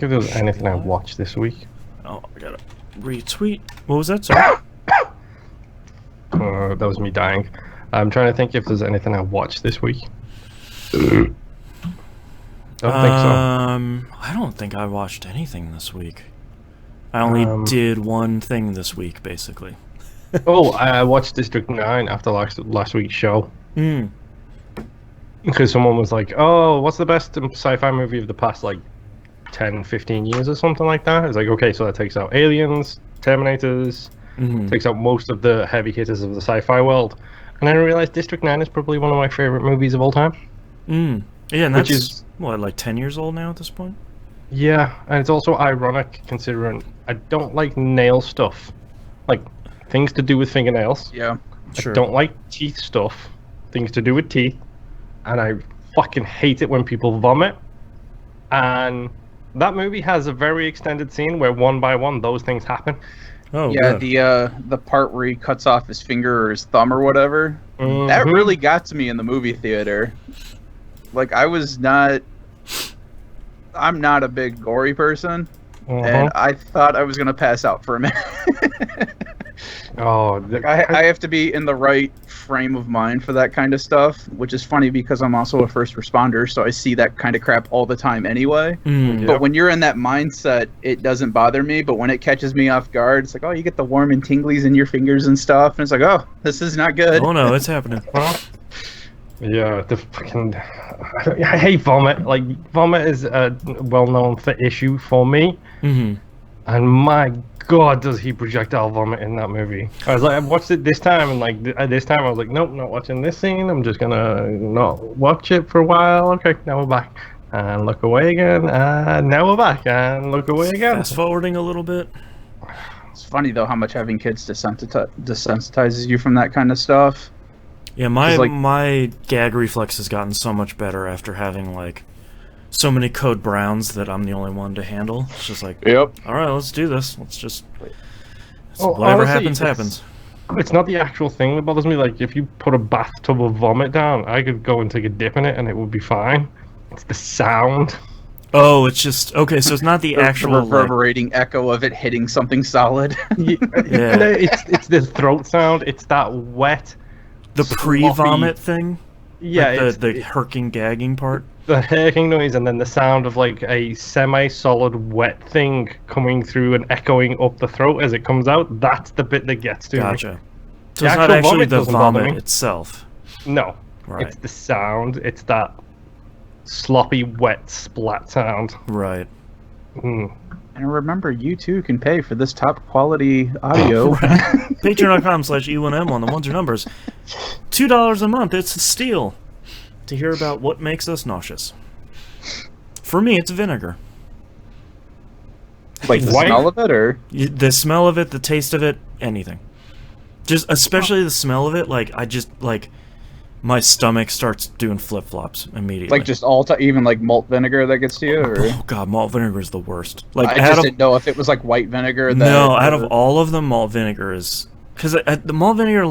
If there's anything I watched this week. Oh, I gotta retweet. What was that? Sorry. That was me dying. I'm trying to think if there's anything I watched this week. Don't think so. I don't think I watched anything this week. I only did one thing this week, basically. Oh, I watched District 9 after last week's show. Because someone was like, oh, what's the best sci-fi movie of the past, 10, 15 years or something like that? It's like, okay, so that takes out Aliens, Terminators, takes out most of the heavy hitters of the sci-fi world. And then I realized District 9 is probably one of my favorite movies of all time. Yeah, and that's, what, 10 years old now at this point? Yeah, and it's also ironic considering I don't like nail stuff. Like, things to do with fingernails. Yeah, sure. I don't like teeth stuff. Things to do with teeth. And I fucking hate it when people vomit. And that movie has a very extended scene where one by one those things happen. Oh yeah, good. The part where he cuts off his finger or his thumb or whatever. That really got to me in the movie theater. Like, I'm not a big gory person, and I thought I was gonna pass out for a minute. I have to be in the right frame of mind for that kind of stuff, which is funny because I'm also a first responder, so I see that kind of crap all the time anyway. But when you're in that mindset, it doesn't bother me, but when it catches me off guard, it's like, oh, you get the warm and tinglies in your fingers and stuff, and it's like, oh, this is not good. Oh no, it's happening. Yeah, the fucking... I hate vomit. Like, vomit is a well-known issue for me. And my God, does he projectile vomit in that movie. I watched it this time, and this time I was like, nope, not watching this scene. I'm just gonna not watch it for a while. Okay, now we're back. And look away again. And now we're back. And look away again. Fast forwarding a little bit. It's funny, though, how much having kids desensitizes you from that kind of stuff. Yeah, my gag reflex has gotten so much better after having, so many code browns that I'm the only one to handle. It's just like, yep. All right, let's do this. Let's just... whatever happens, happens. It's not the actual thing that bothers me. Like, if you put a bathtub of vomit down, I could go and take a dip in it and it would be fine. It's the sound. Oh, it's just... Okay, so it's not the actual... The reverberating echo of it hitting something solid. Yeah. It's the throat sound. It's that wet... The pre-vomit thing? Yeah. Like the herking gagging part? The herking noise, and then the sound of a semi-solid wet thing coming through and echoing up the throat as it comes out. That's the bit that gets to me. Gotcha. So it's not actually the vomit itself? No. Right. It's the sound. It's that sloppy, wet splat sound. Right. And remember, you too can pay for this top quality audio. Patreon.com/E1M on the ones or numbers. $2 a month, it's a steal to hear about what makes us nauseous. For me, it's vinegar. Like the smell of it, or? The smell of it, the taste of it, anything. Just, especially the smell of it, my stomach starts doing flip-flops immediately. Like just even malt vinegar that gets to you? Or? Oh god, malt vinegar is the worst. I just didn't know if it was white vinegar. No, out of all of them, malt vinegar is... Because the malt vinegar,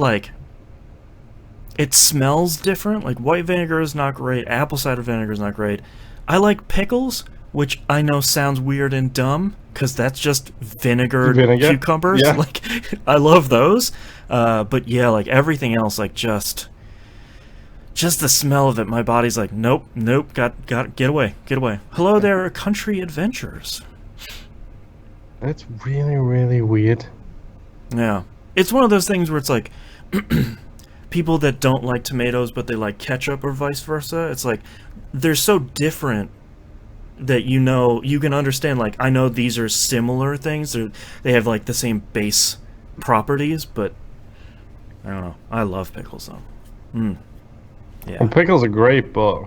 it smells different. Like, white vinegar is not great. Apple cider vinegar is not great. I like pickles, which I know sounds weird and dumb, because that's just vinegar cucumbers. Yeah. I love those. But yeah, everything else, just the smell of it, my body's like, nope, got get away. Hello there, country adventures. That's really, really weird. Yeah. It's one of those things where it's like, people that don't like tomatoes but they like ketchup or vice versa, it's like, they're so different that you can understand, I know these are similar things, they have the same base properties, but I don't know. I love pickles though. Yeah. And pickles are great, but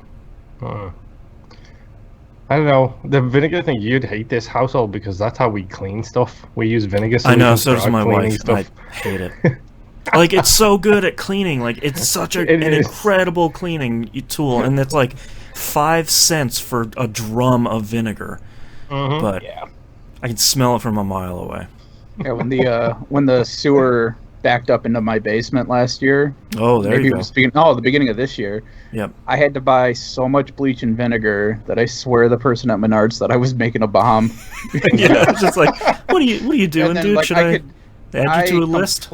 I don't know. The vinegar thing, you'd hate this household because that's how we clean stuff. We use vinegar. I know, so does my wife. Stuff. I hate it. It's so good at cleaning. It's such an incredible cleaning tool, and it's 5 cents for a drum of vinegar. But I can smell it from a mile away. Yeah, when the sewer backed up into my basement last year. Oh, there you go. The beginning of this year. Yep. I had to buy so much bleach and vinegar that I swear the person at Menards thought I was making a bomb. Yeah, it's just like, what are you doing, then, dude? like, Should I add you to a list?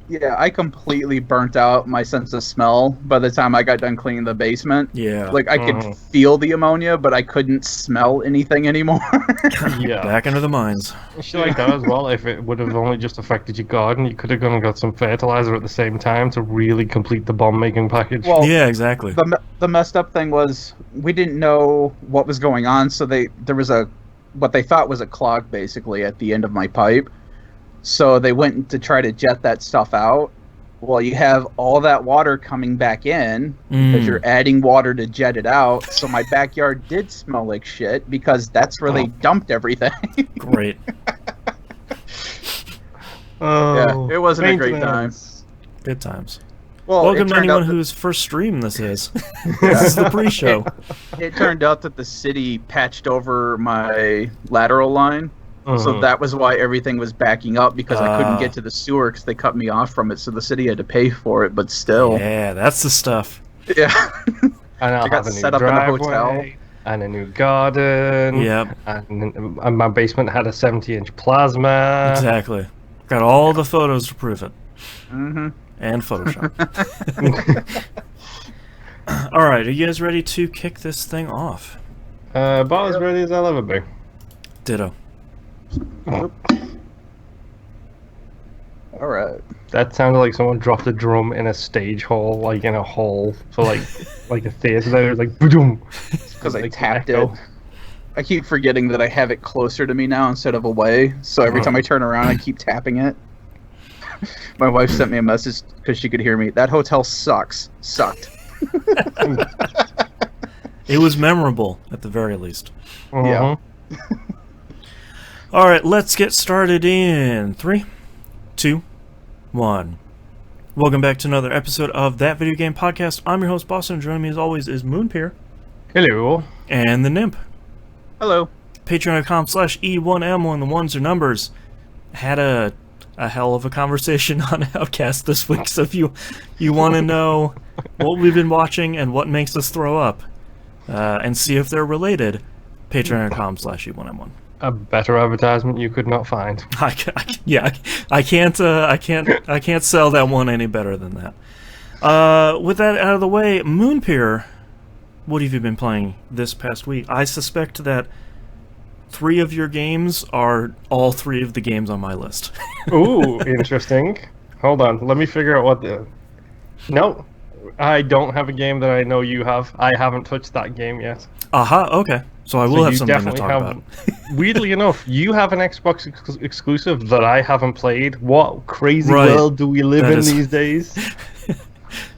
Yeah, I completely burnt out my sense of smell by the time I got done cleaning the basement. Yeah. Like, I could feel the ammonia, but I couldn't smell anything anymore. Yeah. Back into the mines. Shit like that as well. If it would have only just affected your garden, you could have gone and got some fertilizer at the same time to really complete the bomb-making package. Well, yeah, exactly. The messed up thing was we didn't know what was going on, so there was what they thought was a clog, basically, at the end of my pipe. So they went to try to jet that stuff out. Well, you have all that water coming back in because you're adding water to jet it out. So my backyard did smell like shit because that's where they dumped everything. Great. Yeah, it wasn't a great time. Good times. Well, welcome to anyone whose first stream this is. This is the pre-show. It turned out that the city patched over my lateral line. So that was why everything was backing up, because I couldn't get to the sewer because they cut me off from it. So the city had to pay for it, but still. Yeah, that's the stuff. Yeah. And I'll I got have a new set up in a driveway hotel. and a new garden. Yep. And my basement had a 70-inch plasma. Exactly. Got all the photos to prove it. Mm-hmm. And Photoshop. All right, are you guys ready to kick this thing off? About as ready as I'll ever be. Ditto. All right. That sounded like someone dropped a drum in a stage hall, like in a hall for like a theater. There, like boom. Because I tapped it. I keep forgetting that I have it closer to me now instead of away. So every time I turn around, I keep tapping it. My wife sent me a message because she could hear me. That hotel sucked. It was memorable, at the very least. Yeah. All right, let's get started in 3, 2, 1. Welcome back to another episode of That Video Game Podcast. I'm your host, Boston. Joining me as always is Moonpeer. Hello. And the Nymph. Hello. Patreon.com/E1M when the ones are numbers. Had a hell of a conversation on Outcast this week, so if you want to know what we've been watching and what makes us throw up, and see if they're related, Patreon.com/E1M1. A better advertisement you could not find. I can't sell that one any better than that. With that out of the way, Moonpeer, what have you been playing this past week? I suspect that 3 of your games are all 3 of the games on my list. Ooh, interesting. Hold on, let me figure out what the... No, I don't have a game that I know you have. I haven't touched that game yet. Aha, okay. So I will have something to talk about. Weirdly enough, you have an Xbox exclusive that I haven't played. What crazy world do we live in these days?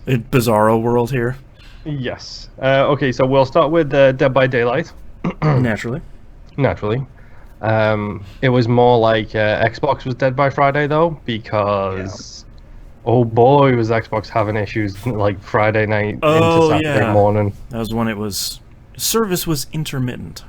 A bizarro world here. Yes. Okay, so we'll start with Dead by Daylight. Naturally. It was more like Xbox was Dead by Friday, though, because... Yeah. Oh boy, was Xbox having issues like Friday night into Saturday morning. That was when it was... Service was intermittent.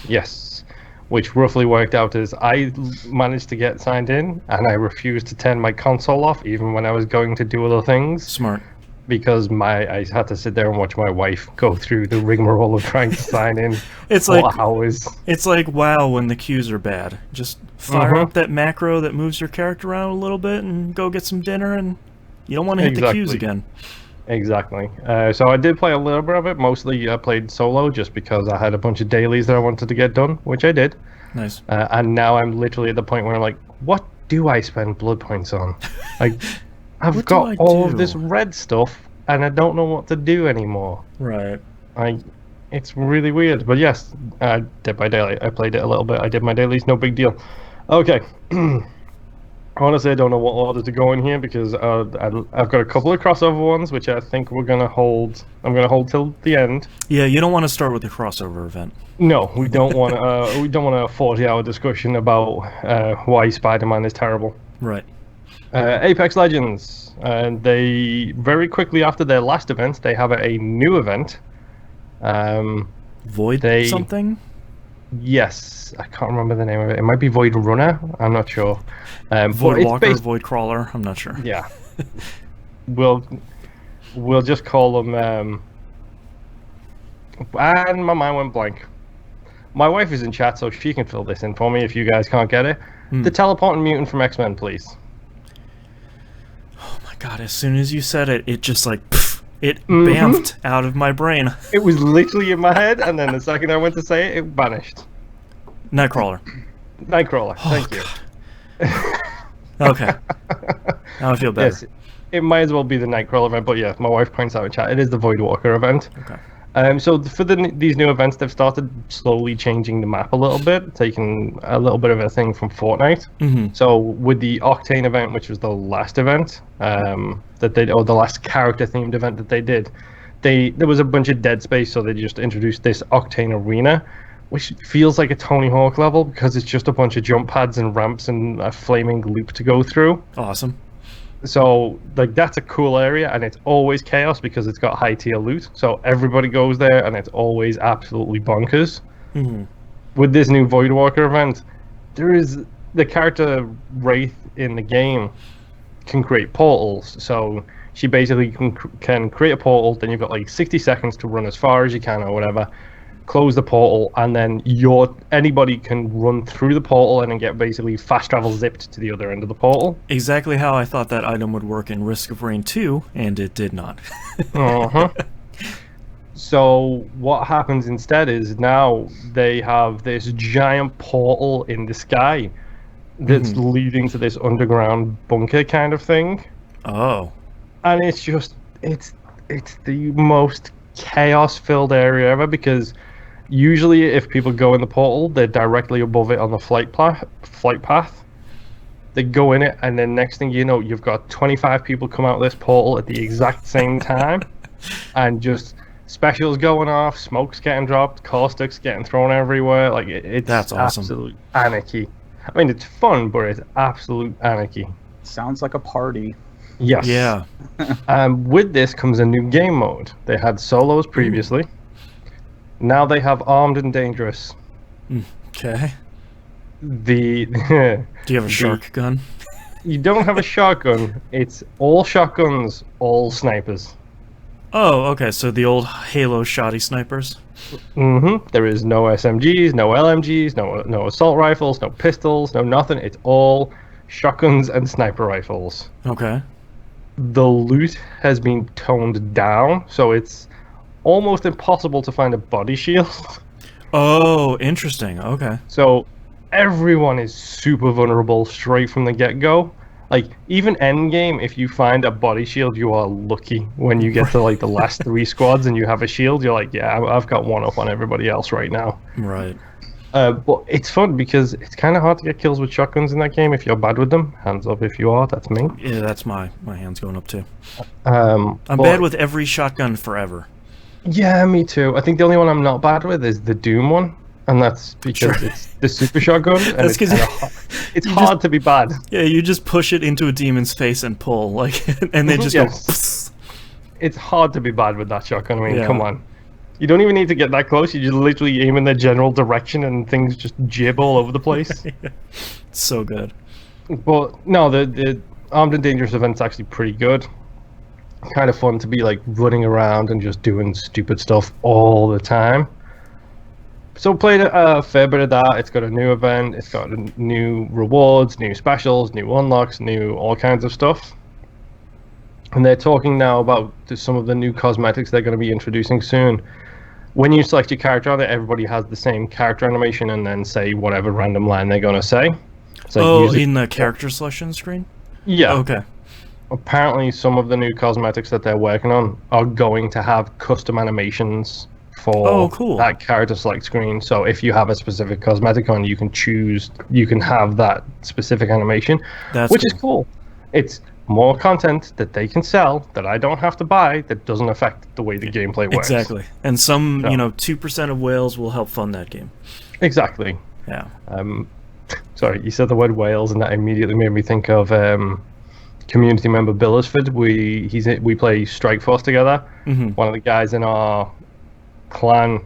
Yes, which roughly worked out as I managed to get signed in, and I refused to turn my console off even when I was going to do other things. Smart. Because I had to sit there and watch my wife go through the rigmarole of trying to sign in. It's for like hours. It's like WoW when the queues are bad. Just fire up that macro that moves your character around a little bit and go get some dinner, and you don't want to hit the queues again. Exactly. So I did play a little bit of it. Mostly I played solo just because I had a bunch of dailies that I wanted to get done, which I did. Nice. And now I'm literally at the point where I'm like, what do I spend blood points on? Like, I've got all of this red stuff, and I don't know what to do anymore. Right. It's really weird. But yes, Dead by Daylight. I played it a little bit. I did my dailies. No big deal. Okay. Honestly, I don't know what order to go in here because I've got a couple of crossover ones, which I think we're gonna hold. I'm gonna hold till the end. Yeah, you don't want to start with the crossover event. No, we don't want. We don't want a 40-hour discussion about why Spider-Man is terrible. Right. Apex Legends. They very quickly after their last event, they have a new event. Void something. Yes, I can't remember the name of it. It might be Void Runner. I'm not sure. Void Walker, Void Crawler. I'm not sure. Yeah. we'll just call them. And my mind went blank. My wife is in chat, so she can fill this in for me if you guys can't get it. The teleporting mutant from X-Men, please. Oh my god! As soon as you said it, it just like it bamfed out of my brain. It was literally in my head, and then the second I went to say it, it vanished. Nightcrawler. Nightcrawler. Oh, Thank you. Okay. Now I feel better. Yes, it might as well be the Nightcrawler event, but yeah, my wife points out in chat, it is the Void Walker event. Okay. So for these new events, they've started slowly changing the map a little bit, taking a little bit of a thing from Fortnite. So with the Octane event, which was the last event that they, or the last character-themed event that they did, there was a bunch of dead space, so they just introduced this Octane Arena, which feels like a Tony Hawk level because it's just a bunch of jump pads and ramps and a flaming loop to go through. Awesome. So, like, that's a cool area, and it's always chaos because it's got high-tier loot. So everybody goes there, and it's always absolutely bonkers. With this new Void Walker event, there is the character Wraith in the game can create portals. So she basically can create a portal, then you've got like 60 seconds to run as far as you can or whatever. Close the portal, and then anybody can run through the portal and then get basically fast travel zipped to the other end of the portal. Exactly how I thought that item would work in Risk of Rain 2, and it did not. So what happens instead is now they have this giant portal in the sky that's leading to this underground bunker kind of thing. Oh. And it's just it's the most chaos-filled area ever, because usually if people go in the portal, they're directly above it on the flight path. They go in it, and then next thing you know, you've got 25 people come out of this portal at the exact same time, and just specials going off, smoke's getting dropped, caustics getting thrown everywhere. Like it's That's awesome. Absolute anarchy. I mean, it's fun, but it's absolute anarchy. Sounds like a party. Yes. Yeah. With this comes a new game mode. They had solos previously. Now they have armed and dangerous. Okay. Do you have a shark gun? You don't have a shotgun. It's all shotguns, all snipers. Oh, okay. So the old Halo shoddy snipers. There is no SMGs, no LMGs, no assault rifles, no pistols, no nothing. It's all shotguns and sniper rifles. Okay. The loot has been toned down, so it's almost impossible to find a body shield. Oh, interesting. Okay. So everyone is super vulnerable straight from the get-go. Like, even endgame, if you find a body shield, you are lucky. When you get to like the last 3 squads and you have a shield, you're like, yeah, I've got one up on everybody else right now. Right. But it's fun because it's kind of hard to get kills with shotguns in that game if you're bad with them. Hands up if you are, that's me. Yeah, that's my hands going up too. I'm bad with every shotgun forever. Yeah, me too. I think the only one I'm not bad with is the Doom one, and that's because it's the super shotgun, and it's hard to be bad. Yeah, you just push it into a demon's face and pull, like, and they just go. Psst. It's hard to be bad with that shotgun. I mean, come on. You don't even need to get that close. You just literally aim in the general direction, and things just jib all over the place. It's so good. But no, the Armed and Dangerous event's actually pretty good. Kind of fun to be like running around and just doing stupid stuff all the time. So played a fair bit of that. It's got a new event. It's got new rewards, new specials, new unlocks, new all kinds of stuff. And they're talking now about some of the new cosmetics they're going to be introducing soon. When you select your character on it, everybody has the same character animation and then say whatever random line they're going to say. So in the character selection screen? Yeah. Okay. Apparently some of the new cosmetics that they're working on are going to have custom animations for that character select screen. So if you have a specific cosmetic on, you can have that specific animation, which is cool. It's more content that they can sell that I don't have to buy that doesn't affect the way the gameplay works. Exactly. And some, 2% of whales will help fund that game. Exactly. Yeah. Sorry, you said the word whales, and that immediately made me think of community member Billisford. We play Strike Force together. One of the guys in our clan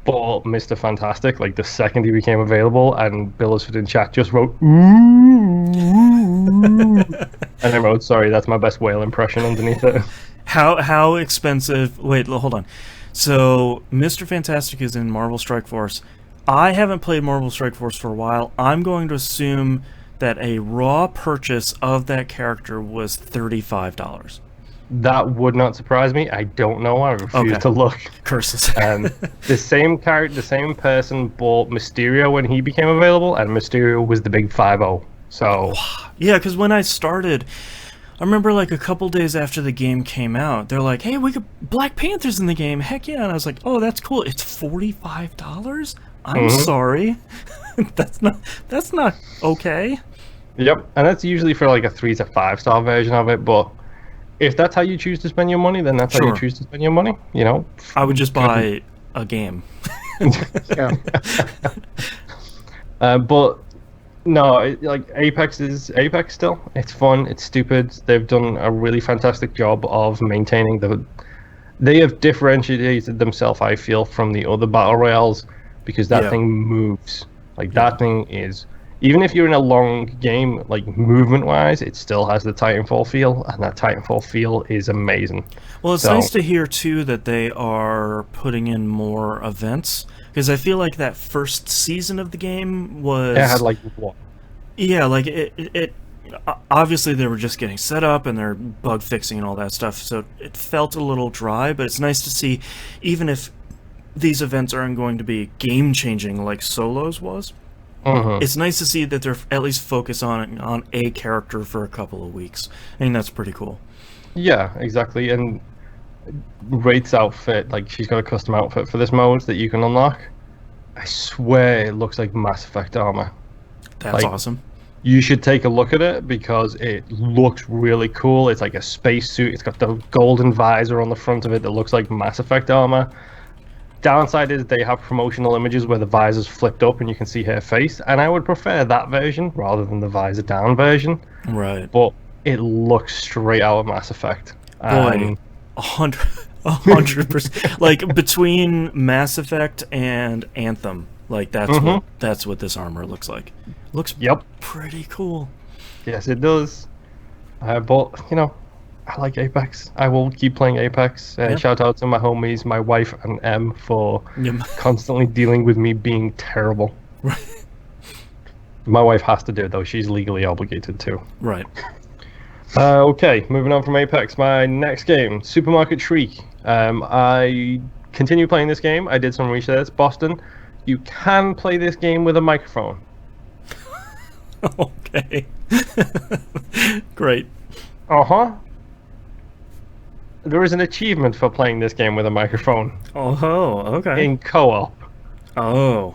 bought Mr. Fantastic like the second he became available, and Billisford in chat just wrote ooh, and I wrote, sorry, that's my best whale impression underneath it. How expensive? Wait, hold on. So Mr. Fantastic is in Marvel Strike Force. I haven't played Marvel Strike Force for a while. I'm going to assume that a raw purchase of that character was $35. That would not surprise me. I don't know. I refuse to look. Curses. The same character, the same person bought Mysterio when he became available, and Mysterio was the big 5-0. So yeah, because when I started, I remember like a couple days after the game came out, they're like, "Hey, we got Black Panther's in the game." Heck yeah! And I was like, "Oh, that's cool. It's $45." I'm sorry, that's not okay. Yep, and that's usually for like a 3 to 5 star version of it, but if that's how you choose to spend your money, then that's how you choose to spend your money, you know? I would just buy a game. Yeah. But no, like Apex still. It's fun, it's stupid. They've done a really fantastic job of maintaining they have differentiated themselves, I feel, from the other battle royales, because that thing moves. Like that thing is, even if you're in a long game, like movement-wise, it still has the Titanfall feel, and that Titanfall feel is amazing. Well, it's nice to hear, too, that they are putting in more events, because I feel like that first season of the game was... It had, like, what? Yeah, like, it obviously, they were just getting set up, and they're bug fixing and all that stuff, so it felt a little dry, but it's nice to see, even if these events aren't going to be game-changing like Solos was, it's nice to see that they're at least focused on a character for a couple of weeks. I think that's pretty cool. Yeah, exactly. And Wraith's outfit, like she's got a custom outfit for this mode that you can unlock. I swear it looks like Mass Effect armor. That's awesome. You should take a look at it because it looks really cool. It's like a spacesuit. It's got the golden visor on the front of it that looks like Mass Effect armor. Downside is they have promotional images where the visor's flipped up and you can see her face, and I would prefer that version rather than the visor down version. Right. But it looks straight out of Mass Effect. Boy, 100%. Like between Mass Effect and Anthem, like that's what this armor looks like. Looks pretty cool. Yes, it does. But you know, I like Apex. I will keep playing Apex. Shout out to my homies, my wife and Em, for constantly dealing with me being terrible. My wife has to do it, though. She's legally obligated to. Right. Okay, moving on from Apex. My next game, Supermarket Shriek. I continue playing this game. I did some research. Boston, you can play this game with a microphone. Okay. Great. There is an achievement for playing this game with a microphone. Oh, okay. In co-op. Oh.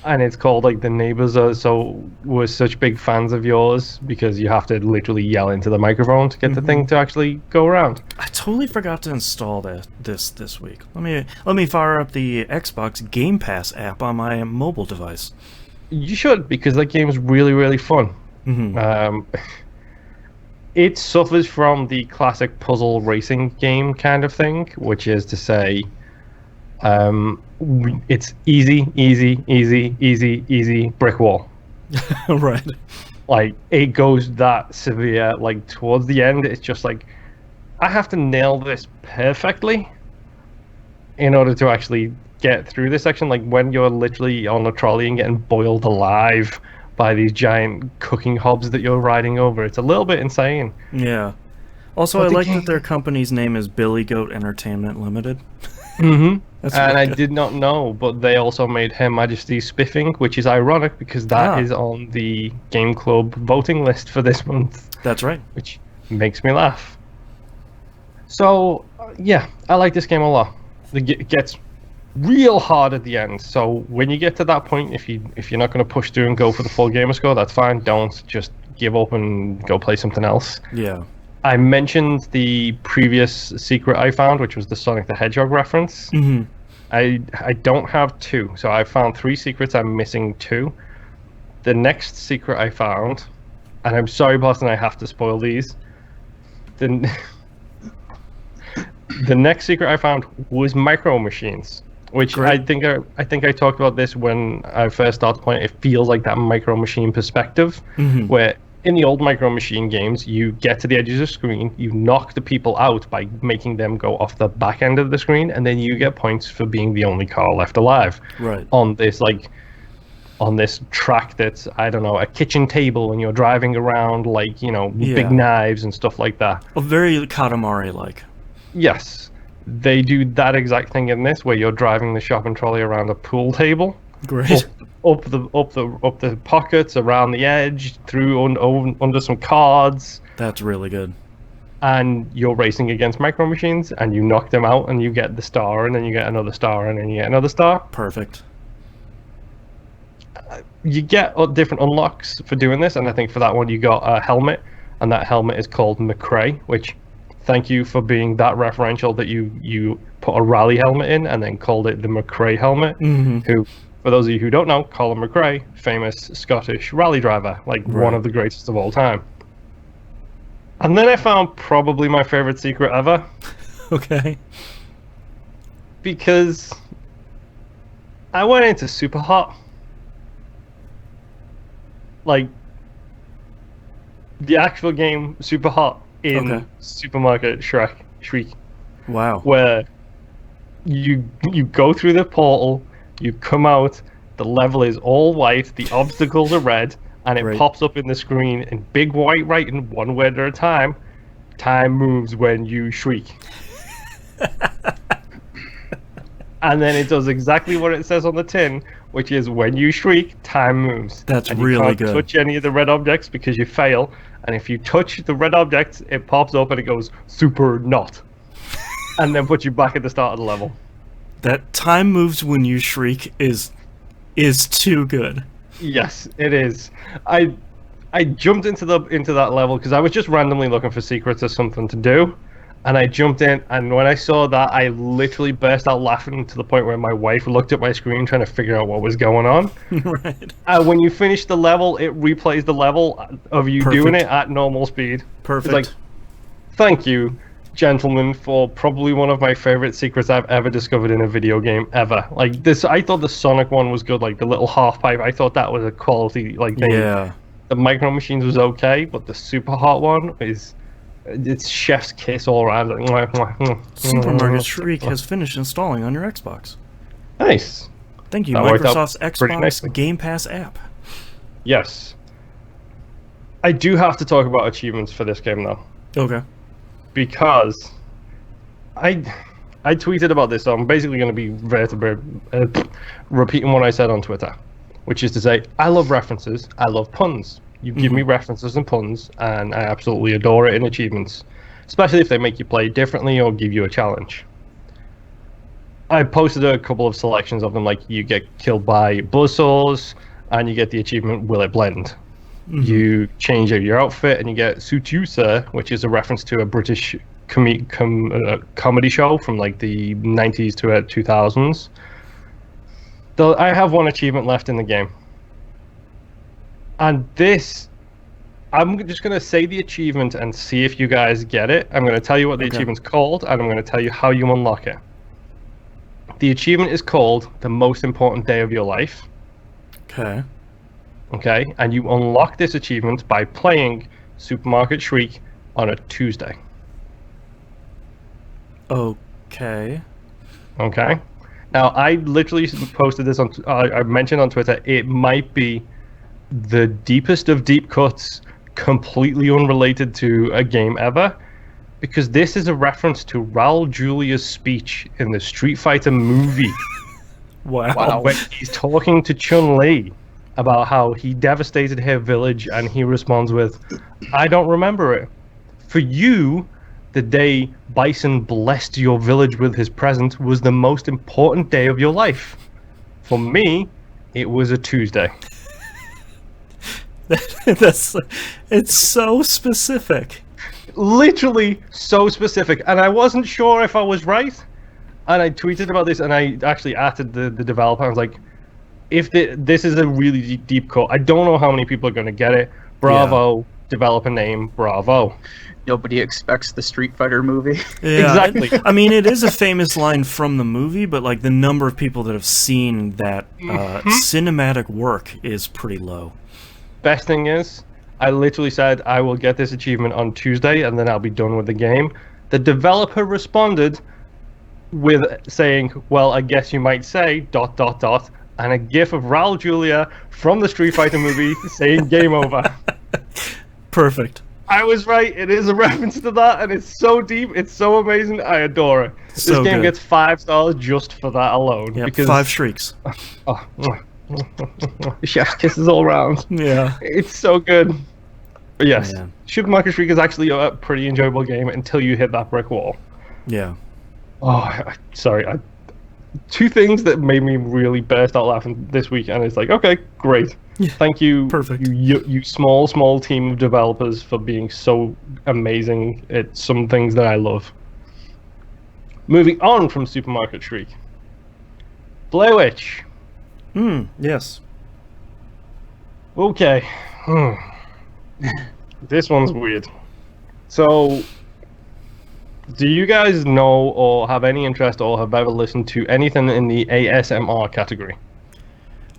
And it's called, like, the neighbors were such big fans of yours, because you have to literally yell into the microphone to get the thing to actually go around. I totally forgot to install this week. Let me fire up the Xbox Game Pass app on my mobile device. You should, because that game is really, really fun. It suffers from the classic puzzle racing game kind of thing, which is to say, it's easy, brick wall. Right. Like, it goes that severe. Like, towards the end, it's just like, I have to nail this perfectly in order to actually get through this section. Like, when you're literally on a trolley and getting boiled alive by these giant cooking hobs that you're riding over, it's a little bit insane. Yeah. Also, I like that their company's name is Billy Goat Entertainment Limited. That's and I did not know, but they also made Her Majesty's Spiffing, which is ironic because that is on the Game Club voting list for this month. That's right. Which makes me laugh. So, yeah, I like this game a lot. It gets real hard at the end. So when you get to that point, if you're not going to push through and go for the full gamer score, that's fine. Don't just give up and go play something else. Yeah. I mentioned the previous secret I found, which was the Sonic the Hedgehog reference. I don't have 2, so I found 3 secrets. I'm missing 2. The next secret I found, and I'm sorry, Boston, I have to spoil these. The next secret I found was Micro Machines, which Great. I think I talked about this when I first started playing. It feels like that Micro Machine perspective, where in the old Micro Machine games, you get to the edges of the screen, you knock the people out by making them go off the back end of the screen, and then you get points for being the only car left alive. Right. On this track that's, I don't know, a kitchen table, and you're driving around like, you know, big knives and stuff like that. A very Katamari-like. Yes. They do that exact thing in this, where you're driving the shopping trolley around a pool table. Great. Up the pockets, around the edge, through under some cards. That's really good. And you're racing against Micro Machines, and you knock them out, and you get the star, and then you get another star, and then you get another star. Perfect. You get different unlocks for doing this, and I think for that one you got a helmet, and that helmet is called McRae, which, thank you for being that referential that you put a rally helmet in and then called it the McRae helmet, who, for those of you who don't know, Colin McRae, famous Scottish rally driver, like one of the greatest of all time. And then I found probably my favorite secret ever. Okay. Because I went into Super Hot. Like, the actual game Super Hot in Supermarket Shriek. Wow. Where you go through the portal, you come out, the level is all white, the obstacles are red, and it pops up in the screen in big white writing, one word at a time. Time moves when you shriek. And then it does exactly what it says on the tin, which is when you shriek, time moves. That's and really you can't good. touch any of the red objects because you fail. And if you touch the red objects, it pops up and it goes super not. And then puts you back at the start of the level. That time moves when you shriek is too good. Yes, it is. I jumped into that level because I was just randomly looking for secrets or something to do. And I jumped in, and when I saw that, I literally burst out laughing to the point where my wife looked at my screen trying to figure out what was going on. Right. When you finish the level, it replays the level of you doing it at normal speed. Perfect. It's like, thank you, gentlemen, for probably one of my favorite secrets I've ever discovered in a video game ever. Like this, I thought the Sonic one was good, like the little half pipe. I thought that was a quality thing. Yeah. The Micro Machines was okay, but the Super Hot one is... It's chef's kiss all around. Supermarket Shriek has finished installing on your Xbox. Nice. Thank you, That worked out Microsoft's pretty Xbox nicely. Game Pass app. Yes. I do have to talk about achievements for this game, though. Okay. Because I tweeted about this, so I'm basically going to be repeating what I said on Twitter, which is to say, I love references, I love puns. You give me references and puns, and I absolutely adore it in achievements, especially if they make you play differently or give you a challenge. I posted a couple of selections of them, like you get killed by buzzsaws, and you get the achievement, Will It Blend? You change out your outfit, and you get Suit You Sir, which is a reference to a British comedy show from like the 90s to 2000s. Though I have one achievement left in the game. And this, I'm just going to say the achievement and see if you guys get it. I'm going to tell you what the achievement's called, and I'm going to tell you how you unlock it. The achievement is called The Most Important Day of Your Life. Okay. Okay, and you unlock this achievement by playing Supermarket Shriek on a Tuesday. Okay. Okay. Now, I literally posted this on, I mentioned on Twitter, it might be the deepest of deep cuts, completely unrelated to a game ever, because this is a reference to Raul Julia's speech in the Street Fighter movie. Wow. When he's talking to Chun-Li about how he devastated her village, and he responds with, I don't remember it. For you, the day Bison blessed your village with his presence was the most important day of your life. For me, it was a Tuesday. It's so specific. Literally so specific, and I wasn't sure if I was right, and I tweeted about this, and I actually added the developer. I was like, if this is a really deep cut, I don't know how many people are going to get it. Bravo, developer name, bravo. Nobody expects the Street Fighter movie. Yeah, Exactly. I mean, it is a famous line from the movie, but like the number of people that have seen that cinematic work is pretty low. Best thing is, I literally said I will get this achievement on Tuesday and then I'll be done with the game. The developer responded with saying, well, I guess you might say ... and a gif of Raul Julia from the Street Fighter movie saying game over. Perfect. I was right. It is a reference to that, and it's so deep. It's so amazing. I adore it. So this game good. gets 5 stars just for that alone. Yep, because 5 shrieks. Oh, chef's kisses all around. Yeah. It's so good. But yes, Man. Super Mario Shriek is actually a pretty enjoyable game until you hit that brick wall. Yeah. Oh, sorry. Two things that made me really burst out laughing this week, and it's like, okay, great. Yeah, thank you, perfect. You small team of developers for being so amazing at some things that I love. Moving on from Super Mario Shriek, Blair Witch. Yes. Okay. This one's weird. So, do you guys know or have any interest or have ever listened to anything in the ASMR category?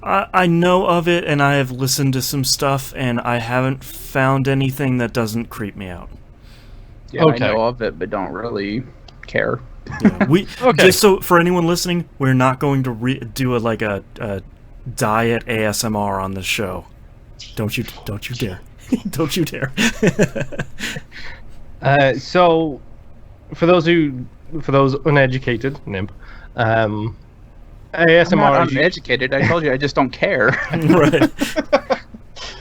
I know of it, and I have listened to some stuff, and I haven't found anything that doesn't creep me out. Yeah, Okay. I know of it, but don't really care. Yeah, we Okay. just so for anyone listening, we're not going to do a diet ASMR on this show. Don't you dare! Don't you dare! So, for those uneducated, NIMP, ASMR I'm not is uneducated. I told you, I just don't care. Right.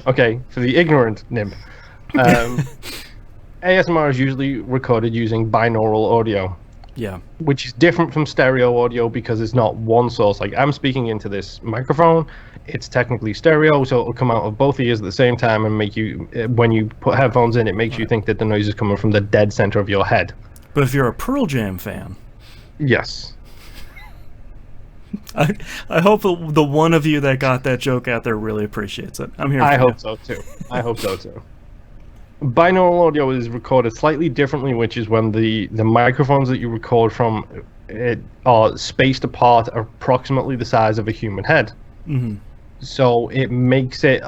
okay, for the ignorant NIMP. ASMR is usually recorded using binaural audio, Yeah. which is different from stereo audio because it's not one source. Like, I'm speaking into this microphone, it's technically stereo, so it'll come out of both ears at the same time and make you, when you put headphones in, it makes you think that the noise is coming from the dead center of your head. But if you're a Pearl Jam fan, Yes. I hope the one of you that got that joke out there really appreciates it. I'm here. I for hope you. so too. I hope so too. Binaural audio is recorded slightly differently, which is when the microphones that you record from it are spaced apart, approximately the size of a human head. Mm-hmm. So it makes it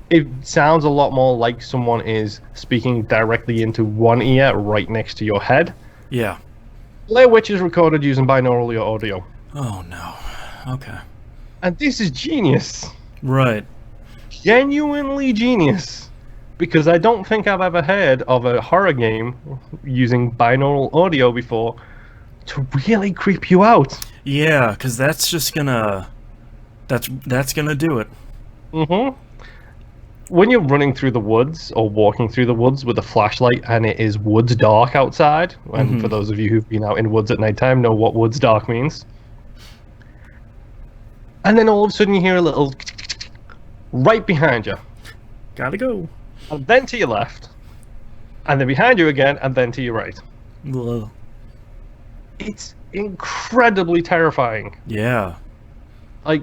it sounds a lot more like someone is speaking directly into one ear right next to your head. Yeah. Blair Witch is recorded using binaural audio. Oh no. Okay. And this is genius. Right. Genuinely genius. Because I don't think I've ever heard of a horror game using binaural audio before to really creep you out. Yeah, because that's just gonna that's gonna do it. Mm-hmm. When you're running through the woods or walking through the woods with a flashlight and it is woods dark outside, and for those of you who've been out in woods at nighttime know what woods dark means. And then all of a sudden you hear a little right behind you. Gotta go. And then to your left. And then behind you again, and then to your right. Ugh. It's incredibly terrifying. Yeah. Like,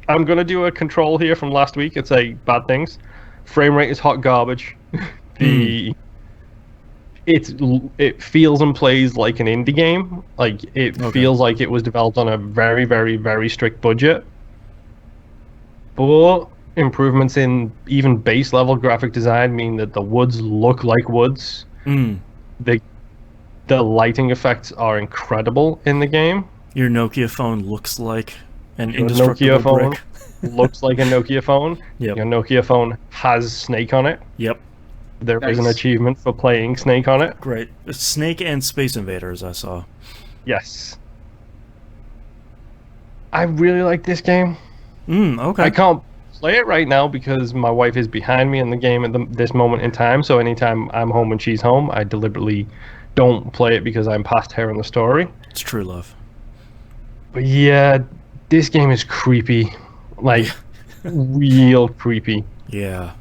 I'm gonna do a control here from last week and say bad things. Frame rate is hot garbage. It feels and plays like an indie game. Like, it feels like it was developed on a very, very, very strict budget. But improvements in even base level graphic design mean that the woods look like woods. The lighting effects are incredible in the game. Your Nokia phone looks like an Your indestructible Nokia phone brick. looks like a Nokia phone. Yep. Your Nokia phone has Snake on it. Yep. There is an Nice. achievement for playing Snake on it. Great. Snake and Space Invaders, I saw. Yes. I really like this game. Okay. I can't play it right now because my wife is behind me in the game at this moment in time. So anytime I'm home and she's home, I deliberately don't play it because I'm past her in the story. It's true love. But yeah, this game is creepy. Like, real creepy. Yeah.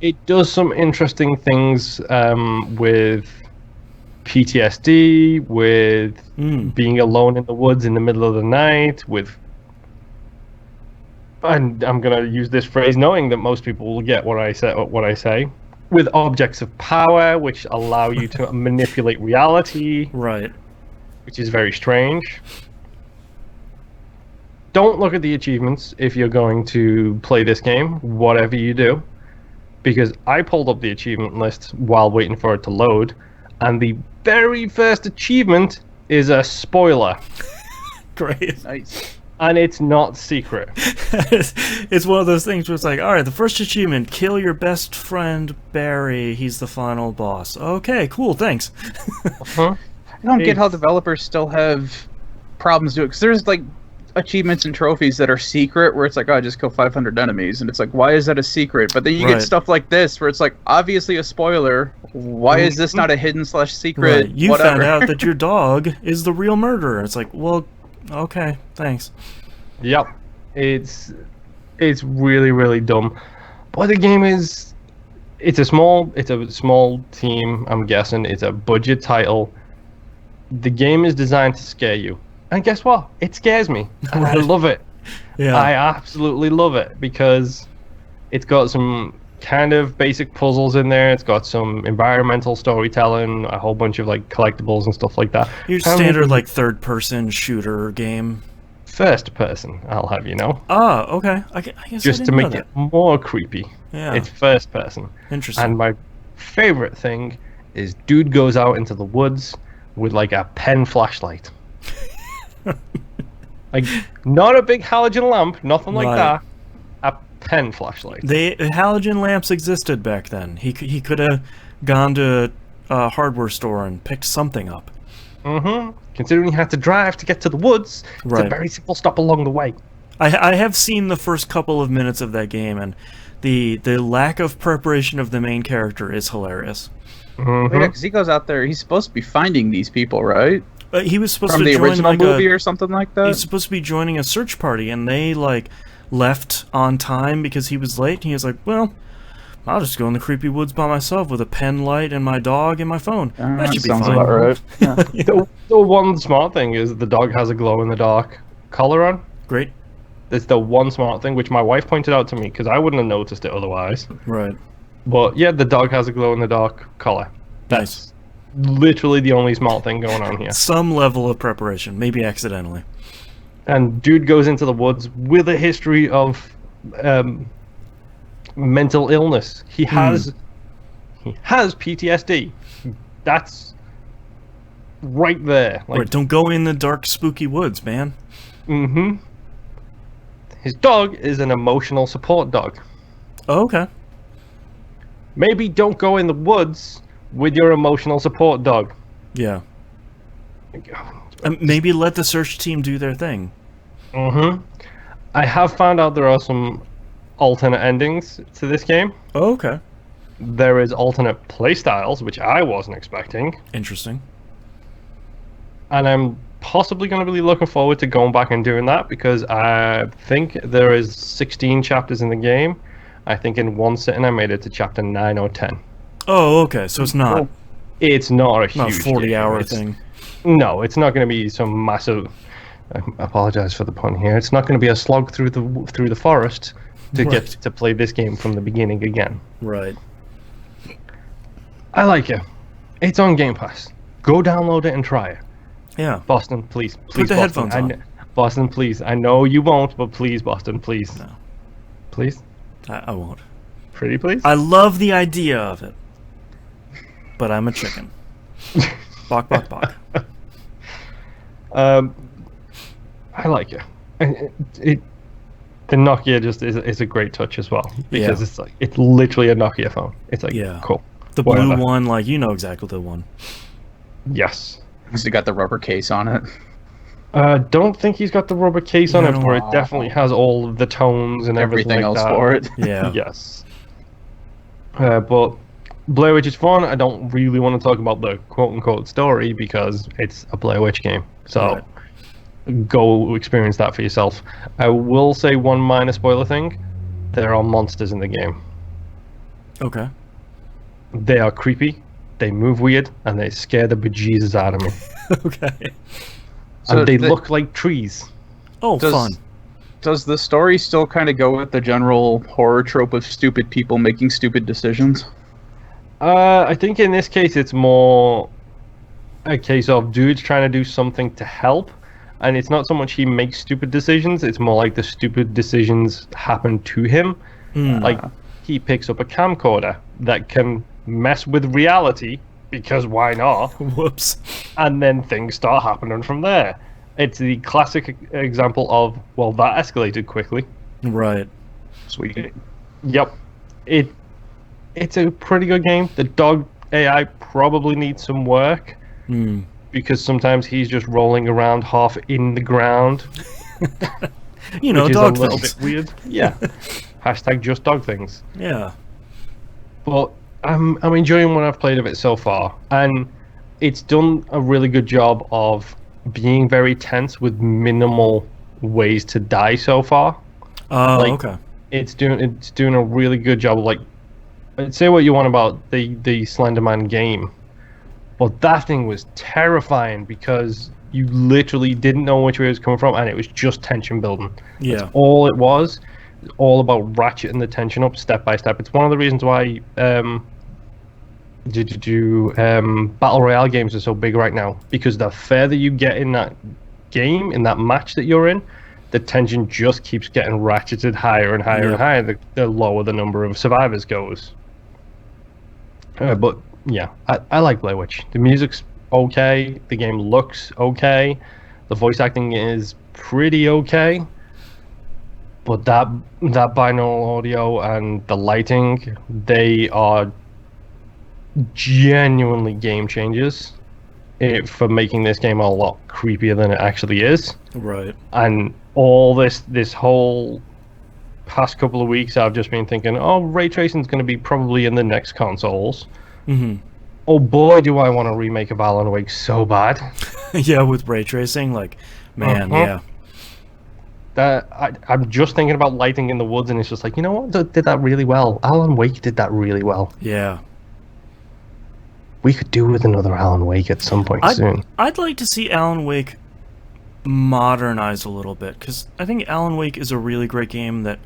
It does some interesting things with PTSD, with being alone in the woods in the middle of the night, with and I'm gonna use this phrase knowing that most people will get what I say, with objects of power which allow you to manipulate reality, Right. which is very strange. Don't look at the achievements if you're going to play this game, whatever you do, because I pulled up the achievement list while waiting for it to load, and the very first achievement is a spoiler. Great. Nice. And it's not secret. It's one of those things where it's like, all right, the first achievement, kill your best friend Barry. He's the final boss. Okay, cool, thanks. Uh-huh. I don't get how developers still have problems doing it, because there's like achievements and trophies that are secret where it's like, oh, I just kill 500 enemies, and it's like, why is that a secret? But then you Right. get stuff like this where it's like, obviously a spoiler. Why is this not a hidden / secret? Right. You whatever? found out that your dog is the real murderer. It's like, well, okay, thanks. Yep. It's really, really dumb. But the game is it's a small team, I'm guessing. It's a budget title. The game is designed to scare you. And guess what? It scares me. And I love it. Yeah. I absolutely love it because it's got some kind of basic puzzles in there. It's got some environmental storytelling, a whole bunch of like collectibles and stuff like that. Your standard like third-person shooter game. First person, I'll have you know. Ah, okay. I guess Just I to didn't make know it more creepy. Yeah. It's first person. Interesting. And my favorite thing is dude goes out into the woods with like a pen flashlight. Like not a big halogen lamp, nothing like Right. that. A pen flashlight. Halogen lamps existed back then. He could have gone to a hardware store and picked something up. Mm-hmm. Considering you had to drive to get to the woods, it's Right. a very simple stop along the way. I have seen the first couple of minutes of that game, and the lack of preparation of the main character is hilarious. Mm-hmm. Yeah, because he goes out there, he's supposed to be finding these people, right? He was supposed From to the join original like movie or something like that? He's supposed to be joining a search party, and they like left on time because he was late. And he was like, "Well, I'll just go in the creepy woods by myself with a pen light and my dog and my phone. That should be sounds fine." about right. Yeah. The one smart thing is the dog has a glow-in-the-dark collar on. Great. It's the one smart thing, which my wife pointed out to me because I wouldn't have noticed it otherwise. Right. But yeah, the dog has a glow-in-the-dark collar. Nice. Literally the only smart thing going on here. Some level of preparation, maybe accidentally. And dude goes into the woods with a history of mental illness. He has PTSD. That's right there. Like, Right, don't go in the dark, spooky woods, man. mm-hmm. His dog is an emotional support dog. Oh, okay. Maybe don't go in the woods with your emotional support dog. Yeah. Maybe let the search team do their thing. Mm-hmm. I have found out there are some alternate endings to this game. Oh, okay. There is alternate playstyles, which I wasn't expecting. Interesting. And I'm possibly going to be looking forward to going back and doing that because I think there is 16 chapters in the game. I think in one sitting I made it to chapter 9 or 10. Oh, okay. So it's not It's not a not a huge 40-hour game. thing. No, it's not going to be some massive. I apologize for the pun here. It's not going to be a slog through the forest to Right. get to play this game from the beginning again. Right. I like it. It's on Game Pass. Go download it and try it. Yeah. Boston, please. Put the Boston. headphones on. Boston, please. I know you won't, but please, Boston, please. No. Please? I won't. Pretty please? I love the idea of it, but I'm a chicken. Bok, bok, bok. I like it. And the Nokia just is a great touch as well because Yeah. it's literally a Nokia phone. It's like Yeah. cool. The Whatever. blue one, like, you know exactly the one. Yes. He's got the rubber case on it. Don't think he's got the rubber case on it, No. but it definitely has all of the tones and everything Everything like else that. for it. Yeah. Yes. But Blair Witch is fun. I don't really want to talk about the quote-unquote story because it's a Blair Witch game. So go experience that for yourself. I will say one minor spoiler thing. There are monsters in the game. Okay. They are creepy, they move weird, and they scare the bejesus out of me. Okay. And they the- look like trees. Oh, Does- fun. Does the story still kind of go with the general horror trope of stupid people making stupid decisions? I think in this case it's more a case of dudes trying to do something to help, and it's not so much he makes stupid decisions, it's more like the stupid decisions happen to him. Like, he picks up a camcorder that can mess with reality, because why not? Whoops. And then things start happening from there. It's the classic example of, well, that escalated quickly. Right. Sweet. Yep. It's a pretty good game. The dog AI probably needs some work. Because sometimes he's just rolling around half in the ground. You know, which dog is a little things. bit weird. Yeah. Hashtag just dog things. Yeah. But I'm enjoying what I've played of it so far. And it's done a really good job of being very tense with minimal ways to die so far. Oh, Like, okay. It's doing a really good job of, like, say what you want about the Slenderman game. But that thing was terrifying because you literally didn't know which way it was coming from, and it was just tension building. Yeah. That's all it was. It's all about ratcheting the tension up step by step. It's one of the reasons why battle royale games are so big right now, because the further you get in that game, in that match that you're in, the tension just keeps getting ratcheted higher and higher and higher. The lower the number of survivors goes. But yeah, I like Blair Witch. The music's okay. The game looks okay. The voice acting is pretty okay. But that binaural audio and the lighting, they are genuinely game changers for making this game a lot creepier than it actually is. Right. And all this whole past couple of weeks, I've just been thinking, oh, ray tracing's going to be probably in the next consoles. Oh boy, do I want a remake of Alan Wake so bad. Yeah, with ray tracing, like, man, yeah. I'm just thinking about lighting in the woods, and it's just like, you know what, did that really well. Alan Wake did that really well. Yeah. We could do with another Alan Wake at some point soon. I'd like to see Alan Wake modernize a little bit, because I think Alan Wake is a really great game that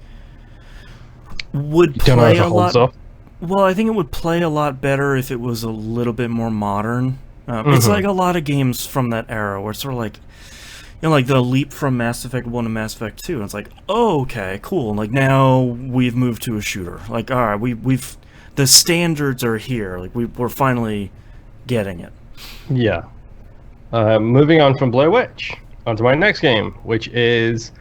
would play a lot. Up. Well, I think it would play a lot better if it was a little bit more modern. It's like a lot of games from that era where it's sort of like, you know, like the leap from Mass Effect 1 to Mass Effect 2. And it's like, oh, okay, cool. And like now we've moved to a shooter. Like, all right, we've the standards are here. Like we're finally getting it. Yeah. Moving on from Blair Witch, onto my next game, which is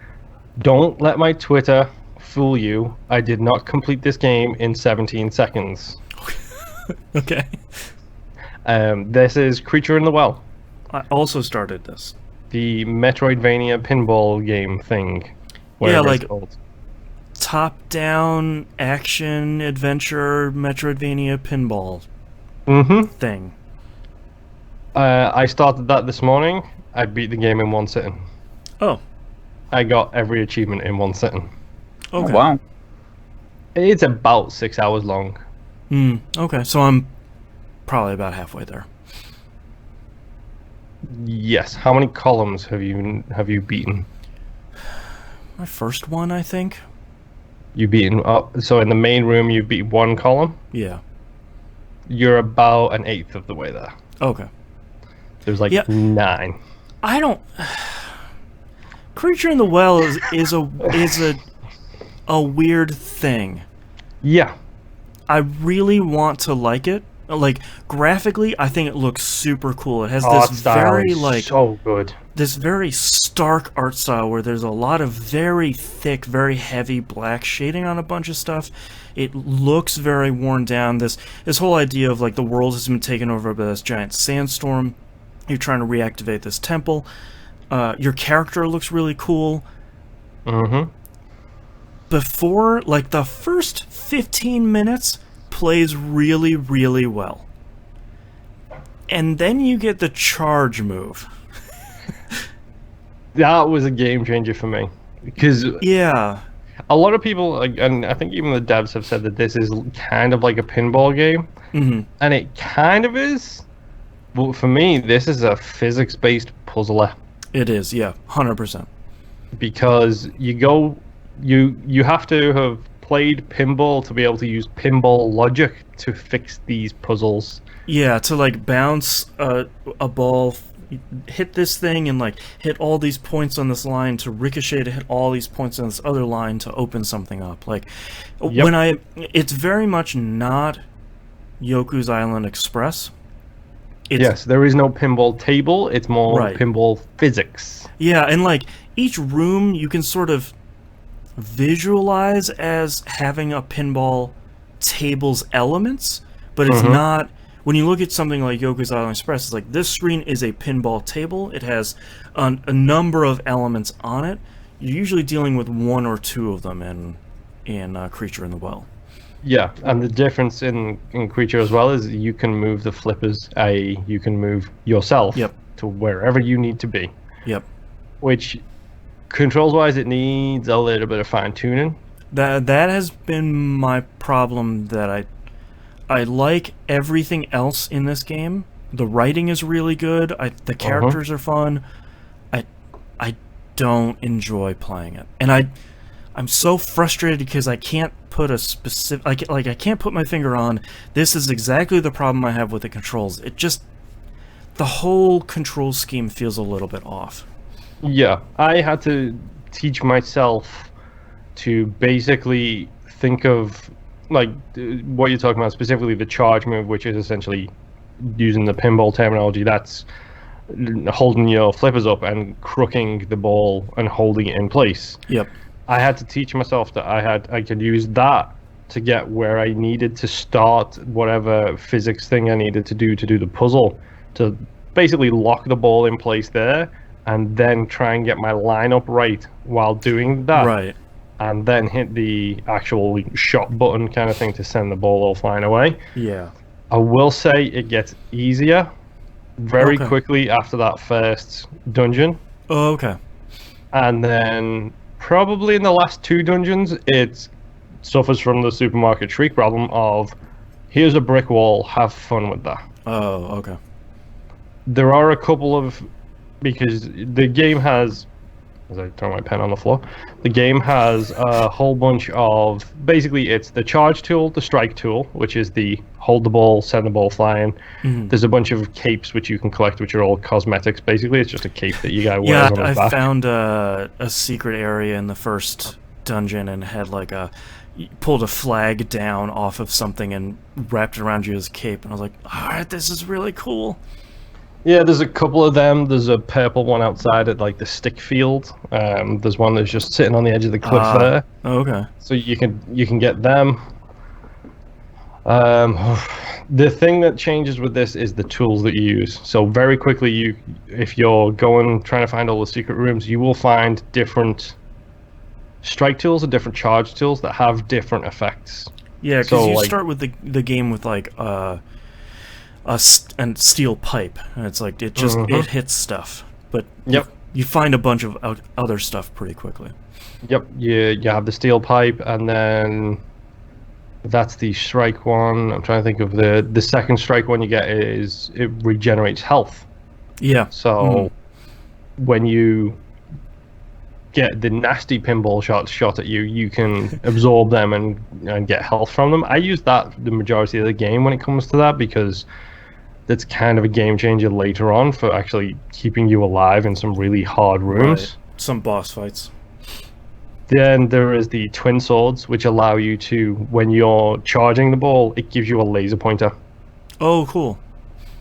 Don't Let My Twitter Fool You. I did not complete this game in 17 seconds. Okay. This is Creature in the Well. I also started this. The Metroidvania pinball game thing. Yeah, like top-down action adventure Metroidvania pinball thing. I started that this morning. I beat the game in one sitting. Oh. I got every achievement in one sitting. Okay. Oh, wow. It's about 6 hours long. Okay, so I'm probably about halfway there. Yes. How many columns have you beaten? My first one, I think. You beaten so in the main room you beat one column? Yeah. You're about an eighth of the way there. Okay. There's like 9. I don't. Creature in the Well is a weird thing. Yeah. I really want to like it. Like graphically, I think it looks super cool. It has this very so good. This very stark art style where there's a lot of very thick, very heavy black shading on a bunch of stuff. It looks very worn down. This whole idea of like the world has been taken over by this giant sandstorm. You're trying to reactivate this temple. Your character looks really cool. Before, like, the first 15 minutes plays really, really well. And then you get the charge move. That was a game changer for me. Because yeah, a lot of people, and I think even the devs have said that this is kind of like a pinball game. And it kind of is. But for me, this is a physics-based puzzler. It is, yeah, 100%. because you have to have played pinball to be able to use pinball logic to fix these puzzles. Yeah, to like bounce a ball, hit this thing, and like hit all these points on this line to ricochet to hit all these points on this other line to open something up. Like it's very much not Yoku's Island Express. Yes, there is no pinball table. It's more pinball physics. Yeah, and like each room you can sort of visualize as having a pinball table's elements, but it's not. When you look at something like Yoku's Island Express, it's like this screen is a pinball table. It has a number of elements on it. You're usually dealing with one or two of them in Creature in the Well. Yeah, and the difference in Creature as well is you can move the flippers, i.e. you can move yourself to wherever you need to be. Yep. Which, controls-wise, it needs a little bit of fine-tuning. That has been my problem, that I like everything else in this game. The writing is really good. The characters are fun. I don't enjoy playing it, and I'm so frustrated because I can't put a specific I can't put my finger on. This is exactly the problem I have with the controls. It just, the whole control scheme feels a little bit off. Yeah, I had to teach myself to basically think of like what you're talking about, specifically the charge move, which is essentially, using the pinball terminology, that's holding your flippers up and crooking the ball and holding it in place. Yep. I had to teach myself that I could use that to get where I needed to start whatever physics thing I needed to do the puzzle, to basically lock the ball in place there and then try and get my lineup right while doing that. Right. And then hit the actual shot button kind of thing to send the ball all flying away. Yeah. I will say it gets easier very quickly after that first dungeon. Oh, okay. And then probably in the last two dungeons, it suffers from the supermarket Shriek problem of, here's a brick wall, have fun with that. Oh, okay. There are a couple of, because the game has, as I throw my pen on the floor, the game has a whole bunch of, basically it's the charge tool, the strike tool, which is the hold the ball, send the ball flying. There's a bunch of capes which you can collect, which are all cosmetics. Basically, it's just a cape that you guy wears on his back. I found a secret area in the first dungeon and had like pulled a flag down off of something and wrapped it around you as a cape, and I was like, alright, this is really cool. Yeah, there's a couple of them. There's a purple one outside at like the stick field. There's one that's just sitting on the edge of the cliff there. Oh, okay. So you can get them. The thing that changes with this is the tools that you use. So very quickly, if you're trying to find all the secret rooms, you will find different strike tools and different charge tools that have different effects. Yeah, because you start with the game with like a steel pipe, and it's like it just it hits stuff, but you find a bunch of other stuff pretty quickly. Yep, you have the steel pipe, and then that's the strike one. I'm trying to think of the second strike one you get is it regenerates health. Yeah. So when you get the nasty pinball shots shot at you, you can absorb them and get health from them. I use that the majority of the game when it comes to that, because that's kind of a game changer later on for actually keeping you alive in some really hard rooms. Right. Some boss fights. Then there is the twin swords, which allow you to, when you're charging the ball, it gives you a laser pointer. Oh, cool.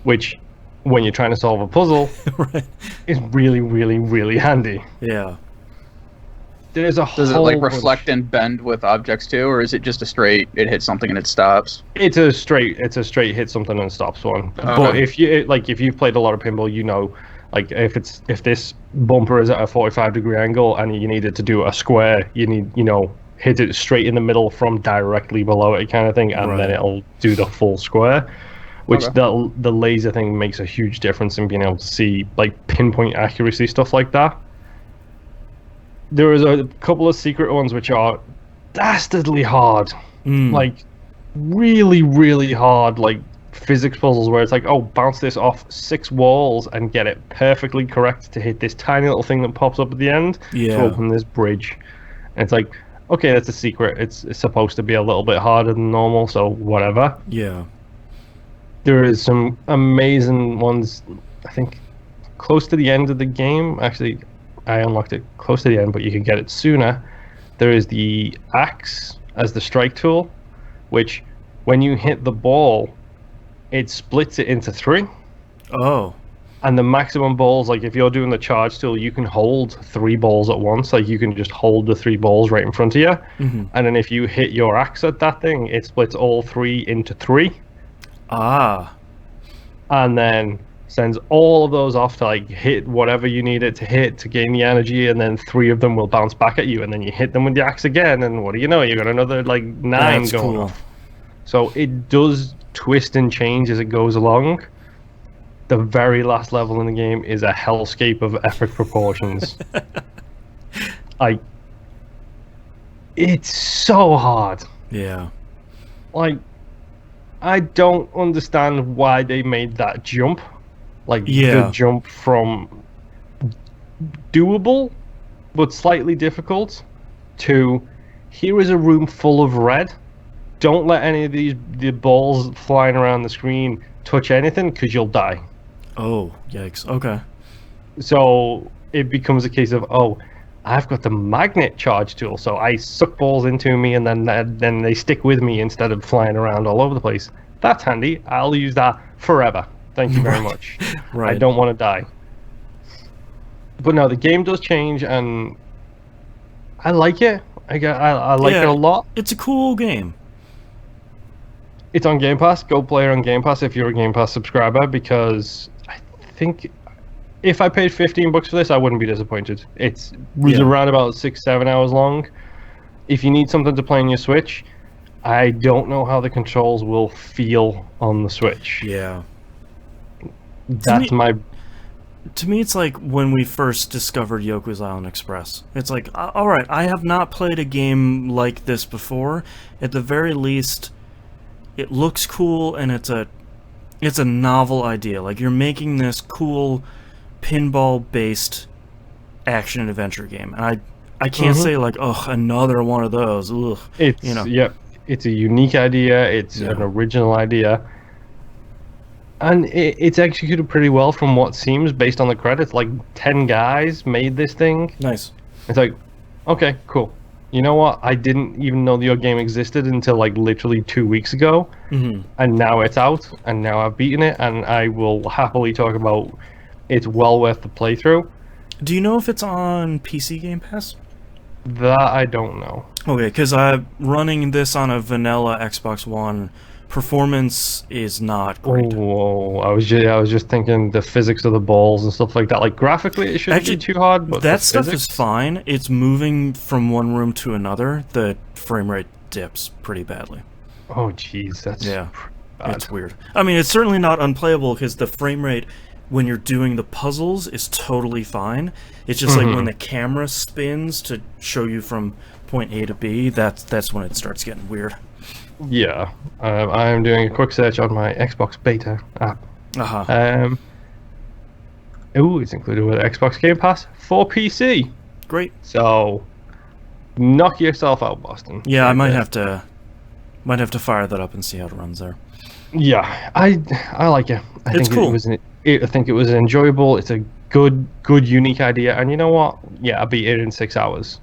Which, when you're trying to solve a puzzle, is really, really, really handy. Yeah. Does it like reflect and bend with objects too, or is it just a straight, it hits something and it stops? It's a straight hit something and stops one. Okay. But if you've played a lot of pinball, you know, like if this bumper is at a 45-degree angle and you needed to do a square, you need, hit it straight in the middle from directly below it kind of thing, and then it'll do the full square. Which the laser thing makes a huge difference in being able to see like pinpoint accuracy stuff like that. There is a couple of secret ones which are dastardly hard, like really, really hard. Like physics puzzles where it's like, oh, bounce this off 6 walls and get it perfectly correct to hit this tiny little thing that pops up at the end to open this bridge. And it's like, okay, that's a secret. It's supposed to be a little bit harder than normal, so whatever. Yeah. There is some amazing ones, I think, close to the end of the game. Actually, I unlocked it close to the end, but you can get it sooner. There is the axe as the strike tool, which when you hit the ball, it splits it into 3. Oh. And the maximum balls, like if you're doing the charge tool, you can hold 3 balls at once. Like you can just hold the 3 balls right in front of you. Mm-hmm. And then if you hit your axe at that thing, it splits all 3 into 3. Ah. And then sends all of those off to like hit whatever you need it to hit to gain the energy, and then 3 of them will bounce back at you, and then you hit them with the axe again, and what do you know, you got another like 9 That's going cool. off. So it does twist and change as it goes along. The very last level in the game is a hellscape of epic proportions. Like, it's so hard. Yeah. Like, I don't understand why they made that jump. Like, the jump from doable, but slightly difficult, to here is a room full of red. Don't let any of the balls flying around the screen touch anything, because you'll die. Oh, yikes. Okay. So it becomes a case of, oh, I've got the magnet charge tool, so I suck balls into me, and then they stick with me instead of flying around all over the place. That's handy. I'll use that forever. Thank you very much. Right. I don't want to die. But no, the game does change, and I like it. I like it a lot. It's a cool game. It's on Game Pass. Go play it on Game Pass if you're a Game Pass subscriber, because I think if I paid $15 for this, I wouldn't be disappointed. It's around about 6-7 hours long. If you need something to play on your Switch, I don't know how the controls will feel on the Switch. Yeah. To me, it's like when we first discovered Yoku's Island Express. It's like, all right, I have not played a game like this before. At the very least, it looks cool, and it's a novel idea. Like, you're making this cool pinball-based action adventure game, and I can't say like, oh, another one of those. Ugh. It's it's a unique idea. It's an original idea. And it's executed pretty well from what seems based on the credits. Like 10 guys made this thing. Nice. It's like, okay, cool. You know what? I didn't even know your game existed until like literally 2 weeks ago. Mm-hmm. And now it's out, and now I've beaten it, and I will happily talk about it's well worth the playthrough. Do you know if it's on PC Game Pass? That I don't know. Okay, because I'm running this on a vanilla Xbox One. Performance is not great. Whoa! I was just thinking the physics of the balls and stuff like that. Like graphically, it shouldn't be too hard. But that stuff is fine. It's moving from one room to another. The frame rate dips pretty badly. Oh, jeez, that's bad. It's weird. I mean, it's certainly not unplayable because the frame rate when you're doing the puzzles is totally fine. It's just like when the camera spins to show you from point A to B. That's when it starts getting weird. Yeah, I am doing a quick search on my Xbox Beta app. It's included with Xbox Game Pass for PC. Great. So, knock yourself out, Boston. Yeah, I might have to fire that up and see how it runs there. Yeah, I like it. It's cool. I think it was enjoyable. It's a good, unique idea. And you know what? Yeah, I beat it in 6 hours.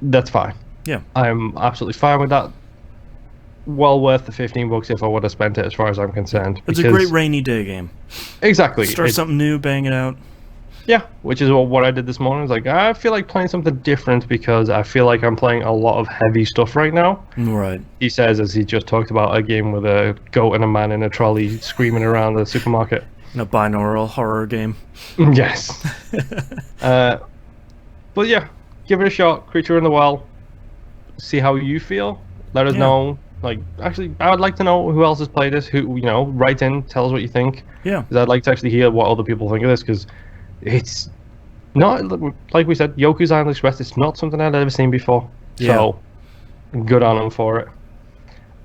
That's fine. Yeah. I'm absolutely fine with that. Well worth the $15 if I would have spent it, as far as I'm concerned. It's a great rainy day game. Exactly. Start something new, bang it out. Yeah, which is what I did this morning. I was like, I feel like playing something different because I feel like I'm playing a lot of heavy stuff right now. Right. He says, as he just talked about, a game with a goat and a man in a trolley screaming around the supermarket. In a binaural horror game. Yes. But yeah, give it a shot. Creature in the Well. See how you feel. Let us know. Like, actually, I would like to know who else has played this. Who, write in, tell us what you think. Yeah. Because I'd like to actually hear what other people think of this, because it's not, like we said, Yoku's Island Express. It's not something I'd ever seen before. Yeah. So, good on them for it.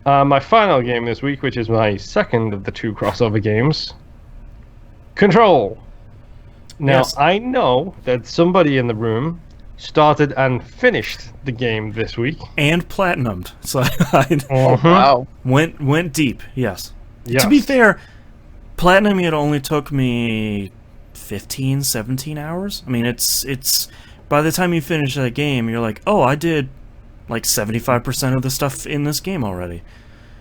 My final game this week, which is my second of the 2 crossover games, Control. Now, Yes. I know that somebody in the room started and finished the game this week. And platinumed. So Oh, wow. went deep, yes. Yes. To be fair, platinum it only took me 15, 17 hours. I mean, it's by the time you finish that game, you're like, oh, I did like 75% of the stuff in this game already.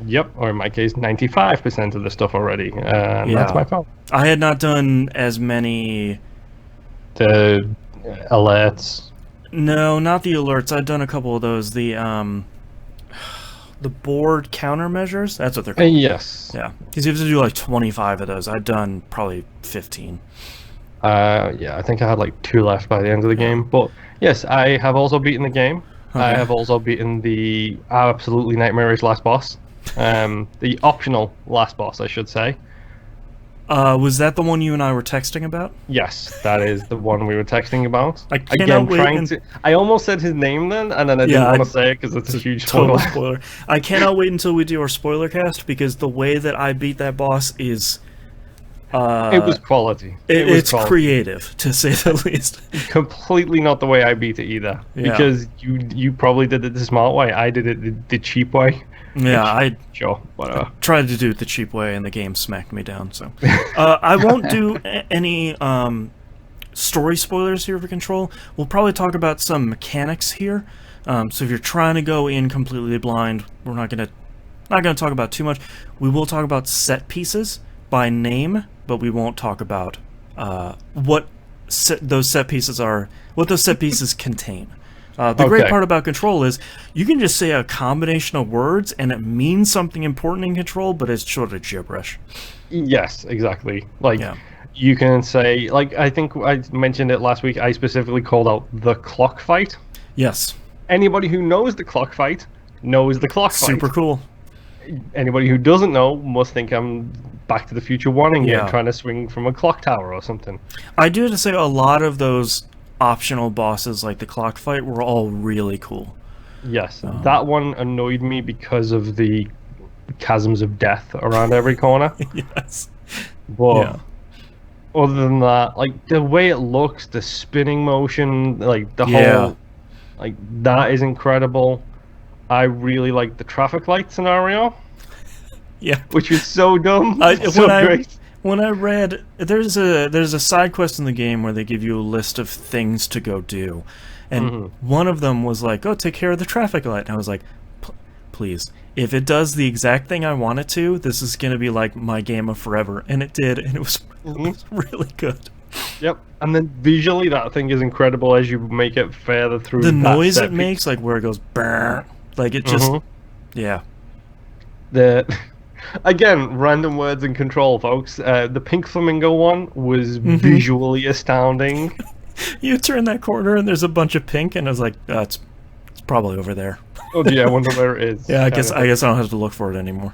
Yep, or in my case, 95% of the stuff already. And that's my fault. I had not done as many... The alerts. No, not the alerts. I'd done a couple of those. The board countermeasures? That's what they're called. Yes. Yeah. Because you have to do like 25 of those. I'd done probably 15. Yeah, I think I had like 2 left by the end of the game. But yes, I have also beaten the game. Okay. I have also beaten the absolutely nightmarish last boss. The optional last boss, I should say. Was that the one you and I were texting about? Yes, that is the one we were texting about. I cannot wait. I almost said his name then, and then I didn't want to say it because it's a huge total spoiler. spoiler. I cannot wait until we do our spoiler cast because the way that I beat that boss is... it was quality. It's quality. Creative, to say the least. Completely not the way I beat it either. Yeah. Because you probably did it the smart way. I did it the cheap way. Yeah, Sure, whatever. tried to do it the cheap way, and the game smacked me down. So, I won't do any story spoilers here for Control. We'll probably talk about some mechanics here. So if you're trying to go in completely blind, we're not gonna talk about too much. We will talk about set pieces by name, but we won't talk about what those set pieces are, what those set pieces contain. The great part about Control is you can just say a combination of words and it means something important in Control, but it's sort of gibberish. Yes, exactly. Like, you can say, like, I think I mentioned it last week, I specifically called out the clock fight. Yes. Anybody who knows the clock fight knows the clock fight. Super cool. Anybody who doesn't know must think I'm Back to the Future 1 and trying to swing from a clock tower or something. I do have to say a lot of those optional bosses like the clock fight were all really cool. Yes, that one annoyed me because of the chasms of death around every corner. Yes. But other than that, like the way it looks, the spinning motion, like the whole, like that is incredible. I really like the traffic light scenario. Yeah, which is so dumb. Great. When I read, there's a side quest in the game where they give you a list of things to go do, and one of them was like, "Oh, take care of the traffic light." And I was like, "Please, if it does the exact thing I want it to, this is gonna be like my game of forever." And it did, and it was really good. Yep, and then visually that thing is incredible as you make it further through. The noise it makes, like where it goes, brrr, like it just, Again, random words in Control, folks. The pink flamingo one was visually astounding. You turn that corner and there's a bunch of pink, and I was like, it's probably over there. Oh yeah, I wonder where it is. Yeah, I guess I don't have to look for it anymore.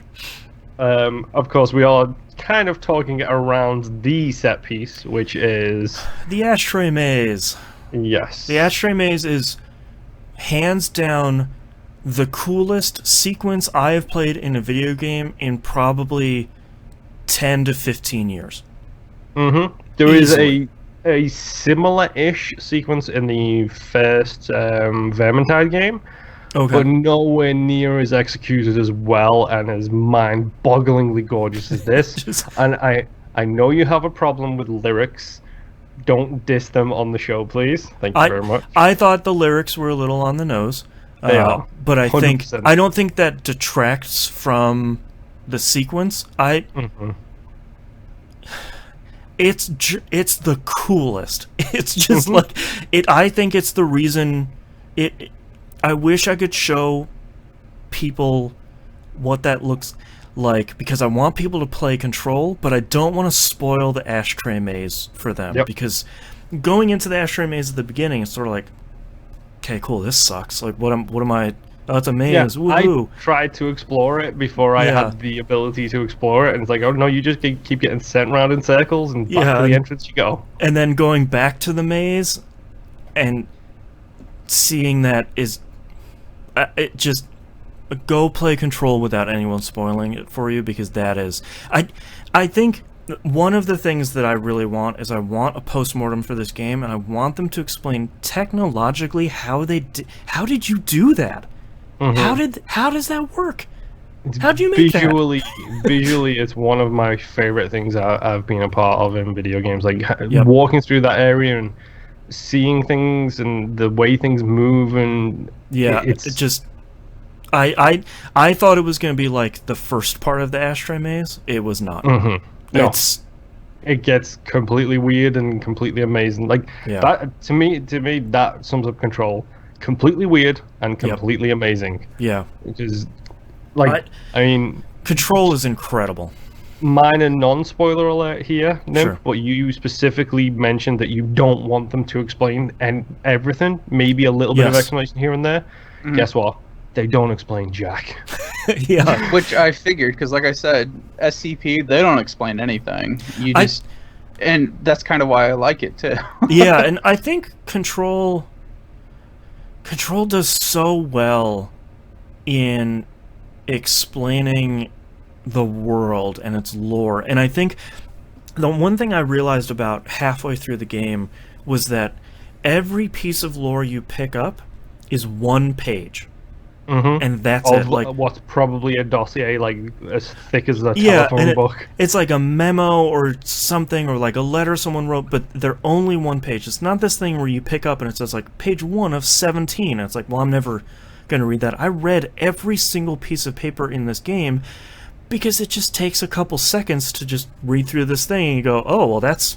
Of course, we are kind of talking around the set piece, which is the ashtray maze. Yes, the ashtray maze is hands down the coolest sequence I have played in a video game in probably 10 to 15 years. There is a similar-ish sequence in the first Vermintide game, but nowhere near as executed as well and as mind-bogglingly gorgeous as this. And I know you have a problem with lyrics. Don't diss them on the show, please. Thank you very much. I thought the lyrics were a little on the nose. They are. But I don't think that detracts from the sequence. It's the coolest. It's just like it. I think it's the reason. I wish I could show people what that looks like because I want people to play Control, but I don't want to spoil the ashtray maze for them because going into the ashtray maze at the beginning, it's sort of like, okay, cool, this sucks. Like, what am I? Oh, it's a maze. I tried to explore it before I had the ability to explore it, and it's like, oh no, you just keep getting sent around in circles, and back to the entrance you go. And then going back to the maze, and seeing that is, go play Control without anyone spoiling it for you, because that is... I think one of the things that I really want is I want a postmortem for this game, and I want them to explain technologically how did you do that? How does that work? How do you make that? Visually, it's one of my favorite things I've been a part of in video games. Like walking through that area and seeing things and the way things move, and it's just. I thought it was going to be like the first part of the Ashtray Maze. It was not. No. It gets completely weird and completely amazing. Like that to me, that sums up Control. Completely weird and completely amazing. Yeah, which is like I mean, Control is incredible. Minor non-spoiler alert here, no, but you specifically mentioned that you don't want them to explain everything. Maybe a little bit of explanation here and there. Guess what? They don't explain jack. Which I figured, because like I said, SCP, they don't explain anything. You just, and that's kind of why I like it too. And I think Control does so well in explaining the world and its lore. And I think the one thing I realized about halfway through the game was that every piece of lore you pick up is one page. And that's it. Like what's probably a dossier like as thick as a telephone book. It's like a memo or something, or like a letter someone wrote, but they're only one page. It's not this thing where you pick up and it says like page 1 of 17. And it's like, well, I'm never going to read that. I read every single piece of paper in this game because it just takes a couple seconds to just read through this thing and you go, oh, well, that's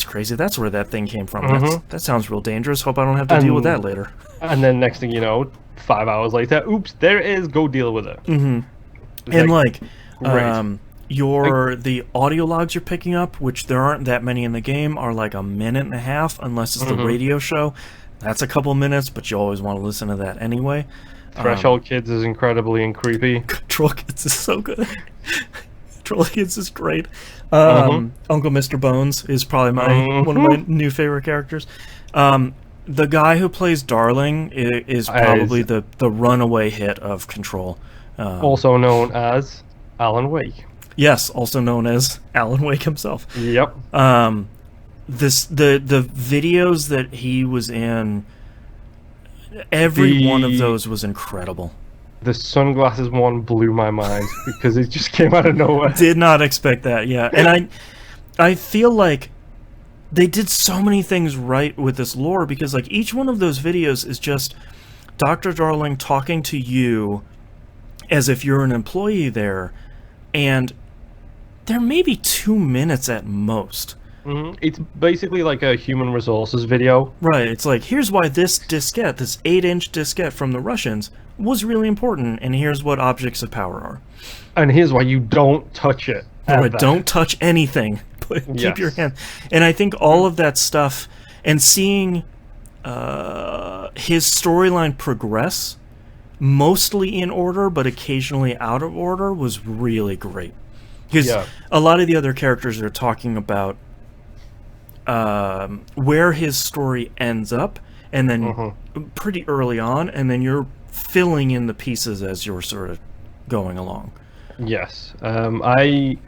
crazy. That's where that thing came from. That sounds real dangerous. Hope I don't have to deal with that later. And then next thing you know, 5 hours later, oops, there it is. Go deal with it. And the audio logs you're picking up, which there aren't that many in the game, are like a minute and a half, unless it's the radio show. That's a couple minutes, but you always want to listen to that anyway. Threshold Kids is incredibly and creepy. Control Kids is so good. Control Kids is great. Uncle Mr. Bones is probably one of my new favorite characters. The guy who plays Darling is probably the runaway hit of Control. Also known as Alan Wake. Yes, also known as Alan Wake himself. Yep. The videos that he was in, every one of those was incredible. The sunglasses one blew my mind because it just came out of nowhere. Did not expect that, and I feel like they did so many things right with this lore, because like each one of those videos is just Dr. Darling talking to you as if you're an employee there, and they're maybe 2 minutes at most. It's basically like a human resources video. Right, it's like, here's why this diskette, this 8-inch diskette from the Russians, was really important, and here's what objects of power are. And here's why you don't touch it. Right, don't touch anything. Keep your hand. And I think all of that stuff, and seeing his storyline progress, mostly in order, but occasionally out of order, was really great. Because a lot of the other characters are talking about where his story ends up, and then pretty early on, and then you're filling in the pieces as you're sort of going along. Yes. It's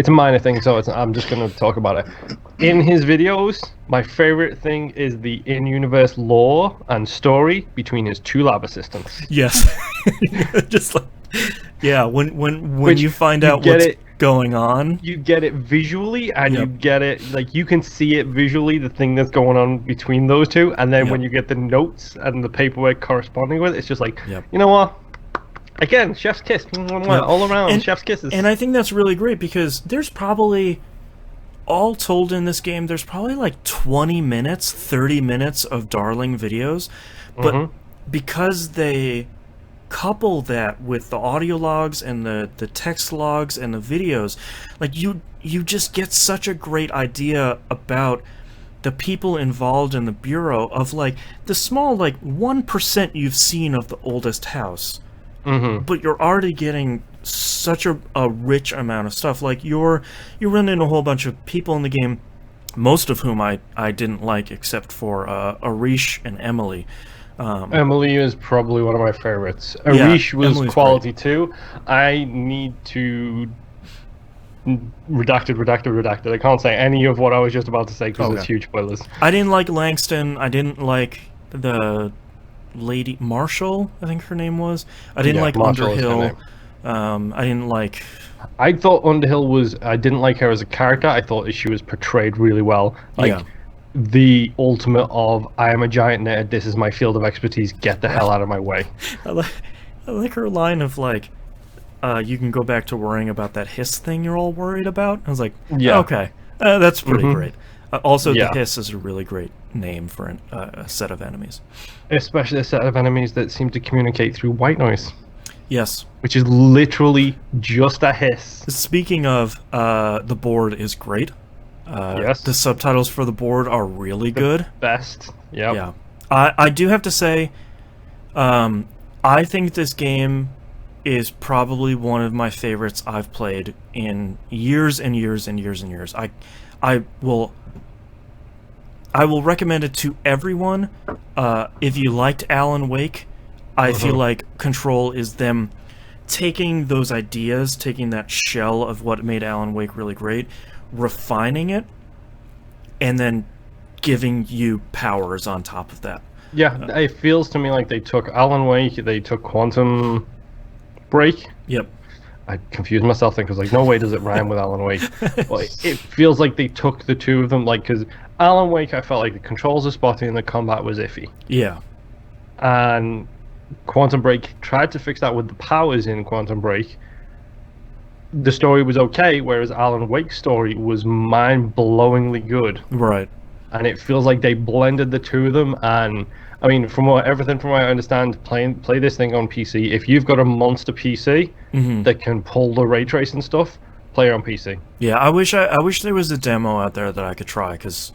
a minor thing, so I'm just going to talk about it. In his videos, my favorite thing is the in-universe lore and story between his 2 lab assistants. Yes. Just like, when you find out what's going on. You get it visually, and you get it, like, you can see it visually, the thing that's going on between those two, and then when you get the notes and the paperwork corresponding with it, it's just like, you know what? Again, chef's kiss, all around, chef's kisses. And I think that's really great, because there's probably, all told in this game, there's probably like 20 minutes, 30 minutes of Darling videos, but because they couple that with the audio logs and the text logs and the videos, like you just get such a great idea about the people involved in the Bureau, of like the small like 1% you've seen of the oldest house. But you're already getting such a rich amount of stuff. Like you run into a whole bunch of people in the game, most of whom I didn't like, except for Arish and Emily. Emily is probably one of my favorites. Yeah, Arish was Emily's quality too. I need to redacted. I can't say any of what I was just about to say because it's huge spoilers. I didn't like Langston. I didn't like the lady Marshall, I think her name was. I didn't like Marshall is her Underhill. name. I didn't like. I thought Underhill was. I didn't like her as a character. I thought that she was portrayed really well. Like the ultimate of I am a giant nerd. This is my field of expertise. Get the hell out of my way. I like her line of like, you can go back to worrying about that hiss thing you're all worried about. I was like, okay, that's pretty great. Also, the hiss is a really great name for a set of enemies. Especially a set of enemies that seem to communicate through white noise. Yes. Which is literally just a hiss. Speaking of, the board is great. Yes. The subtitles for the board are really good. Best. Yep. Yeah. I do have to say, I think this game is probably one of my favorites I've played in years and years and years and years. I will recommend it to everyone. If you liked Alan Wake, I feel like Control is them taking those ideas, taking that shell of what made Alan Wake really great, refining it, and then giving you powers on top of that. Yeah, it feels to me like they took Alan Wake, they took Quantum Break. Yep. I confused myself then because like no way does it rhyme with Alan Wake. Well, it feels like they took the two of them, like, because Alan Wake I felt like the controls are spotty and the combat was iffy. Yeah. And Quantum Break tried to fix that with the powers in Quantum Break. The story was okay, whereas Alan Wake's story was mind-blowingly good. Right. And it feels like they blended the two of them. And I mean, everything from what I understand, play this thing on PC. If you've got a monster PC that can pull the ray tracing stuff, play it on PC. Yeah, I wish there was a demo out there that I could try, because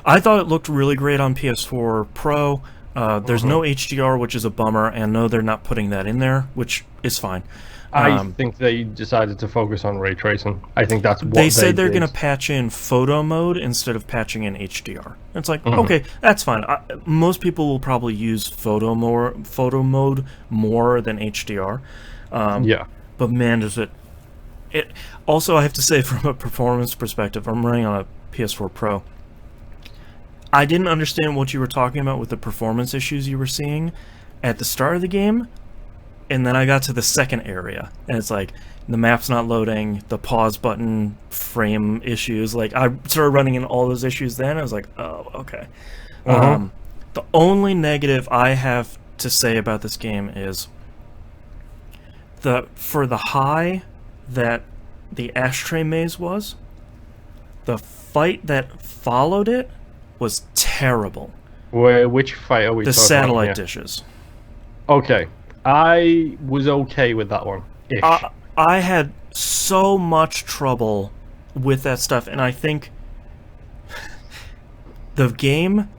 I thought it looked really great on PS4 Pro. There's no HDR, which is a bummer, and no, they're not putting that in there, which is fine. I think they decided to focus on ray tracing. I think that's what they said they're going to patch in photo mode instead of patching in HDR. It's like, okay, that's fine. Most people will probably use photo mode more than HDR. But man, does it. Also, I have to say, from a performance perspective, I'm running on a PS4 Pro. I didn't understand what you were talking about with the performance issues you were seeing at the start of the game. And then I got to the second area, and it's like, the map's not loading, the pause button frame issues. Like, I started running into all those issues then. I was like, oh, okay. The only negative I have to say about this game is for the high that the ashtray maze was, the fight that followed it was terrible. Which fight are we talking about? The satellite dishes. Okay. I was okay with that one. I had so much trouble with that stuff, and I think the game,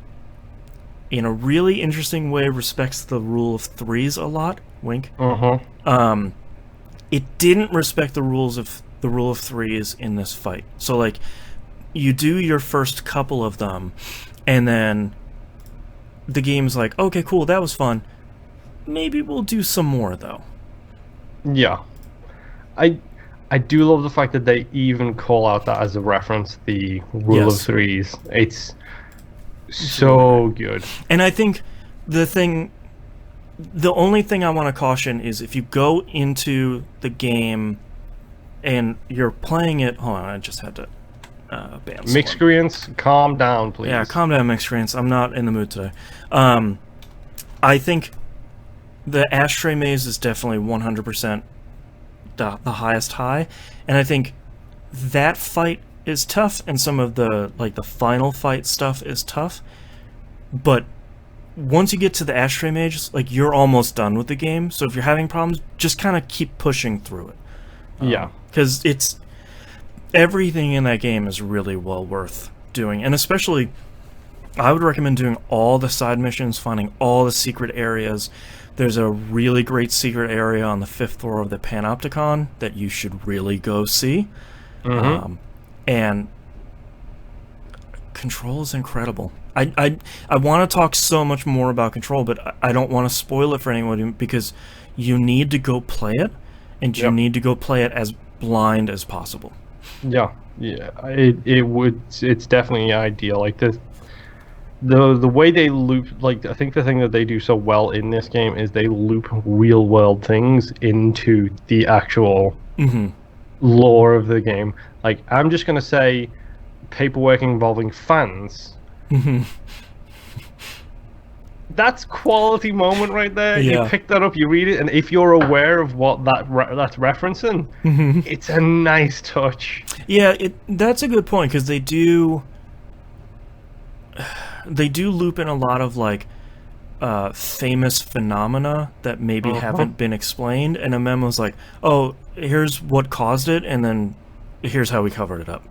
in a really interesting way, respects the rule of threes a lot. Wink. It didn't respect the rule of threes in this fight. So, like, you do your first couple of them, and then the game's like, okay, cool, that was fun. Maybe we'll do some more, though. Yeah. I do love the fact that they even call out that as a reference, the rule of threes. It's so good. And I think the only thing I want to caution is if you go into the game and you're playing it... Hold on, I just had to ban someone. Mixcreants, calm down, please. Yeah, calm down, Mixcreants. I'm not in the mood today. I think the ashtray maze is definitely 100% the highest high, and I think that fight is tough, and some of the final fight stuff is tough, but once you get to the ashtray maze, like, you're almost done with the game. So if you're having problems, just kind of keep pushing through it. Because everything in that game is really well worth doing, and especially I would recommend doing all the side missions, finding all the secret areas. There's a really great secret area on the 5th floor of the Panopticon that you should really go see. And Control is incredible. I want to talk so much more about Control, but I don't want to spoil it for anyone because you need to go play it, and you need to go play it as blind as possible. Yeah. It's definitely ideal. Like the way they loop, like I think the thing that they do so well in this game is they loop real world things into the actual lore of the game. Like I'm just gonna say, paperwork involving fans. That's quality moment right there. Yeah. You pick that up, you read it, and if you're aware of what that's referencing, it's a nice touch. Yeah, that's a good point because they do loop in a lot of like famous phenomena that maybe haven't been explained, and a memo's like, oh, here's what caused it, and then here's how we covered it up.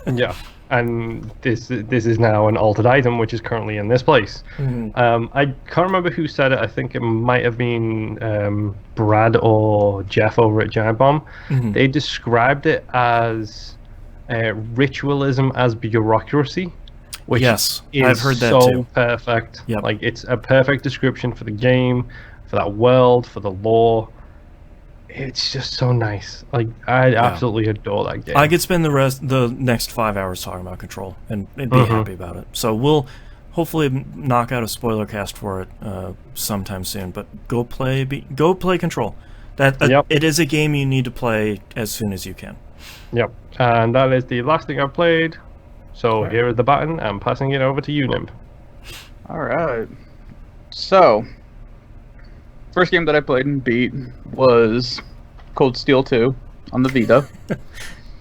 Yeah. And this is now an altered item, which is currently in this place. I can't remember who said it. I think it might have been Brad or Jeff over at Giant Bomb. They described it as ritualism as bureaucracy, which yes, is I've heard that so too. perfect. Yep. Like it's a perfect description for the game, for that world, for the lore. It's just so nice. Like I absolutely adore that game. I could spend the next 5 hours talking about Control and be happy about it. So we'll hopefully knock out a spoiler cast for it sometime soon. But go play Control. It is a game you need to play as soon as you can. Yep. And that is the last thing I've played. So here is the button. I'm passing it over to you, Nimb. All right. So, first game that I played and beat was Cold Steel 2 on the Vita.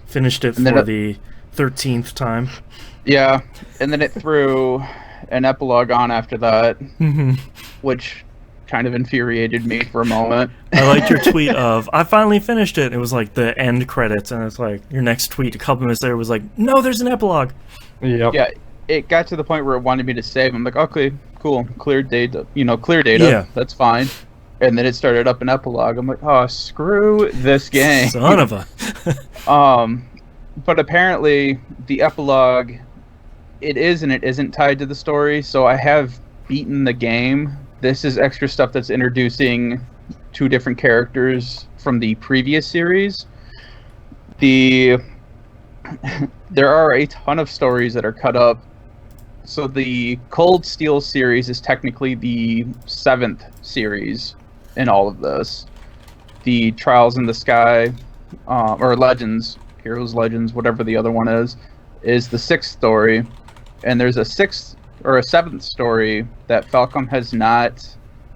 Finished it for the 13th time. Yeah, and then it threw an epilogue on after that, which kind of infuriated me for a moment. I liked your tweet of, I finally finished it. It was like the end credits, and it's like your next tweet a couple minutes later was like, no, there's an epilogue. Yep. Yeah, it got to the point where it wanted me to save. I'm like, okay, cool, clear data. Yeah. That's fine. And then it started up an epilogue. I'm like, oh, screw this game. Son of a. But apparently the epilogue, it is and it isn't tied to the story. So I have beaten the game. This is extra stuff that's introducing 2 different characters from the previous series. There are a ton of stories that are cut up. So the Cold Steel series is technically the 7th series in all of this. The Trials in the Sky, or Legends, Heroes Legends, whatever the other one is the 6th story. And there's a 6th or a 7th story that Falcom has not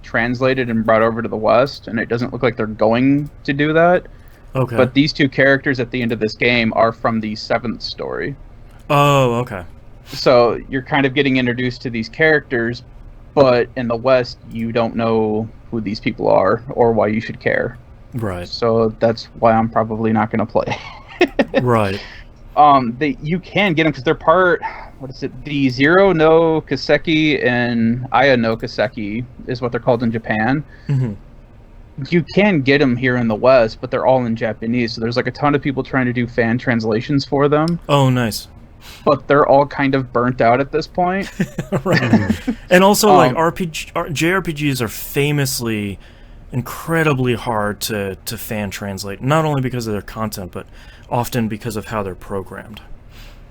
translated and brought over to the West, and it doesn't look like they're going to do that. Okay. But these 2 characters at the end of this game are from the 7th story. Oh, okay. So you're kind of getting introduced to these characters, but in the West, you don't know who these people are or why you should care. Right. So that's why I'm probably not going to play. Right. You can get them because they're part. What is it? The Zero no Kaseki and Aya no Kaseki is what they're called in Japan. You can get them here in the West, but they're all in Japanese. So there's like a ton of people trying to do fan translations for them. Oh, nice. But they're all kind of burnt out at this point. Right. And also, like, JRPGs are famously incredibly hard to fan translate, not only because of their content, but often because of how they're programmed.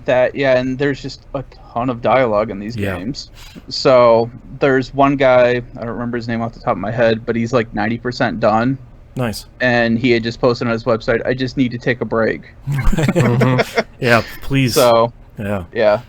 And there's just a ton of dialogue in these games. So there's one guy, I don't remember his name off the top of my head, but he's like 90% done. Nice. And he had just posted on his website, I just need to take a break. Yeah, please. So, yeah.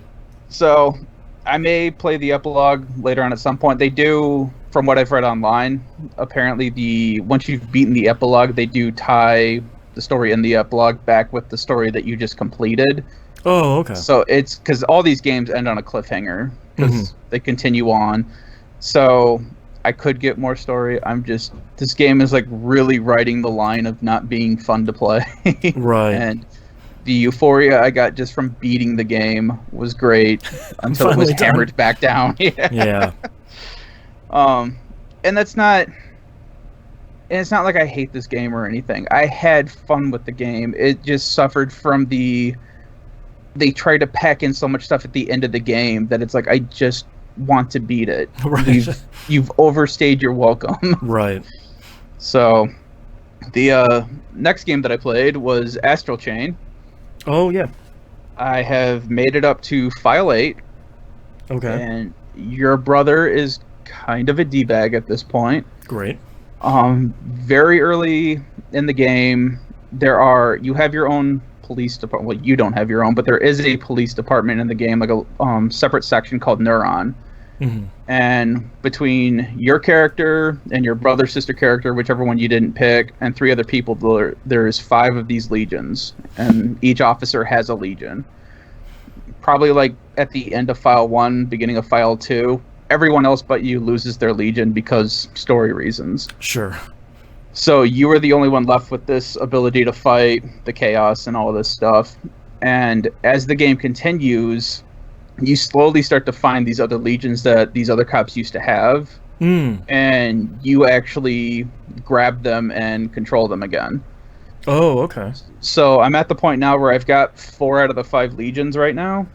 So I may play the epilogue later on at some point. They do, from what I've read online, apparently once you've beaten the epilogue, they do tie the story in the epilogue back with the story that you just completed. Oh, okay. So it's because all these games end on a cliffhanger because they continue on. So I could get more story. This game is like really riding the line of not being fun to play. Right. And the euphoria I got just from beating the game was great until it was hammered back down. Yeah. And that's not. And it's not like I hate this game or anything. I had fun with the game. It just suffered from the they try to pack in so much stuff at the end of the game that it's like, I just want to beat it. Right. You've overstayed your welcome. Right. So the next game that I played was Astral Chain. Oh, yeah. I have made it up to File 8. Okay. And your brother is kind of a D-bag at this point. Great. Very early in the game, you have your own police department. Well, you don't have your own, but there is a police department in the game, like a separate section called Neuron. Mm-hmm. And between your character and your brother sister character, whichever one you didn't pick, and 3 other people, there's 5 of these legions, and each officer has a legion. Probably like at the end of File 1, beginning of File 2, everyone else but you loses their legion because story reasons. Sure. So you are the only one left with this ability to fight the chaos and all this stuff. And as the game continues, you slowly start to find these other legions that these other cops used to have. And you actually grab them and control them again. Oh, okay. So I'm at the point now where I've got 4 out of the 5 legions right now.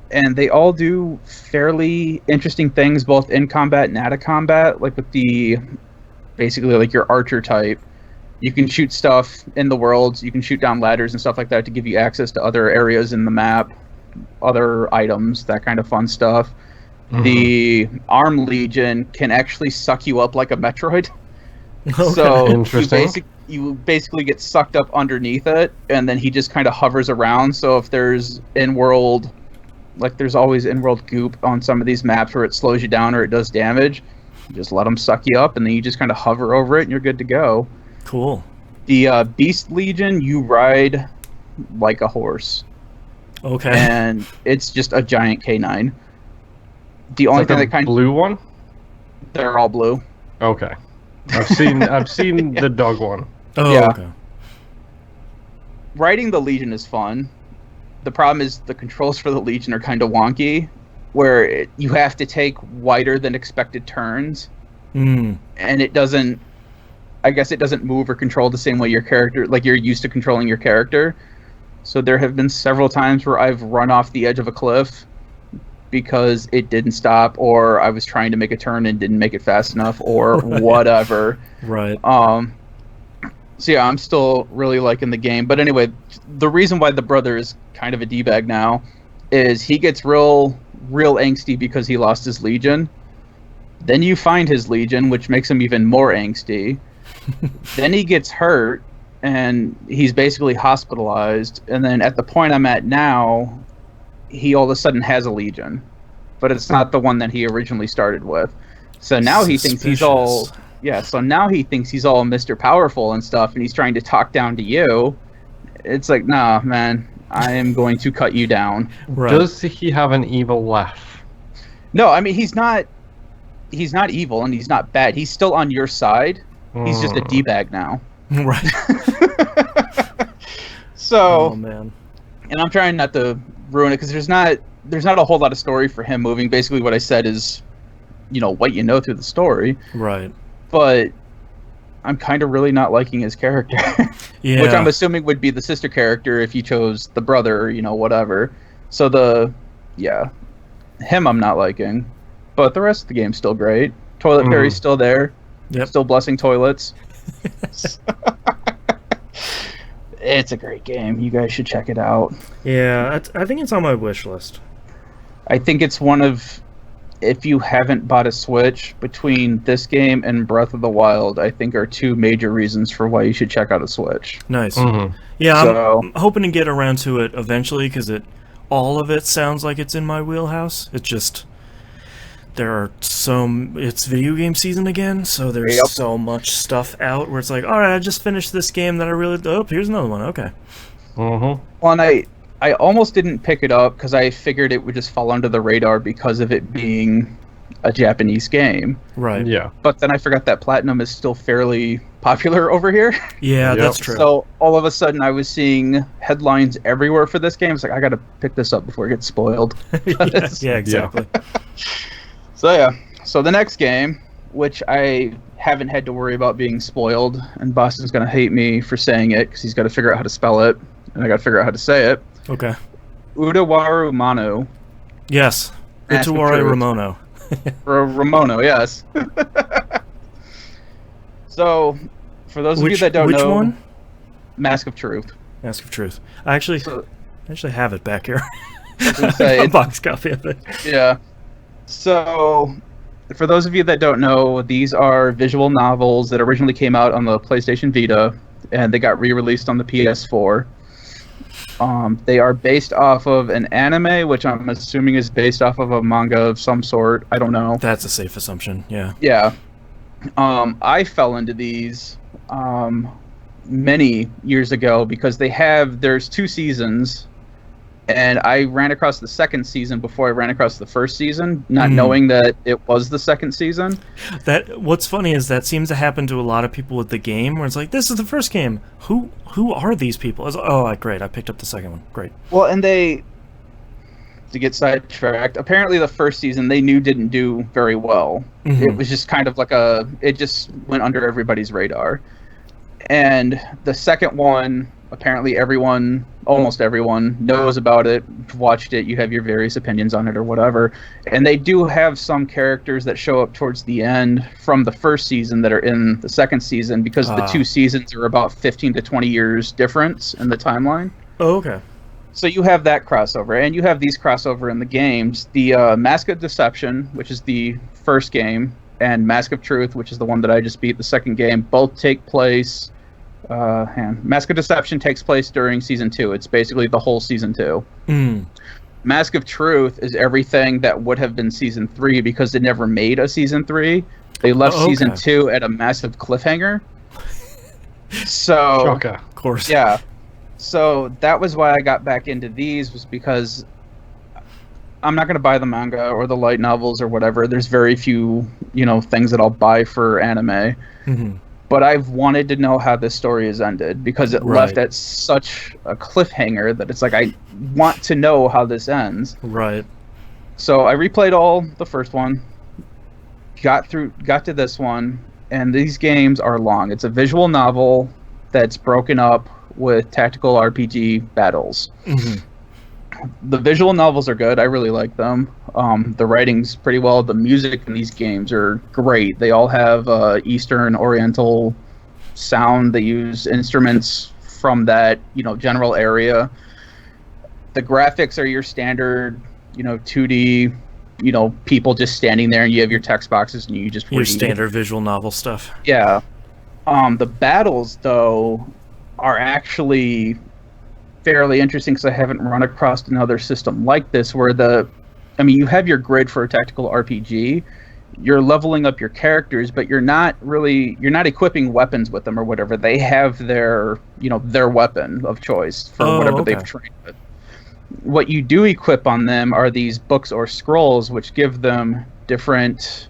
And they all do fairly interesting things, both in combat and out of combat. Like with basically like your archer type, you can shoot stuff in the worlds, you can shoot down ladders and stuff like that to give you access to other areas in the map, other items, that kind of fun stuff. Mm-hmm. The Arm Legion can actually suck you up like a Metroid. Okay. So interesting. You basically get sucked up underneath it, and then he just kind of hovers around. So if there's in-world, like there's always in-world goop on some of these maps where it slows you down or it does damage, you just let him suck you up, and then you just kind of hover over it, and you're good to go. Cool. The Beast Legion, you ride like a horse. Okay. And it's just a giant canine. The only thing that kind of blue one? They're all blue. Okay. I've seen the dog one. Oh, yeah. Okay. Riding the Legion is fun. The problem is the controls for the Legion are kind of wonky, where you have to take wider than expected turns, and it doesn't. I guess it doesn't move or control the same way your character, like you're used to controlling your character. So there have been several times where I've run off the edge of a cliff because it didn't stop, or I was trying to make a turn and didn't make it fast enough, or whatever. Right. So yeah, I'm still really liking the game. But anyway, the reason why the brother is kind of a D-bag now is he gets real angsty because he lost his Legion. Then you find his Legion, which makes him even more angsty. Then he gets hurt, and he's basically hospitalized. And then at the point I'm at now, he all of a sudden has a Legion. But it's not the one that he originally started with. So now he thinks he's all... Yeah, so now he thinks he's all Mr. Powerful and stuff, and he's trying to talk down to you. It's like, nah, man, I am going to cut you down. Right. Does he have an evil laugh? No, I mean, he's not evil, and he's not bad. He's still on your side. He's just a D-bag now. Right. So, oh, man. And I'm trying not to ruin it, because there's not a whole lot of story for him moving. Basically what I said is, what you know through the story. Right. But I'm kind of really not liking his character. Yeah. Which I'm assuming would be the sister character if you chose the brother, whatever. So him I'm not liking. But the rest of the game's still great. Toilet Fairy's still there. Yep. Still blessing toilets. It's a great game. You guys should check it out. Yeah, I think it's on my wish list. I think it's one of... If you haven't bought a Switch, between this game and Breath of the Wild, I think are 2 major reasons for why you should check out a Switch. Nice. Yeah, I'm hoping to get around to it eventually, because all of it sounds like it's in my wheelhouse. It's just... It's video game season again, so there's so much stuff out where it's like, alright, I just finished this game that I really... Oh, here's another one, okay. Well, and I almost didn't pick it up because I figured it would just fall under the radar because of it being a Japanese game. Right. Yeah. But then I forgot that Platinum is still fairly popular over here. Yeah, that's true. So all of a sudden I was seeing headlines everywhere for this game. It's like, I got to pick this up before it gets spoiled. Yeah, exactly. So the next game, which I haven't had to worry about being spoiled, and Boston's going to hate me for saying it because he's got to figure out how to spell it, and I got to figure out how to say it. Okay. Utawareremono. Yes. Utawareremono. Remono, yes. So, for those of you that don't know... Which one? Mask of Truth. Mask of Truth. I actually have it back here. I was gonna say, a box copy of it. Yeah. So, for those of you that don't know, these are visual novels that originally came out on the PlayStation Vita, and they got re-released on the PS4. They are based off of an anime, which I'm assuming is based off of a manga of some sort. I don't know. That's a safe assumption, yeah. Yeah. I fell into these many years ago because there's 2 seasons, and I ran across the second season before I ran across the first season, not knowing that it was the second season. What's funny is that seems to happen to a lot of people with the game, where it's like, this is the first game. Who are these people? It's like, oh, great, I picked up the second one. Great. Well, and to get sidetracked, apparently the first season they knew didn't do very well. It was just kind of like it just went under everybody's radar. And the second one, apparently almost everyone knows about it, watched it, you have your various opinions on it or whatever. And they do have some characters that show up towards the end from the first season that are in the second season, because the 2 seasons are about 15 to 20 years difference in the timeline. Oh, okay. So you have that crossover, and you have these crossover in the games. The Mask of Deception, which is the first game, and Mask of Truth, which is the one that I just beat, the second game, both take place... Mask of Deception takes place during Season 2. It's basically the whole Season 2. Mask of Truth is everything that would have been Season 3, because they never made a Season 3. They left Season 2 at a massive cliffhanger. So... Shocker. Of course. Yeah. So that was why I got back into these, was because I'm not going to buy the manga or the light novels or whatever. There's very few, things that I'll buy for anime. But I've wanted to know how this story has ended, because it left at such a cliffhanger that it's like, I want to know how this ends. Right. So I replayed all the first one, got to this one, and these games are long. It's a visual novel that's broken up with tactical RPG battles. The visual novels are good. I really like them. The writing's pretty well. The music in these games are great. They all have Eastern Oriental sound. They use instruments from that, general area. The graphics are your standard, 2D, people just standing there, and you have your text boxes and you just read. Your standard visual novel stuff. Yeah. The battles, though, are actually fairly interesting, because I haven't run across another system like this where you have your grid for a tactical RPG, you're leveling up your characters, but you're not equipping weapons with them or whatever. They have their weapon of choice for whatever they've trained with. What you do equip on them are these books or scrolls, which give them different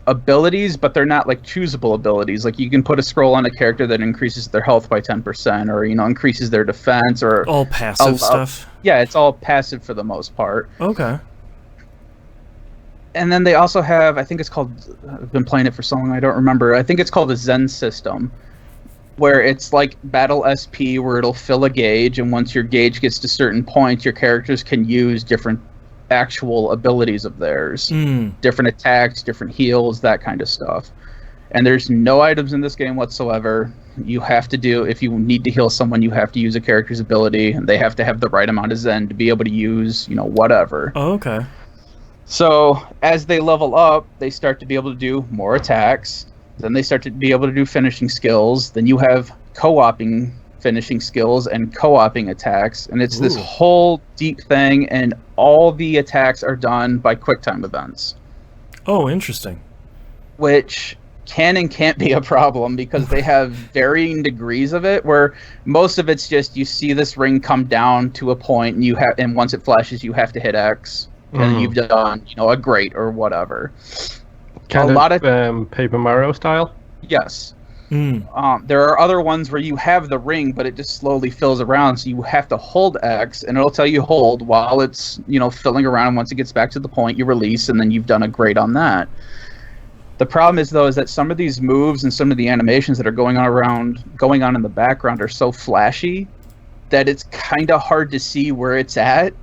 abilities, but they're not like choosable abilities. Like, you can put a scroll on a character that increases their health by 10%, or increases their defense, or all passive stuff. Yeah, it's all passive for the most part. Okay. And then they also have, I think it's called, I've been playing it for so long I don't remember, I think it's called the Zen system, where it's like Battle SP, where it'll fill a gauge, and once your gauge gets to certain points, your characters can use different actual abilities of theirs, different attacks, different heals, that kind of stuff. And there's no items in this game whatsoever. You have to if you need to heal someone, you have to use a character's ability, and they have to have the right amount of Zen to be able to use, whatever. Oh, okay. So as they level up, they start to be able to do more attacks. Then they start to be able to do finishing skills. Then you have co-oping finishing skills and co-oping attacks, and it's this whole deep thing, and all the attacks are done by QuickTime events. Oh, interesting. Which can and can't be a problem, because they have varying degrees of it, where most of it's just you see this ring come down to a point, and once it flashes, you have to hit X, and you've done a grate or whatever. Kind of Paper Mario style? Yes. There are other ones where you have the ring, but it just slowly fills around, so you have to hold X, and it'll tell you hold while it's filling around. Once it gets back to the point, you release, and then you've done a grade on that. The problem is that some of these moves and some of the animations that are going on in the background are so flashy that it's kind of hard to see where it's at.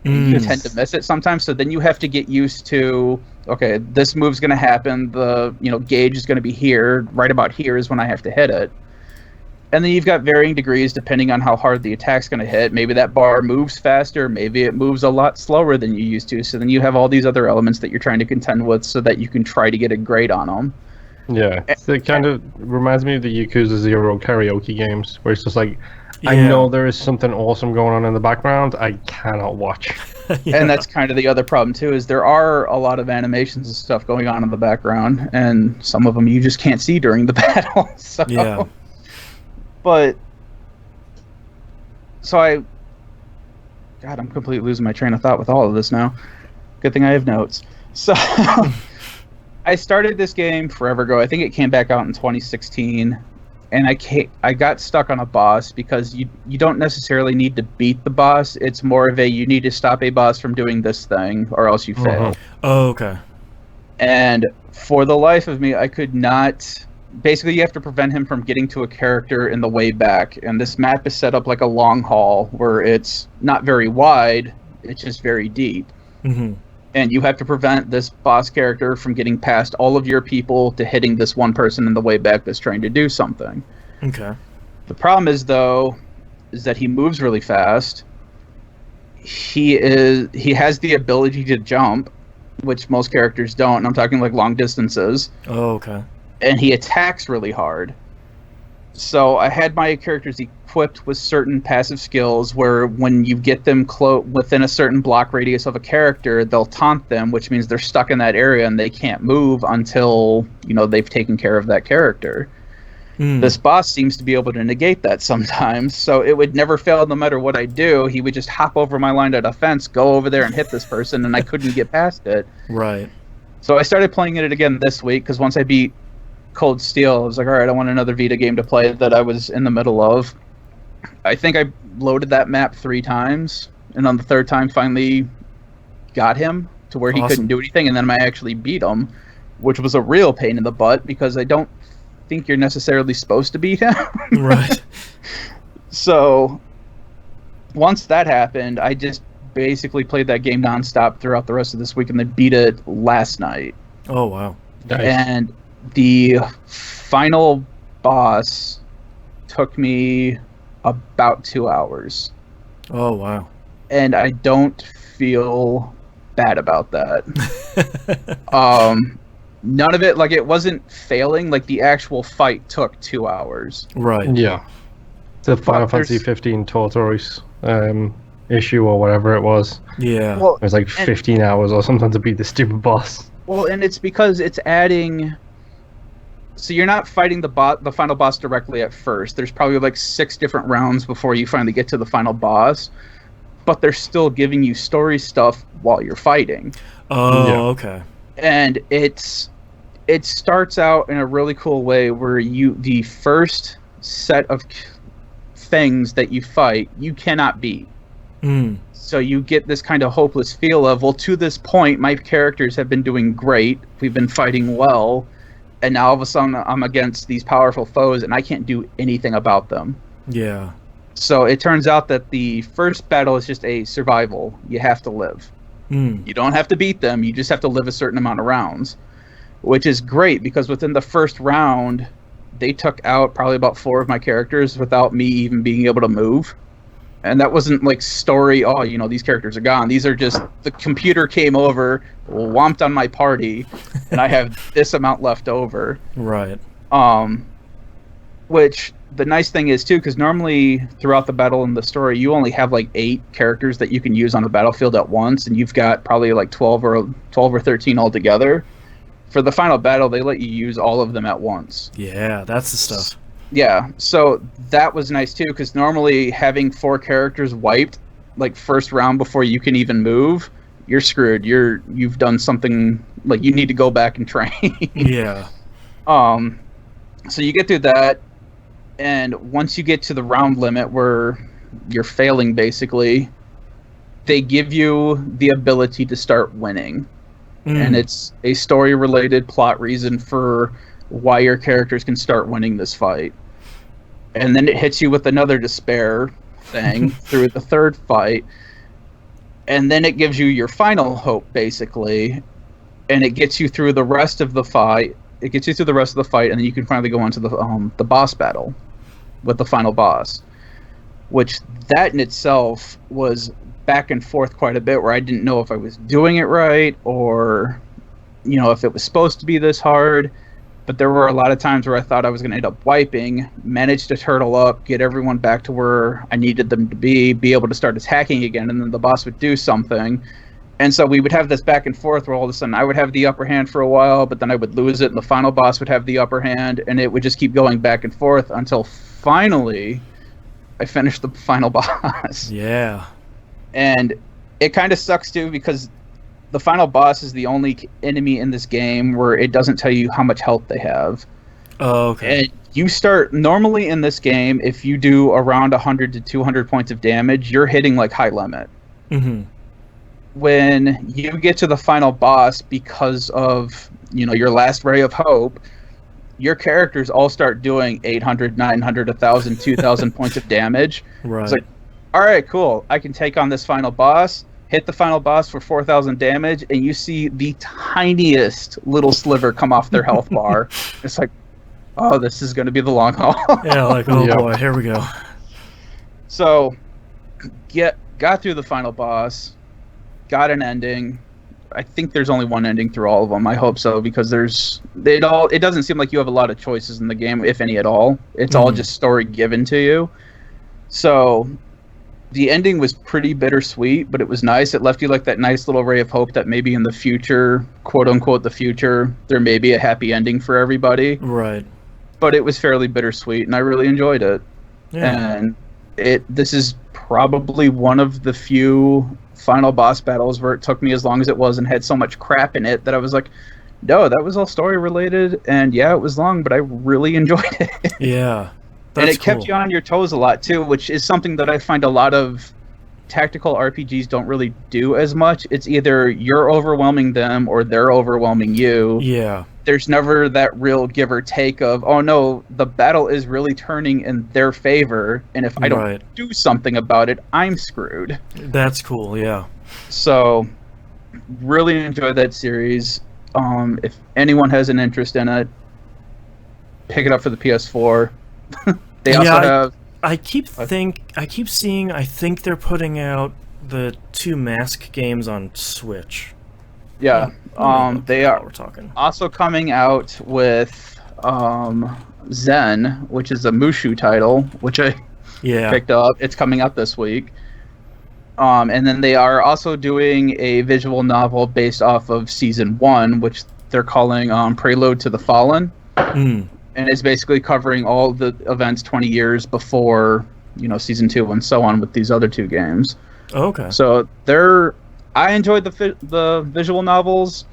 You tend to miss it sometimes, so then you have to get used to, okay, this move's going to happen, the gauge is going to be here, right about here is when I have to hit it. And then you've got varying degrees depending on how hard the attack's going to hit. Maybe that bar moves faster, maybe it moves a lot slower than you used to, so then you have all these other elements that you're trying to contend with so that you can try to get a grade on them. Yeah, it kind of reminds me of the Yakuza 0 karaoke games, where it's just like, I know there is something awesome going on in the background, I cannot watch. And that's kind of the other problem, too, is there are a lot of animations and stuff going on in the background, and some of them you just can't see during the battle. So. Yeah. But, God, I'm completely losing my train of thought with all of this now. Good thing I have notes. So, I started this game forever ago. I think it came back out in 2016. And I got stuck on a boss because you don't necessarily need to beat the boss. It's more of you need to stop a boss from doing this thing or else you fail. Oh, okay. And for the life of me, I could not... Basically, you have to prevent him from getting to a character in the way back. And this map is set up like a long haul where it's not very wide, it's just very deep. Mm-hmm. And you have to prevent this boss character from getting past all of your people to hitting this one person in the way back that's trying to do something. Okay. The problem is that he moves really fast. He has the ability to jump, which most characters don't. And I'm talking like long distances. Oh, okay. And he attacks really hard. So I had my characters equipped with certain passive skills where when you get them within a certain block radius of a character, they'll taunt them, which means they're stuck in that area and they can't move until, they've taken care of that character. This boss seems to be able to negate that sometimes, so it would never fail no matter what I do. He would just hop over my line of defense, go over there and hit this person, and I couldn't get past it. Right. So I started playing it again this week, because once I beat Cold Steel, I was like, all right, I want another Vita game to play that I was in the middle of. I think I loaded that map 3 times, and on the 3rd time finally got him to where he couldn't do anything, and then I actually beat him, which was a real pain in the butt, because I don't think you're necessarily supposed to beat him. Right. So, once that happened, I just basically played that game nonstop throughout the rest of this week, and then beat it last night. Oh, wow. Nice. And the final boss took me about 2 hours. Oh, wow. And I don't feel bad about that. None of it, it wasn't failing, the actual fight took 2 hours. Right. Yeah. The Final Fantasy 15 Tortoise issue or whatever it was. Yeah. Well, it was 15 hours or something to beat the stupid boss. Well, and it's because it's adding... So you're not fighting the final boss directly at first. There's probably 6 different rounds before you finally get to the final boss. But they're still giving you story stuff while you're fighting. Oh, okay. And it starts out in a really cool way where the first set of things that you fight, you cannot beat. So you get this kind of hopeless feel of, well, to this point, my characters have been doing great. We've been fighting well. And now all of a sudden I'm against these powerful foes and I can't do anything about them. Yeah. So it turns out that the first battle is just a survival. You have to live. You don't have to beat them. You just have to live a certain amount of rounds. Which is great because within the first round, they took out probably about 4 of my characters without me even being able to move. And that wasn't story, these characters are gone. These are just, the computer came over, whomped on my party, and I have this amount left over. Right. Which, the nice thing is, too, because normally throughout the battle in the story, you only have 8 characters that you can use on the battlefield at once, and you've got probably 12 or 13 altogether. For the final battle, they let you use all of them at once. Yeah, that's the stuff. Yeah, so that was nice too, because normally having 4 characters wiped, first round before you can even move, you're screwed. You've done something, you need to go back and train. Yeah. So you get through that, and once you get to the round limit where you're failing, basically, they give you the ability to start winning. And it's a story-related plot reason for why your characters can start winning this fight. And then it hits you with another despair thing through the third fight, and then it gives you your final hope, basically, and it gets you through the rest of the fight. It gets you through the rest of the fight, and then you can finally go on to the boss battle with the final boss, which that in itself was back and forth quite a bit, where I didn't know if I was doing it right or, if it was supposed to be this hard. But there were a lot of times where I thought I was going to end up wiping, managed to turtle up, get everyone back to where I needed them to be able to start attacking again, and then the boss would do something. And so we would have this back and forth where all of a sudden I would have the upper hand for a while, but then I would lose it, and the final boss would have the upper hand, and it would just keep going back and forth until finally I finished the final boss. Yeah. And it kind of sucks, too, because the final boss is the only enemy in this game where it doesn't tell you how much health they have. Oh, okay. And you start normally in this game, if you do around 100 to 200 points of damage, you're hitting like high limit. Mm-hmm. When you get to the final boss, because of your last ray of hope, your characters all start doing 800, 900, 1,000, 2,000 points of damage. Right. It's like, all right, cool. I can take on this final boss. Hit the final boss for 4,000 damage, and you see the tiniest little sliver come off their health bar. It's like, oh, this is going to be the long haul. Yeah, like, oh boy, here we go. So, got through the final boss, got an ending. I think there's only one ending through all of them. I hope so, because it doesn't seem like you have a lot of choices in the game, if any at all. It's all just story given to you. So the ending was pretty bittersweet, but it was nice. It left you like that nice little ray of hope that maybe in the future, quote unquote the future, there may be a happy ending for everybody. Right. But it was fairly bittersweet, and I really enjoyed it. Yeah. And this is probably one of the few final boss battles where it took me as long as it was and had so much crap in it that I was like, no, that was all story related, and yeah, it was long, but I really enjoyed it. Yeah. And it kept you on your toes a lot, too, which is something that I find a lot of tactical RPGs don't really do as much. It's either you're overwhelming them or they're overwhelming you. Yeah. There's never that real give or take of, oh no, the battle is really turning in their favor, and if I don't do something about it, I'm screwed. That's cool, yeah. So, really enjoyed that series. If anyone has an interest in it, pick it up for the PS4. They also have. I keep seeing. I think they're putting out the 2 Mask games on Switch. Yeah, they are. We're talking. Also coming out with Zen, which is a Mushu title, which I picked up. It's coming out this week. And then they are also doing a visual novel based off of Season 1, which they're calling Prelude to the Fallen. Mm. And it's basically covering all the events 20 years before, Season 2 and so on with these other 2 games. Okay. So I enjoyed the visual novels.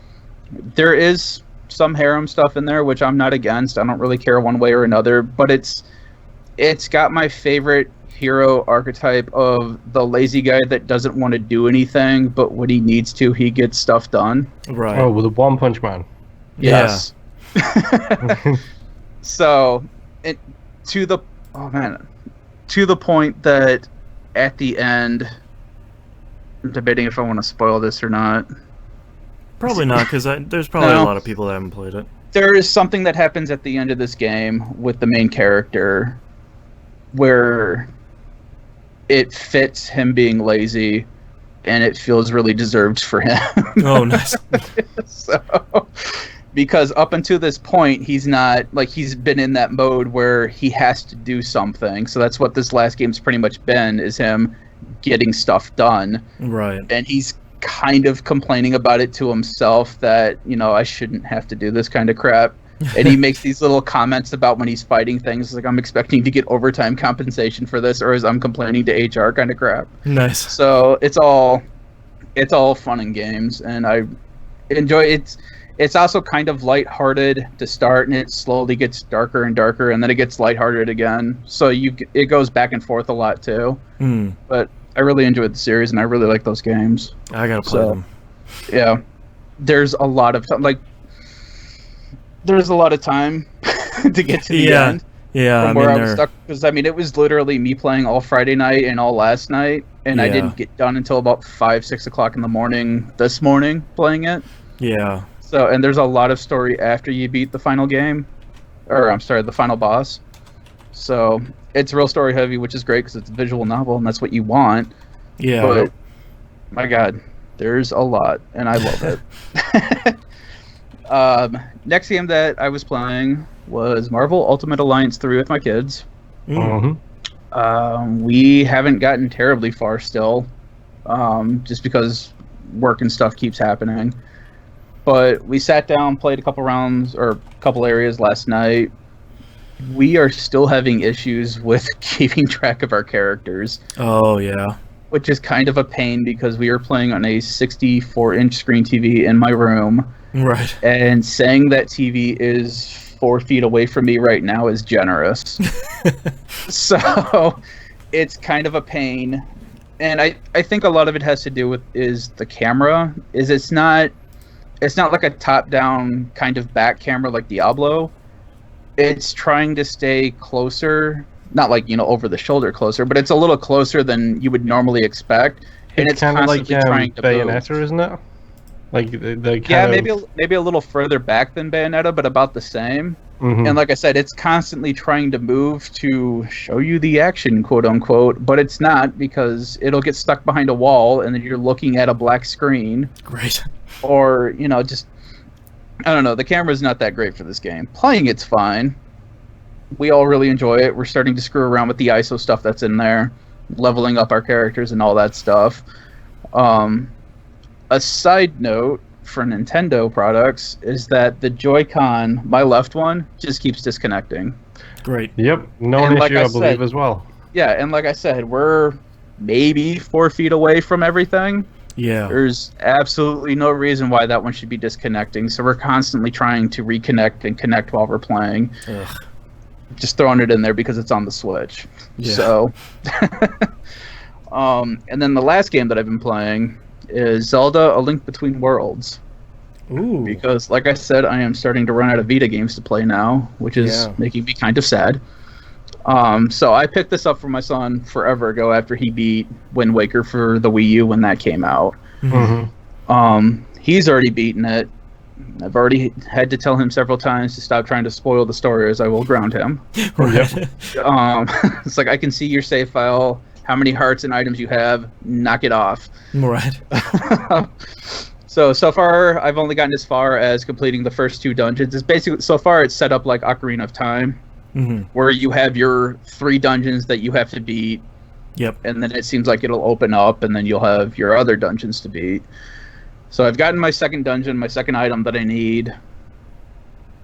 There is some harem stuff in there, which I'm not against. I don't really care one way or another, but it's got my favorite hero archetype of the lazy guy that doesn't want to do anything, but when he needs to, he gets stuff done. Right. Oh, with a One Punch Man. Yes. Yeah. So, to the point that at the end, I'm debating if I want to spoil this or not. Probably not, because there's probably a lot of people that haven't played it. There is something that happens at the end of this game with the main character where it fits him being lazy, and it feels really deserved for him. Oh, nice. So, because up until this point, he's not, he's been in that mode where he has to do something. So that's what this last game's pretty much been, is him getting stuff done. Right. And he's kind of complaining about it to himself that, I shouldn't have to do this kind of crap. And he makes these little comments about when he's fighting things, like, I'm expecting to get overtime compensation for this, or as I'm complaining to HR kind of crap. Nice. So it's all fun and games, and I enjoy it. It's also kind of lighthearted to start, and it slowly gets darker and darker, and then it gets lighthearted again. So it goes back and forth a lot too. Mm. But I really enjoyed the series, and I really like those games. I gotta play them. Yeah, there's a lot of time, to get to the end. Yeah, from where I was stuck, because I mean, it was literally me playing all Friday night and all last night, and I didn't get done until about 5-6 o'clock in the morning this morning playing it. Yeah. So, and there's a lot of story after you beat the final game, or I'm sorry, the final boss. So it's real story heavy, which is great because it's a visual novel and that's what you want. Yeah. But my God, there's a lot, and I love it. Next game that I was playing was Marvel Ultimate Alliance 3 with my kids. We haven't gotten terribly far still, just because work and stuff keeps happening. But we sat down, played a couple rounds, or a couple areas last night. We are still having issues with keeping track of our characters. Oh, yeah. Which is kind of a pain because we are playing on a 64-inch screen TV in my room. Right. And saying that TV is 4 feet away from me right now is generous. So it's kind of a pain. And I think a lot of it has to do with is the camera. It's not like a top-down kind of back camera like Diablo. It's trying to stay closer, not like, over the shoulder closer, but it's a little closer than you would normally expect. And it's kind of like trying to Bayonetta, move. isn't it? Like the yeah, maybe a little further back than Bayonetta, but about the same. And like I said, it's constantly trying to move to show you the action, quote unquote, but it's not, because it'll get stuck behind a wall and then you're looking at a black screen. Great. Or, just, I don't know, the camera's not that great for this game. Playing it's fine. We all really enjoy it. We're starting to screw around with the ISO stuff that's in there, leveling up our characters and all that stuff. A side note for Nintendo products is that the Joy-Con, my left one, just keeps disconnecting. Great. Yep, known issue, I believe, as well. Yeah, and like I said, we're maybe 4 feet away from everything. Yeah. There's absolutely no reason why that one should be disconnecting, so we're constantly trying to reconnect and connect while we're playing. Ugh. Just throwing it in there because it's on the Switch. Yeah. So, and then the last game that I've been playing is Zelda: A Link Between Worlds. Ooh. Because, like I said, I am starting to run out of Vita games to play now, which is making me kind of sad. So I picked this up for my son forever ago after he beat Wind Waker for the Wii U when that came out. He's already beaten it. I've already had to tell him several times to stop trying to spoil the story, as I will ground him. Right. It's like, I can see your save file, how many hearts and items you have, knock it off. Right. So far, I've only gotten as far as completing the first 2 dungeons. It's basically, so far, it's set up like Ocarina of Time, where you have your 3 dungeons that you have to beat. Yep. And then it seems like it'll open up, and then you'll have your other dungeons to beat. So I've gotten my second dungeon, my second item that I need.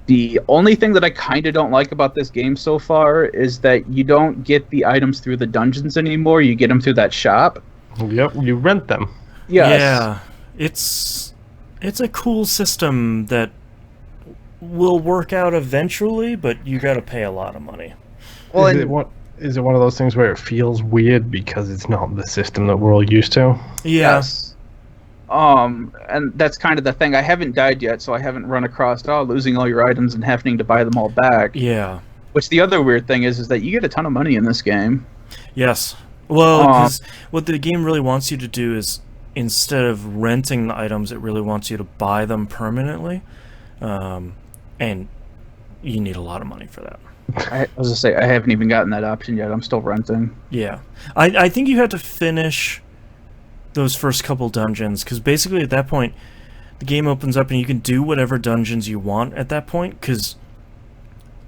The only thing that I kind of don't like about this game so far is that you don't get the items through the dungeons anymore. You get them through that shop. Yep, you rent them. Yes. Yeah. It's a cool system that will work out eventually, but you got to pay a lot of money. Well, is it one of those things where it feels weird because it's not the system that we're all used to? Yeah. Yes. And that's kind of the thing. I haven't died yet, so I haven't run across losing all your items and having to buy them all back. Yeah. Which the other weird thing is that you get a ton of money in this game. Yes. Well, 'cause what the game really wants you to do is, instead of renting the items, it really wants you to buy them permanently. And you need a lot of money for that. I was gonna say, I haven't even gotten that option yet. I'm still renting. Yeah. I think you have to finish those first couple dungeons, because basically at that point the game opens up and you can do whatever dungeons you want at that point, because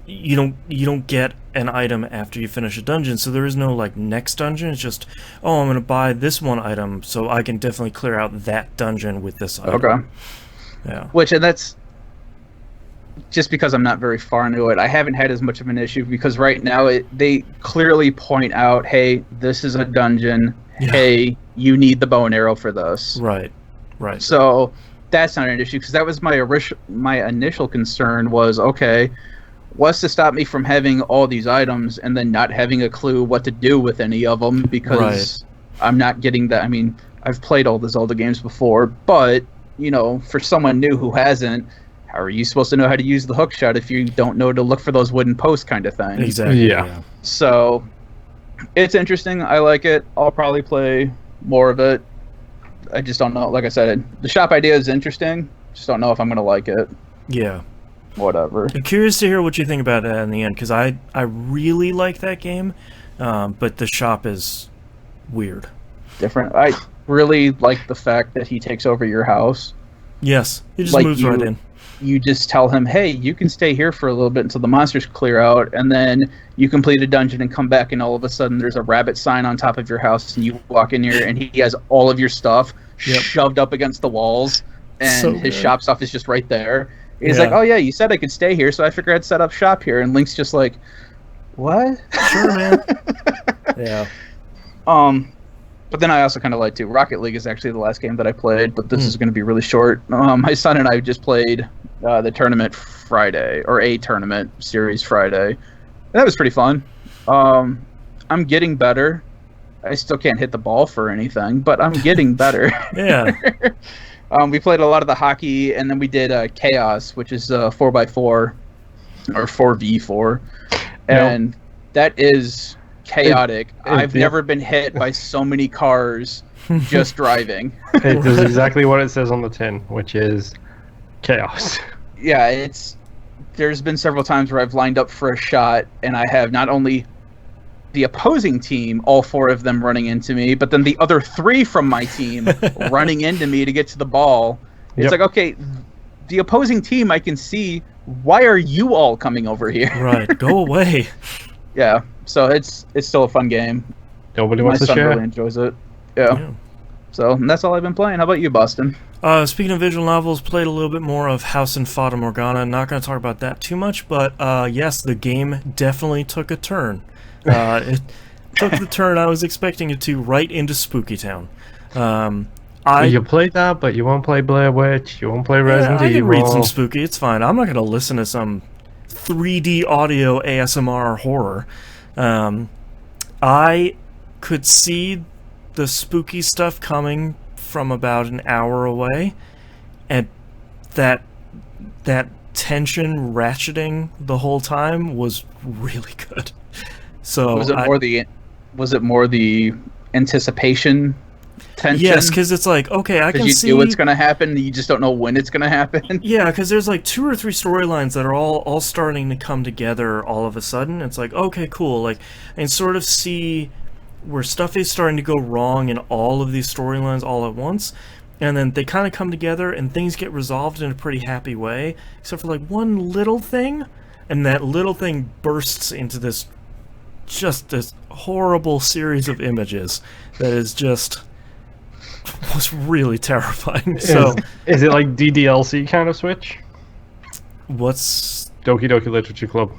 you don't get an item after you finish a dungeon, so there is no like next dungeon. It's just, oh, I'm gonna buy this one item so I can definitely clear out that dungeon with this item. Okay. Yeah. And that's just because I'm not very far into it. I haven't had as much of an issue because right now they clearly point out, hey, this is a dungeon. Yeah. Hey, you need the bow and arrow for this. Right. So that's not an issue, because that was my initial concern was, okay, what's to stop me from having all these items and then not having a clue what to do with any of them, because I'm not getting that. I mean, I've played all the Zelda games before, but, for someone new who hasn't, how are you supposed to know how to use the hook shot if you don't know to look for those wooden posts kind of thing? Exactly. Yeah. So it's interesting. I like it. I'll probably play more of it. I just don't know. Like I said, the shop idea is interesting. Just don't know if I'm going to like it. Yeah. Whatever. I'm curious to hear what you think about it in the end, because I really like that game, but the shop is weird. Different. I really like the fact that he takes over your house. Yes, he just Like moves right in. You just tell him, hey, you can stay here for a little bit until the monsters clear out, and then you complete a dungeon and come back, and all of a sudden there's a rabbit sign on top of your house, and you walk in here, and he has all of your stuff shoved up against the walls, and his shop stuff is just right there. He's like, oh yeah, you said I could stay here, so I figured I'd set up shop here. And Link's just like, what? Sure, man. Yeah. But then I also kind of like too. Rocket League is actually the last game that I played, but this is going to be really short. My son and I just played the tournament Friday, or a tournament series Friday. And that was pretty fun. I'm getting better. I still can't hit the ball for anything, but I'm getting better. Yeah. We played a lot of the hockey, and then we did Chaos, which is 4x4 or 4v4, and that is chaotic. I've never been hit by so many cars just driving. It does exactly what it says on the tin, which is chaos. Yeah, there's been several times where I've lined up for a shot, and I have not only the opposing team, all 4 of them running into me, but then the other 3 from my team running into me to get to the ball. It's like, okay, the opposing team I can see, why are you all coming over here? Right, go away. Yeah, so it's still a fun game. Nobody wants to share. My son really enjoys it. Yeah. So that's all I've been playing. How about you, Boston? Speaking of visual novels, played a little bit more of House and Fata Morgana. Not going to talk about that too much, but yes, the game definitely took a turn. It took the turn I was expecting it to, right into Spooky Town. You played that, but you won't play Blair Witch, you won't play Resident Evil. I can read some spooky, it's fine. I'm not going to listen to some 3D audio ASMR horror. I could see the spooky stuff coming from about an hour away, and that tension ratcheting the whole time was really good. So was it more the anticipation tension? Yes, because it's like, okay, I can see you know what's going to happen, you just don't know when it's going to happen. Yeah, because there's like 2 or 3 storylines that are all starting to come together all of a sudden. It's like, okay, cool, like, and sort of see where stuff is starting to go wrong in all of these storylines all at once, and then they kind of come together and things get resolved in a pretty happy way, except for like one little thing, and that little thing bursts into this horrible series of images that is just was really terrifying. So is it like DDLC kind of Switch? What's Doki Doki Literature Club?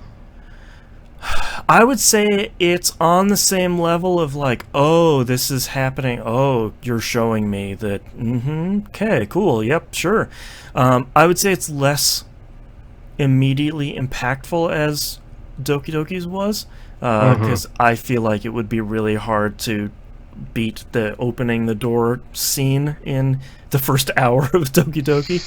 I would say it's on the same level of like, oh, this is happening. Oh, you're showing me that. Okay, cool. Yep, sure. I would say it's less immediately impactful as Doki Doki's was, because I feel like it would be really hard to beat the opening the door scene in the first hour of Doki Doki.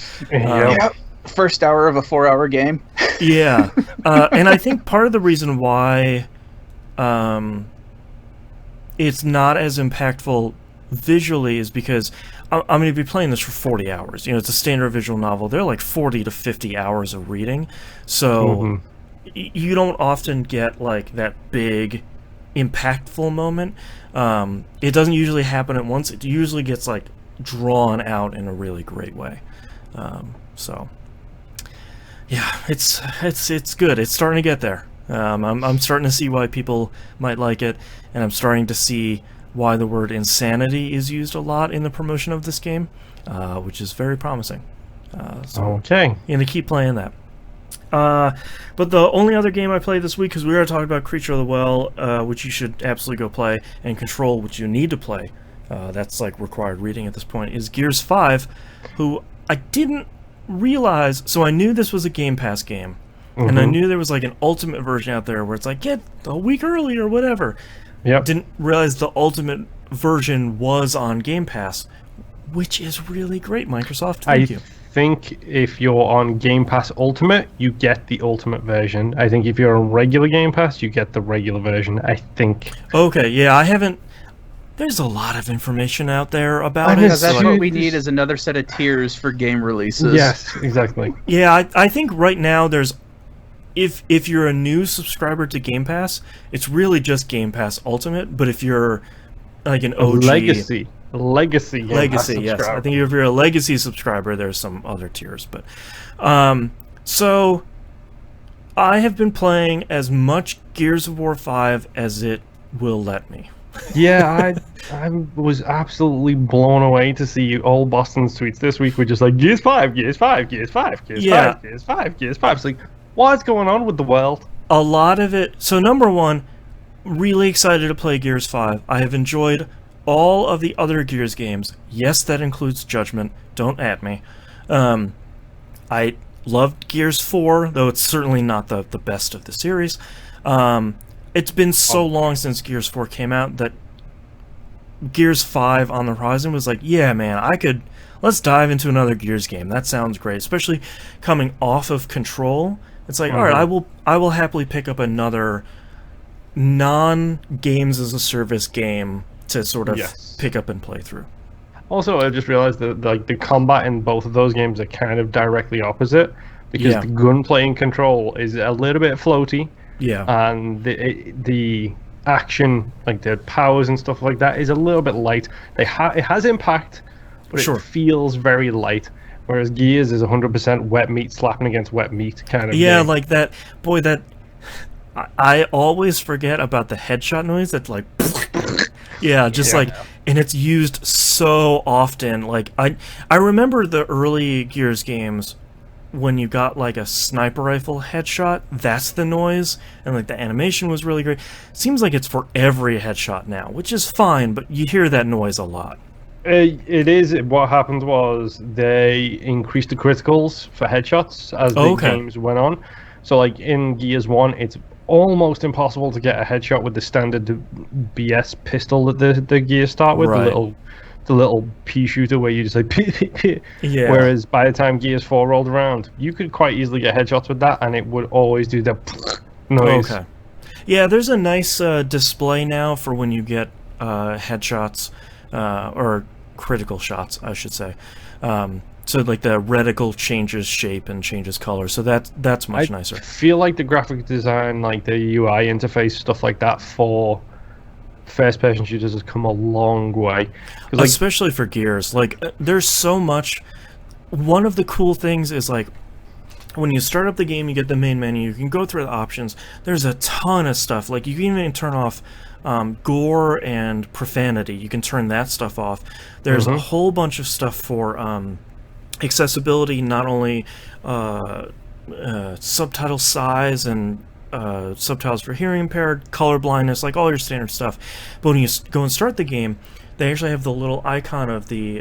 First hour of a 4-hour game. Yeah, and I think part of the reason why it's not as impactful visually is because I'm going to be playing this for 40 hours. You know, it's a standard visual novel. They're like 40 to 50 hours of reading, so you don't often get like that big impactful moment. It doesn't usually happen at once. It usually gets like drawn out in a really great way. So yeah, it's good. It's starting to get there. I'm starting to see why people might like it, and I'm starting to see why the word insanity is used a lot in the promotion of this game, which is very promising. Okay. And to keep playing that. But the only other game I played this week, because we already talked about Creature of the Well, which you should absolutely go play, and Control, which you need to play, that's like required reading at this point, is Gears 5, who I didn't realize. So I knew this was a Game Pass game, and I knew there was like an ultimate version out there where it's like, get a week early or whatever. Yep. Didn't realize the ultimate version was on Game Pass, which is really great, Microsoft. Thank you. I think if you're on Game Pass Ultimate, you get the Ultimate version. I think if you're on regular Game Pass, you get the regular version, I think. Okay, yeah, I haven't... There's a lot of information out there about it. Because that's what we need, is another set of tiers for game releases. Yes, exactly. Yeah, I think right now there's... If you're a new subscriber to Game Pass, it's really just Game Pass Ultimate, but if you're like an OG... Legacy, yes. I think if you're a Legacy subscriber, there's some other tiers, but... so, I have been playing as much Gears of War 5 as it will let me. Yeah, I was absolutely blown away to see all Boston's tweets this week were just like, Gears 5, Gears 5, Gears 5, Gears 5, Gears 5, Gears 5. It's like, what's going on with the world? A lot of it... So, number one, really excited to play Gears 5. I have enjoyed all of the other Gears games. Yes, that includes Judgment. Don't at me. I loved Gears 4, though it's certainly not the best of the series. It's been so long since Gears 4 came out that Gears 5 on the horizon was like, yeah, man, let's dive into another Gears game. That sounds great, especially coming off of Control. It's like, all right, I will happily pick up another non-games as a service game to sort of pick up and play through. Also, I just realized that the combat in both of those games are kind of directly opposite, because the gunplay in Control is a little bit floaty. Yeah. And the action, like the powers and stuff like that, is a little bit light. It has impact, but it feels very light. Whereas Gears is 100% wet meat slapping against wet meat kind of thing. Like that. Boy, I always forget about the headshot noise. That's like... like... And it's used so often. Like, I remember the early Gears games... when you got like a sniper rifle headshot, that's the noise, and like the animation was really great. Seems like it's for every headshot now, which is fine, but you hear that noise a lot. It is. What happened was they increased the criticals for headshots as the games went on. So like in Gears 1, it's almost impossible to get a headshot with the standard BS pistol that the Gears start with, the little pea shooter where you just like yeah. Whereas by the time Gears 4 rolled around, you could quite easily get headshots with that, and it would always do the noise. Okay. Yeah, there's a nice display now for when you get headshots, or critical shots, I should say. So like the reticle changes shape and changes color, so that's much nicer. I feel like the graphic design, like the UI interface, stuff like that for first-person shooters has come a long way. Like, especially for Gears. Like, there's so much... One of the cool things is, like, when you start up the game, you get the main menu, you can go through the options. There's a ton of stuff. Like, you can even turn off gore and profanity. You can turn that stuff off. There's a whole bunch of stuff for accessibility, not only subtitle size and subtitles for hearing impaired, color blindness, like all your standard stuff. But when you go and start the game, they actually have the little icon of the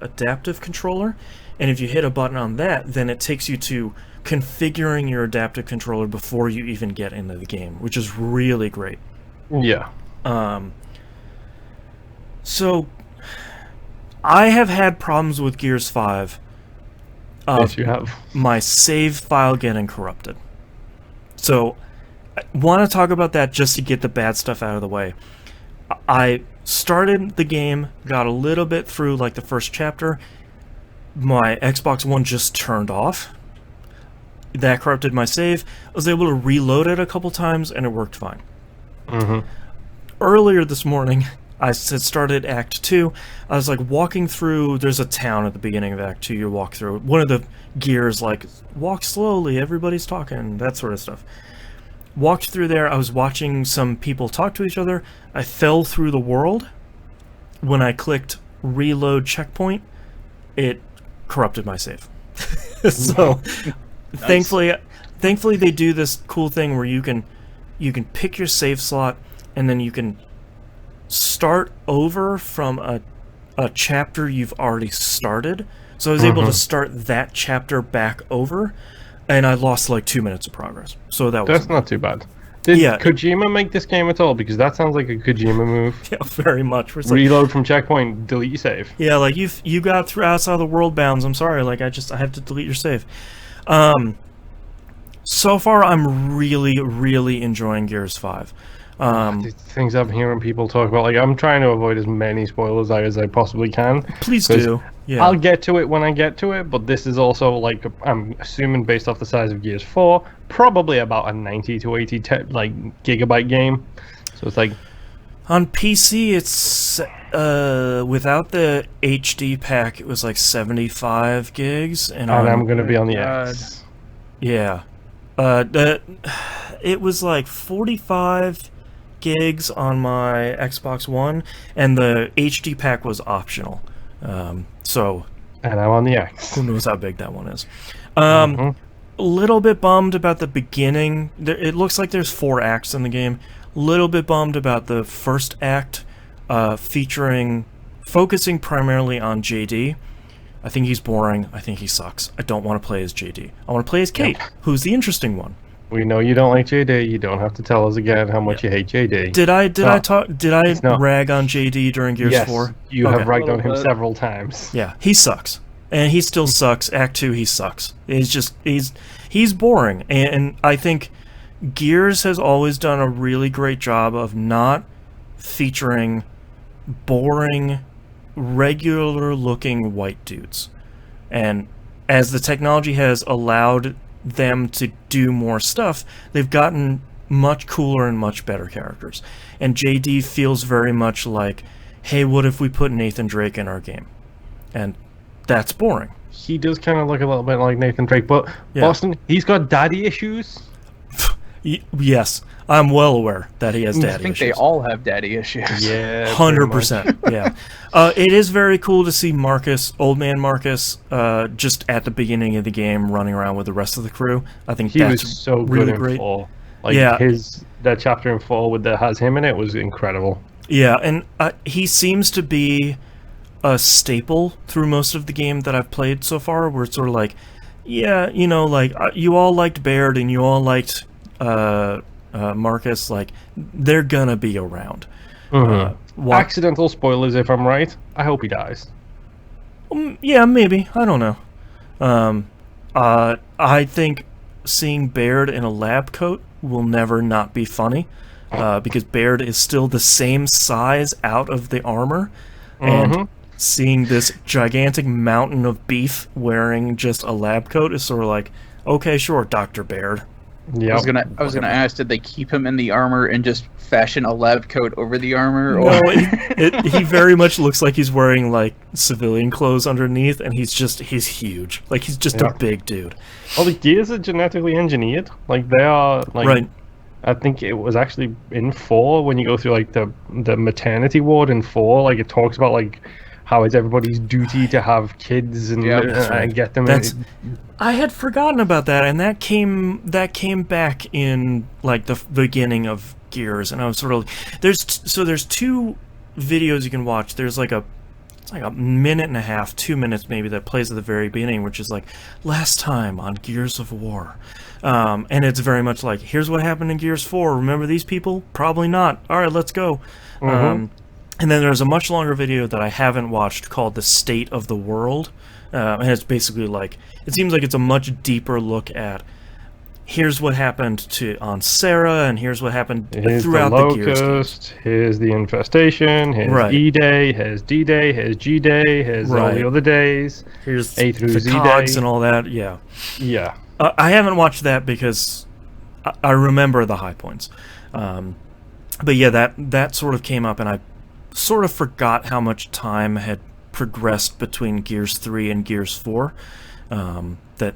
adaptive controller, and if you hit a button on that, then it takes you to configuring your adaptive controller before you even get into the game, which is really great. Yeah. So I have had problems with Gears 5. Yes, you have. My save file getting corrupted. So, I want to talk about that just to get the bad stuff out of the way. I started the game, got a little bit through like the first chapter. My Xbox One just turned off. That corrupted my save. I was able to reload it a couple times, and it worked fine. Earlier this morning, I had started Act 2. I was like walking through, there's a town at the beginning of Act 2 you walk through. One of the gears, like, walk slowly, everybody's talking, that sort of stuff. Walked through there, I was watching some people talk to each other. I fell through the world. When I clicked reload checkpoint, it corrupted my save. So, nice. Thankfully they do this cool thing where you can pick your save slot, and then you can start over from a chapter you've already started. So I was able to start that chapter back over, and I lost like 2 minutes of progress. So that's not too bad. Did Yeah. Kojima make this game at all? Because that sounds like a Kojima move. Yeah, very much. Where it's like, Reload from checkpoint, delete your save. yeah, like you got through outside the world bounds. I'm sorry, like I have to delete your save. So far, I'm really, really enjoying Gears 5. The things I'm hearing people talk about, like I'm trying to avoid as many spoilers as I possibly can. Please do. Yeah. I'll get to it when I get to it, but this is also like I'm assuming based off the size of Gears 4, probably about a 90 to 80 gigabyte game. So it's like On PC, it's without the HD pack, it was like 75 gigs, and I'm gonna be on the X. Yeah. It was like 45 gigs on my Xbox One, and the HD pack was optional. So, And I'm on the X. who knows how big that one is. A little bit bummed about the beginning. It looks like there's 4 acts in the game. Little bit bummed about the first act, focusing primarily on JD. I think he's boring. I think he sucks. I don't want to play as JD. I want to play as Kate, who's the interesting one. We know you don't like JD. You don't have to tell us again how much you hate JD. Did I not. rag on JD during Gears Yes, 4? you Okay. have ragged on him Little bit. several times. Yeah, he sucks. And he still sucks. Act 2, he sucks. He's boring. And I think Gears has always done a really great job of not featuring boring, regular-looking white dudes. And as the technology has allowed them to do more stuff, they've gotten much cooler and much better characters. And JD feels very much like, hey, what if we put Nathan Drake in our game? And that's boring. He does kind of look a little bit like Nathan Drake, but Yeah. Boston, he's got daddy issues. Yes, I'm well aware that he has daddy I think issues. they all have daddy issues. Yeah, 100%. Yeah. It is very cool to see Marcus, old man Marcus, just at the beginning of the game running around with the rest of the crew. I think He that's was so really good in great. 4. Like Yeah. that chapter in 4 with that has him in it was incredible. Yeah, and he seems to be a staple through most of the game that I've played so far, where it's sort of like, yeah, you know, like, you all liked Baird and you all liked Marcus, like, they're gonna be around. Accidental spoilers, if I'm right. I hope he dies. Yeah, maybe. I don't know. I think seeing Baird in a lab coat will never not be funny, because Baird is still the same size out of the armor, and seeing this gigantic mountain of beef wearing just a lab coat is sort of like, okay, sure, Dr. Baird. Yeah. I was gonna ask, did they keep him in the armor and just fashion a lab coat over the armor? Or... No, he very much looks like he's wearing like civilian clothes underneath, and he's huge. Like he's just a big dude. Well, the gears are genetically engineered. Like they are. Like, Right. I think it was actually in 4 when you go through like the maternity ward in 4. Like it talks about like how it's everybody's duty to have kids and, and get them. I had forgotten about that, and that came back in like the beginning of Gears, and I was sort of there's 2 videos you can watch. There's like it's like a minute and a half, 2 minutes maybe, that plays at the very beginning, which is like last time on Gears of War, and it's very much like, here's what happened in Gears 4. Remember these people? Probably not. All right, let's go. And then there's a much longer video that I haven't watched called The State of the World. And it's basically like, it seems like it's a much deeper look at, here's what happened on Sarah, and here's what happened throughout the Gears games. Here's the infestation, here's E-Day, here's D-Day, here's G-Day, here's all the other days. Here's A through the Z cogs Day. and all that, yeah. Yeah. I haven't watched that because I remember the high points. But yeah, that sort of came up, and I sort of forgot how much time had progressed between Gears 3 and Gears 4. That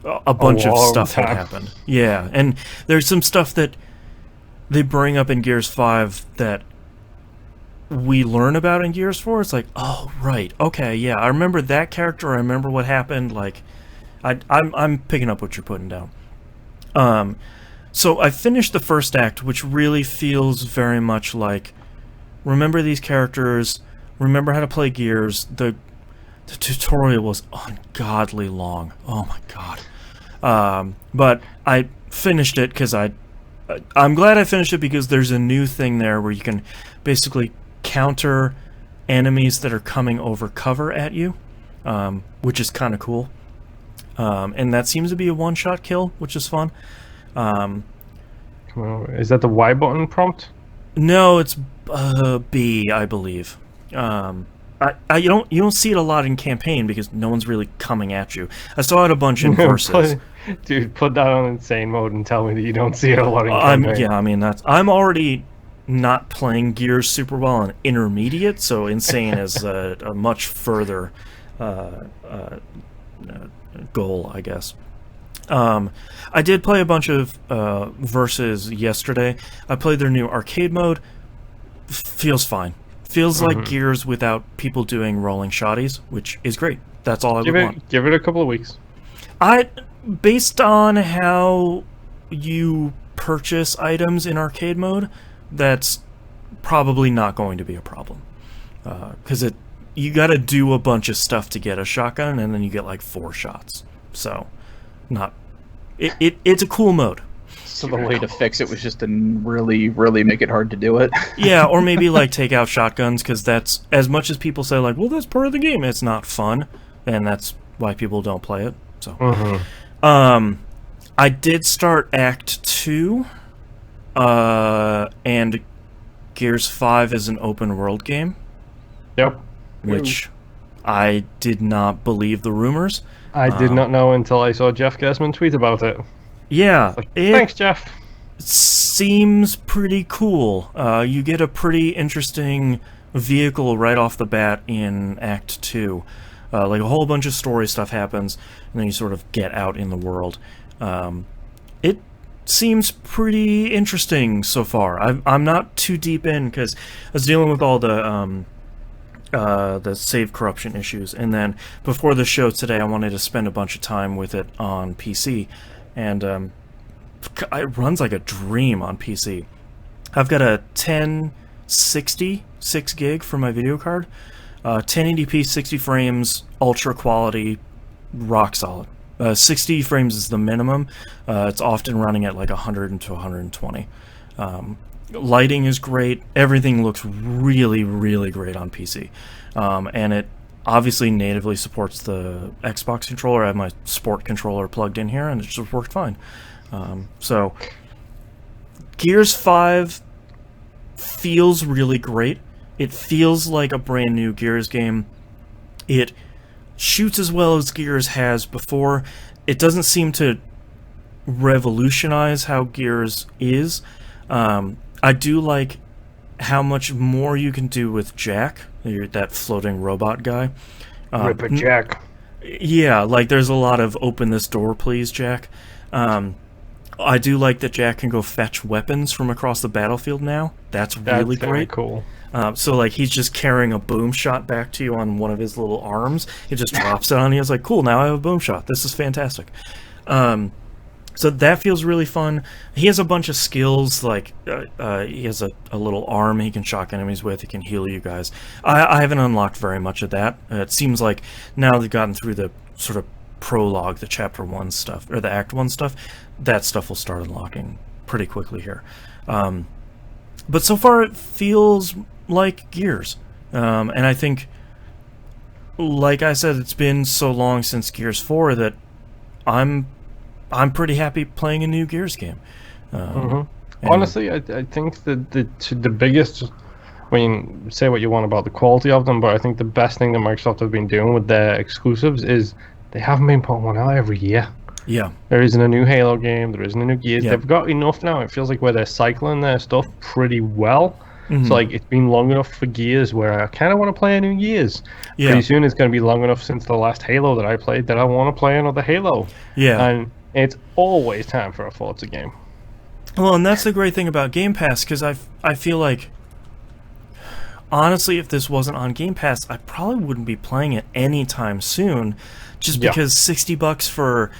a bunch of stuff had happened. Yeah, and there's some stuff that they bring up in Gears 5 that we learn about in Gears 4. It's like, oh, right, okay, yeah, I remember that character, I remember what happened, like, I'm picking up what you're putting down. So I finished the first act, which really feels very much like, remember these characters, remember how to play Gears. The tutorial was ungodly long. Oh my god. But I finished it because I I'm glad I finished it because there's a new thing there where you can basically counter enemies that are coming over cover at you, which is kind of cool. And that seems to be a one-shot kill, which is fun. Is that the Y button prompt? No, it's B, I believe. You don't see it a lot in campaign because no one's really coming at you. I saw it a bunch in versus. Dude, put that on insane mode and tell me that you don't see it a lot in campaign. Yeah, I mean I'm already not playing Gears super well on intermediate, so insane is a much further goal, I guess. I did play a bunch of versus yesterday. I played their new arcade mode. Feels fine. Feels like Gears without people doing rolling shotties, which is great. That's all I would want. Give it a couple of weeks. Based on how you purchase items in arcade mode, that's probably not going to be a problem. Because you got to do a bunch of stuff to get a shotgun, and then you get like 4 shots. So, it's a cool mode. So the way to fix it was just to really, really make it hard to do it. Yeah, or maybe like take out shotguns, because that's, as much as people say like, well, that's part of the game, it's not fun, and that's why people don't play it. So, I did start Act 2, and Gears 5 is an open world game. Yep. Which I did not believe the rumors. I did not know until I saw Jeff Gersman tweet about it. Yeah. Thanks, Jeff. Seems pretty cool. You get a pretty interesting vehicle right off the bat in Act 2. Like a whole bunch of story stuff happens, and then you sort of get out in the world. It seems pretty interesting so far. I'm not too deep in, because I was dealing with all the save corruption issues, and then before the show today I wanted to spend a bunch of time with it on PC, and it runs like a dream on PC. I've got a 1060 6 gig for my video card, 1080p 60 frames, ultra quality, rock solid. 60 frames is the minimum. It's often running at like 100 to 120. Lighting is great. Everything looks really, really great on PC. And it obviously natively supports the Xbox controller. I have my Sport controller plugged in here, and it just worked fine. So, Gears 5 feels really great. It feels like a brand new Gears game. It shoots as well as Gears has before. It doesn't seem to revolutionize how Gears is. I do like how much more you can do with Jack, that floating robot guy. Rip it, Jack. Yeah, like there's a lot of open this door, please, Jack. I do like that Jack can go fetch weapons from across the battlefield now. That's really great. Cool. So like he's just carrying a boom shot back to you on one of his little arms. He just drops it on you. It's like, cool, now I have a boom shot. This is fantastic. So that feels really fun. He has a bunch of skills, like he has a little arm he can shock enemies with. He can heal you guys. I haven't unlocked very much of that. It seems like now they've gotten through the sort of prologue, the Chapter 1 stuff, or the Act 1 stuff. That stuff will start unlocking pretty quickly here. But so far it feels like Gears. And I think, like I said, it's been so long since Gears 4 that I'm pretty happy playing a new Gears game. Honestly, I think that the biggest, I mean, say what you want about the quality of them, but I think the best thing that Microsoft have been doing with their exclusives is they haven't been putting one out every year. Yeah. There isn't a new Halo game, there isn't a new Gears. Yeah. They've got enough now. It feels like where they're cycling their stuff pretty well. So like it's been long enough for Gears where I kind of want to play a new Gears. Yeah. Pretty soon it's going to be long enough since the last Halo that I played that I want to play another Halo. Yeah. And it's always time for a Forza game. Well, and that's the great thing about Game Pass, because I feel like, honestly, if this wasn't on Game Pass, I probably wouldn't be playing it anytime soon, just because $60 for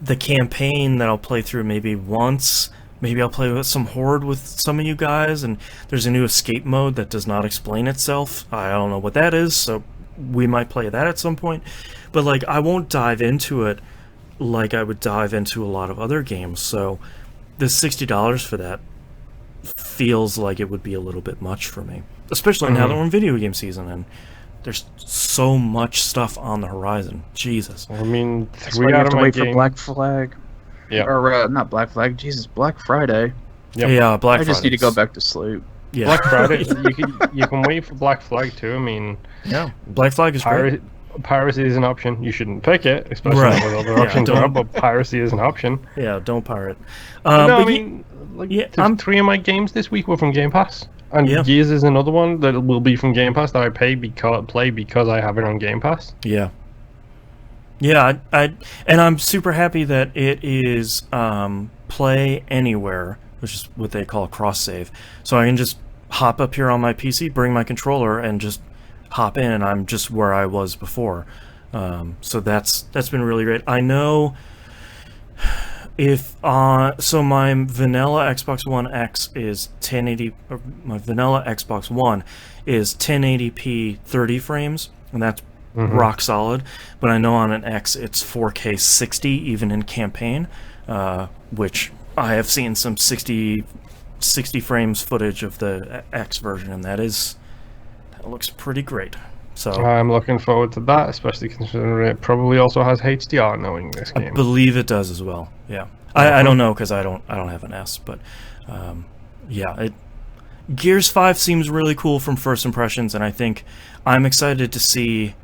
the campaign that I'll play through maybe once. Maybe I'll play with some Horde with some of you guys, and there's a new escape mode that does not explain itself. I don't know what that is, so we might play that at some point. But like, I won't dive into it like I would dive into a lot of other games. So the $60 for that feels like it would be a little bit much for me, especially now that we're in video game season and there's so much stuff on the horizon. Jesus. I mean, That's why you have to wait for Black Flag. Yeah. Or not Black Flag. Jesus, Black Friday. Yep. Yeah, Black Friday. I just need to go back to sleep. Yeah. Black Friday. you can wait for Black Flag too. I mean, yeah, Black Flag is great. Piracy is an option. You shouldn't pick it, especially with other options are, but piracy is an option. Yeah, don't pirate. No, I mean, three of my games this week were from Game Pass. And Gears is another one that will be from Game Pass that I play because I have it on Game Pass. Yeah. Yeah, and I'm super happy that it is play anywhere, which is what they call cross-save. So I can just hop up here on my PC, bring my controller, and just hop in, and I'm just where I was before. So that's been really great. I know so my vanilla Xbox One X is 1080. My vanilla Xbox One is 1080p 30 frames, and that's rock solid. But I know on an X it's 4K 60 even in campaign, which I have seen some 60 frames footage of the X version, and that looks pretty great. So I'm looking forward to that, especially considering it probably also has HDR knowing this game. I believe it does as well. Yeah, I don't know because I don't have an S, but Gears 5 seems really cool from first impressions, and I think I'm excited to see,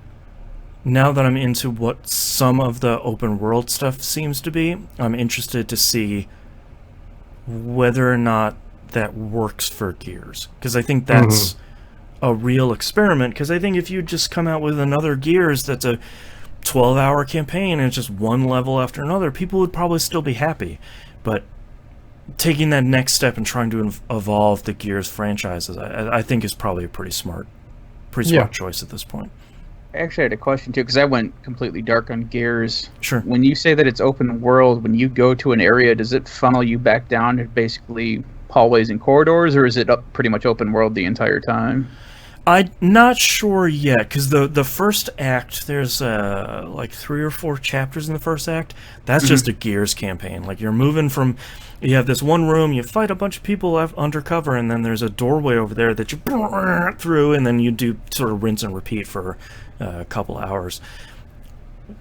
now that I'm into what some of the open world stuff seems to be, I'm interested to see whether or not that works for Gears, because I think that's a real experiment. Because I think if you just come out with another Gears that's a 12-hour campaign and it's just one level after another, people would probably still be happy. But taking that next step and trying to evolve the Gears franchises, I think is probably a pretty smart choice at this point. I actually had a question too, because I went completely dark on Gears. Sure. When you say that it's open world, when you go to an area, does it funnel you back down to basically hallways and corridors, or is it pretty much open world the entire time? I'm not sure yet, because the first act, there's like 3 or 4 chapters in the first act. That's just a Gears campaign. Like, you're moving from, you have this one room, you fight a bunch of people undercover, and then there's a doorway over there that you through, and then you do sort of rinse and repeat for a couple hours.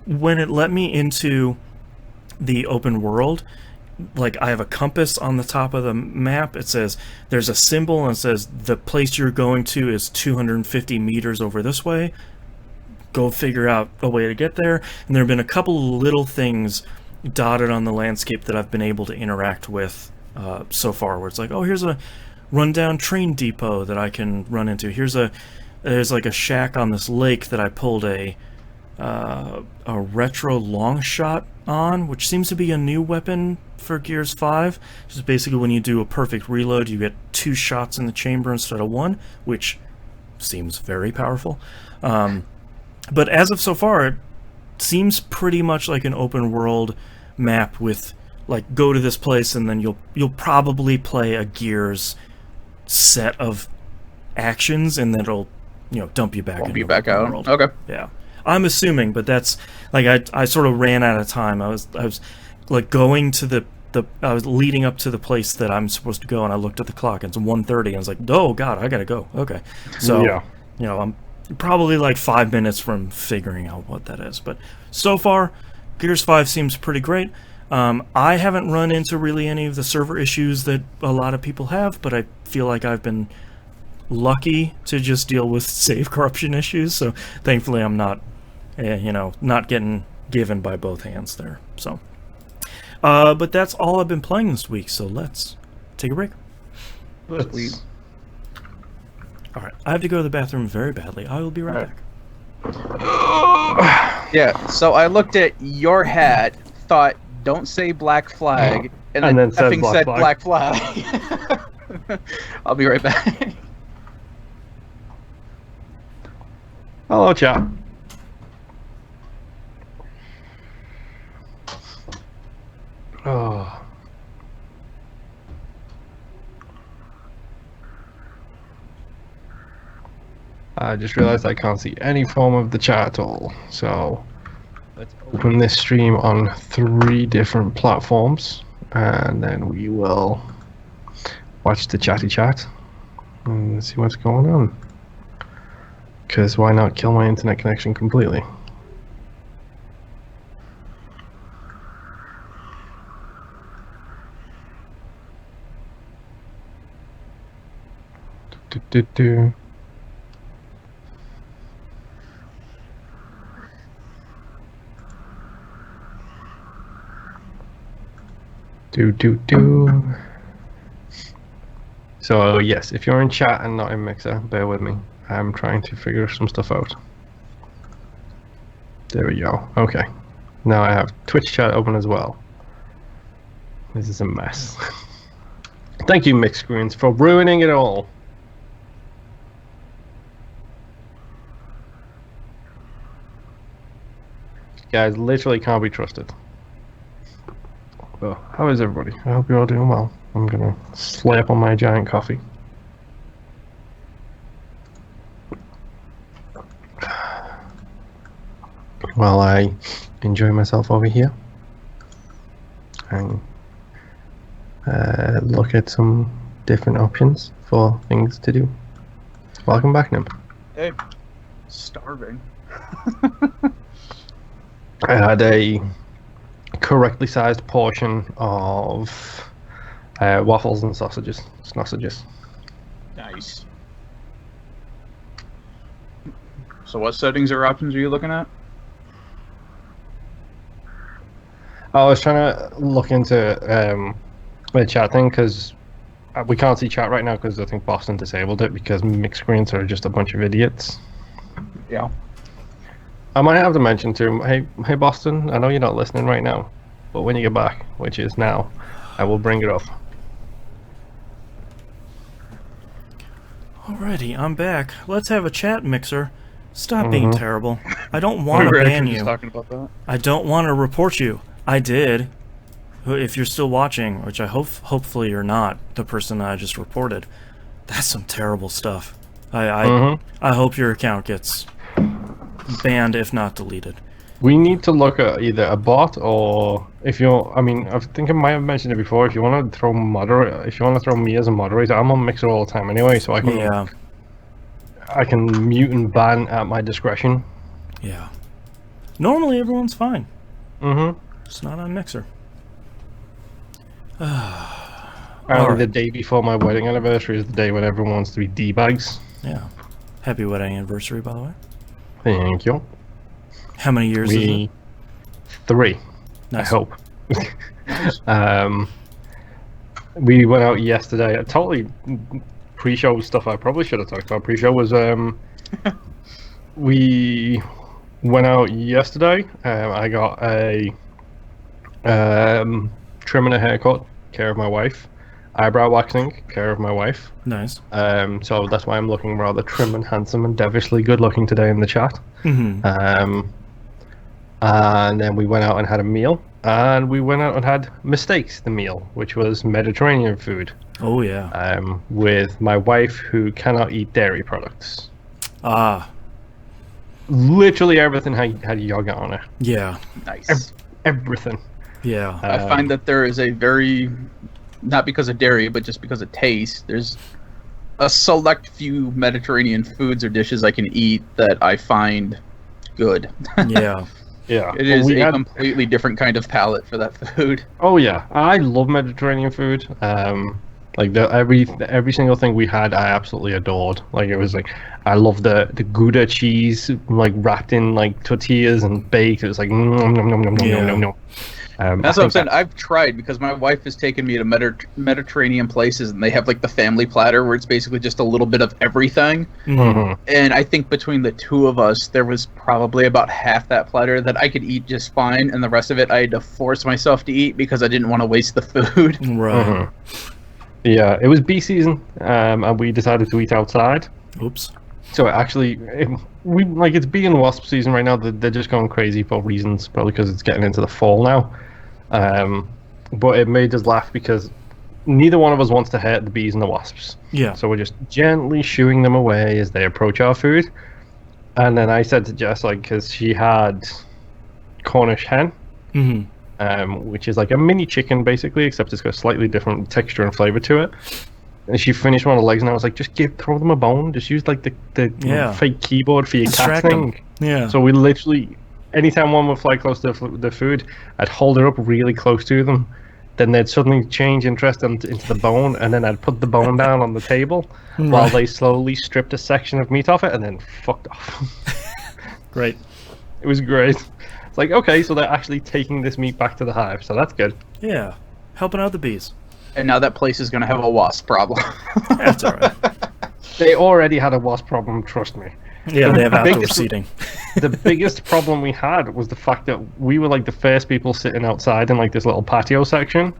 When it let me into the open world, like, I have a compass on the top of the map. It says there's a symbol and it says the place you're going to is 250 meters over this way. Go figure out a way to get there. And there have been a couple of little things dotted on the landscape that I've been able to interact with so far, where it's like, oh, here's a rundown train depot that I can run into. There's like a shack on this lake that I pulled a retro long shot on, which seems to be a new weapon for Gears 5. Which is basically when you do a perfect reload, you get 2 shots in the chamber instead of 1, which seems very powerful. But as of so far, it seems pretty much like an open world map with, like, go to this place and then you'll probably play a Gears set of actions, and then it'll dump you back into the back out. world. Okay. Yeah. I'm assuming, but that's, like, I sort of ran out of time. I was like going to I was leading up to the place that I'm supposed to go, and I looked at the clock, and it's 1:30, and I was like, oh god, I gotta go. Okay. So I'm probably like 5 minutes from figuring out what that is. But so far, Gears 5 seems pretty great. I haven't run into really any of the server issues that a lot of people have, but I feel like I've been lucky to just deal with save corruption issues, so thankfully I'm not not getting given by both hands there. So but that's all I've been playing this week, so let's take a break. Sweet. Alright, I have to go to the bathroom very badly. I will be right back. Yeah, so I looked at your hat, thought, don't say Black Flag, and then effing said Black Flag. I'll be right back. Hello, chat. Oh. I just realized I can't see any form of the chat at all. So let's open this stream on 3 different platforms. and then we will watch the chatty chat and see what's going on. Because why not kill my internet connection completely? Do. So yes, if you're in chat and not in Mixer, bear with me. I'm trying to figure some stuff out. There we go. Okay. Now I have Twitch chat open as well. This is a mess. Thank you, Mix Screens, for ruining it all. Guys literally can't be trusted. Well, how is everybody? I hope you're all doing well. I'm gonna slap on my giant coffee. While I enjoy myself over here and look at some different options for things to do. Welcome back, Nim. Hey, starving. I had a correctly sized portion of waffles and sausages. Nice. So what settings or options are you looking at? I was trying to look into the chat thing because we can't see chat right now because I think Boston disabled it because mixed screens are just a bunch of idiots. Yeah. I might have to mention to him, hey Boston, I know you're not listening right now, but when you get back, which is now, I will bring it up. Alrighty, I'm back. Let's have a chat, Mixer. Stop being terrible. I don't want to ban you. Talking about that. I don't want to report you. I did. If you're still watching, which I hopefully you're not, the person I just reported. That's some terrible stuff. I hope your account gets banned, if not deleted. We need to look at either a bot or if you're. I mean, I think I might have mentioned it before. If you want to throw me as a moderator, I'm on Mixer all the time anyway, so I can. Yeah. I can mute and ban at my discretion. Yeah. Normally everyone's fine. Mm-hmm. Just not on Mixer. Apparently the day before my wedding anniversary is the day when everyone wants to be D-bags. Yeah. Happy wedding anniversary, by the way. Thank you. How many years is it? 3. Nice. I hope. We went out yesterday. Totally pre-show stuff I probably should have talked about. Pre-show was we went out yesterday. I got a trim and a haircut, care of my wife. Eyebrow waxing, care of my wife. Nice. So that's why I'm looking rather trim and handsome and devilishly good looking today in the chat. Mm-hmm. And then we went out and had a meal. And we went out and had Mistakes, the meal, which was Mediterranean food. Oh, yeah. With my wife, who cannot eat dairy products. Ah. Literally everything had yogurt on it. Yeah. Nice. Everything. Yeah. I find that there is a very, not because of dairy, but just because of taste, there's a select few Mediterranean foods or dishes I can eat that I find good. Yeah. Yeah. It is a completely different kind of palate for that food. Oh yeah, I love Mediterranean food. Like every single thing we had, I absolutely adored. Like it was like, I love the Gouda cheese, like wrapped in like tortillas and baked. It was like nom nom nom nom nom nom nom nom. That's what I'm saying. I've tried because my wife has taken me to Mediterranean places, and they have like the family platter where it's basically just a little bit of everything. Mm-hmm. And I think between the two of us, there was probably about half that platter that I could eat just fine, and the rest of it I had to force myself to eat because I didn't want to waste the food. Right. Mm-hmm. Yeah, it was bee season, and we decided to eat outside. Oops. So actually, it's bee and wasp season right now. They're just going crazy for reasons, probably because it's getting into the fall now. But it made us laugh because neither one of us wants to hurt the bees and the wasps. Yeah. So we're just gently shooing them away as they approach our food. And then I said to Jess, like, because she had Cornish hen, mm-hmm. which is like a mini chicken basically, except it's got a slightly different texture and flavor to it. And she finished one of the legs, and I was like, just throw them a bone. Just use like the fake keyboard for your cat thing. Yeah. So we literally, anytime one would fly close to the food, I'd hold her up really close to them. Then they'd suddenly change interest into the bone, and then I'd put the bone down on the table while they slowly stripped a section of meat off it, and then fucked off. Great. It was great. It's like, okay, so they're actually taking this meat back to the hive, so that's good. Yeah. Helping out the bees. And now that place is going to have a wasp problem. That's all right. They already had a wasp problem, trust me. Yeah, they have outdoor seating. The biggest problem we had was the fact that we were like the first people sitting outside in like this little patio section,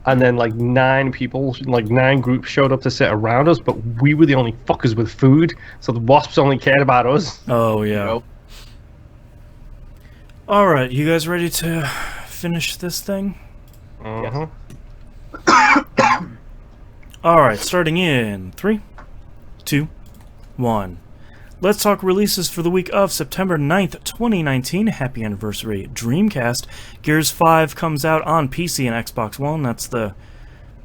and then like 9 groups showed up to sit around us, but we were the only fuckers with food, so the wasps only cared about us. Oh, yeah. Nope. All right, you guys ready to finish this thing? Uh-huh. All right, starting in 3, 2, 1. Let's talk releases for the week of September 9th, 2019. Happy anniversary, Dreamcast. Gears 5 comes out on PC and Xbox One. That's the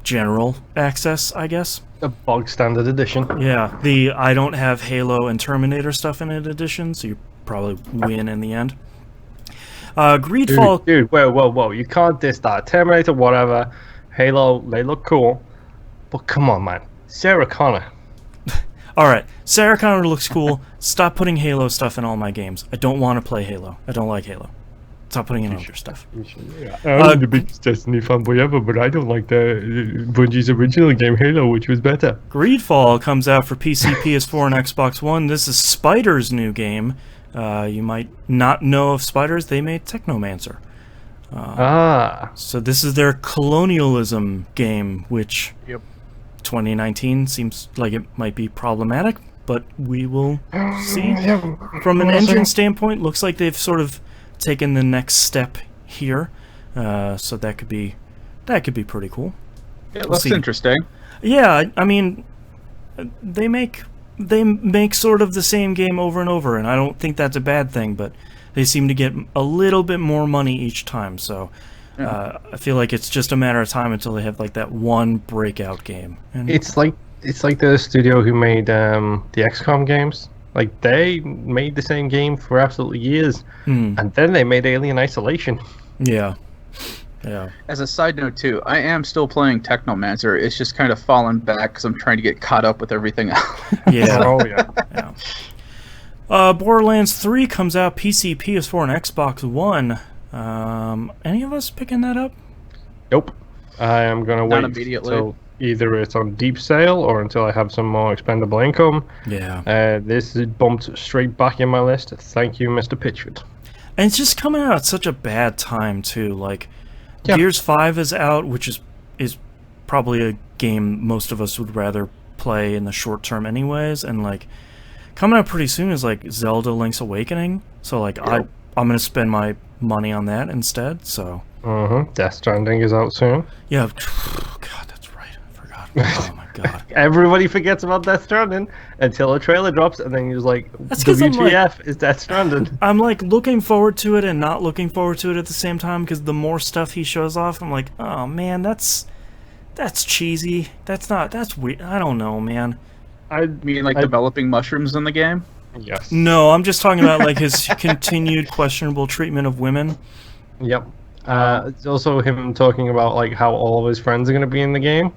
general access, I guess. The bog standard edition. Yeah, the I don't have Halo and Terminator stuff in it edition, so you probably win in the end. Greedfall... Dude, whoa. You can't diss that. Terminator, whatever. Halo, they look cool. But come on, man. Sarah Connor. Alright, Sarah Connor looks cool. Stop putting Halo stuff in all my games. I don't want to play Halo. I don't like Halo. Stop putting in all your stuff. I'm the biggest Destiny fanboy ever, but I don't like the Bungie's original game, Halo, which was better. Greedfall comes out for PC, PS4, and Xbox One. This is Spider's new game. You might not know of Spiders. They made Technomancer. So this is their colonialism game, which 2019 seems like it might be problematic, but we will see. From an engine standpoint, looks like they've sort of taken the next step here, so that could be pretty cool. Yeah, it looks interesting. Yeah, I mean, they make sort of the same game over and over, and I don't think that's a bad thing, but they seem to get a little bit more money each time, so I feel like it's just a matter of time until they have like that one breakout game. And it's like the studio who made the XCOM games. Like, they made the same game for absolutely years, and then they made Alien Isolation. Yeah. As a side note, too, I am still playing Technomancer. It's just kind of fallen back because I'm trying to get caught up with everything else. Yeah. Oh, yeah. Borderlands 3 comes out PC, PS4, and Xbox One. Any of us picking that up? Nope. I am going to wait until either it's on deep sale or until I have some more expendable income. Yeah. This is bumped straight back in my list. Thank you, Mr. Pitchford. And it's just coming out at such a bad time, too. Like, Gears 5 is out, which is probably a game most of us would rather play in the short term anyways, and like coming out pretty soon is like Zelda Link's Awakening, so like I'm gonna spend my money on that instead. So Death Stranding is out soon. Yeah. God, that's right, I forgot. Oh my god. Everybody forgets about Death Stranding until a trailer drops, and then you're just like, WTF is Death Stranding. I'm like looking forward to it and not looking forward to it at the same time, because the more stuff he shows off, I'm like, oh man, that's cheesy. That's weird. I don't know, man. I mean, like developing mushrooms in the game? Yes. No, I'm just talking about like his continued questionable treatment of women. Yep. It's also him talking about like how all of his friends are going to be in the game.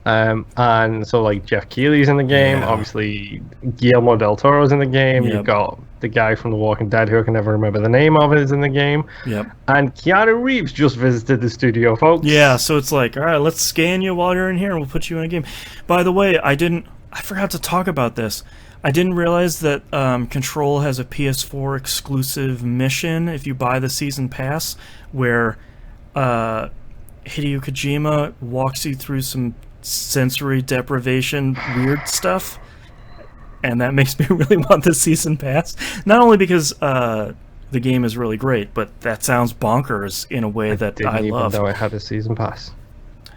And so like Jeff Keighley's in the game, obviously Guillermo del Toro's in the game, you've got the guy from The Walking Dead who I can never remember the name of is in the game. Yep. And Keanu Reeves just visited the studio, folks. Yeah, so it's like, alright, let's scan you while you're in here and we'll put you in a game. By the way, I forgot to talk about this. I didn't realize that Control has a PS4 exclusive mission if you buy the season pass, where Hideo Kojima walks you through some sensory deprivation weird stuff, and that makes me really want the season pass. Not only because the game is really great, but that sounds bonkers in a way that I love. Didn't even know I had a season pass.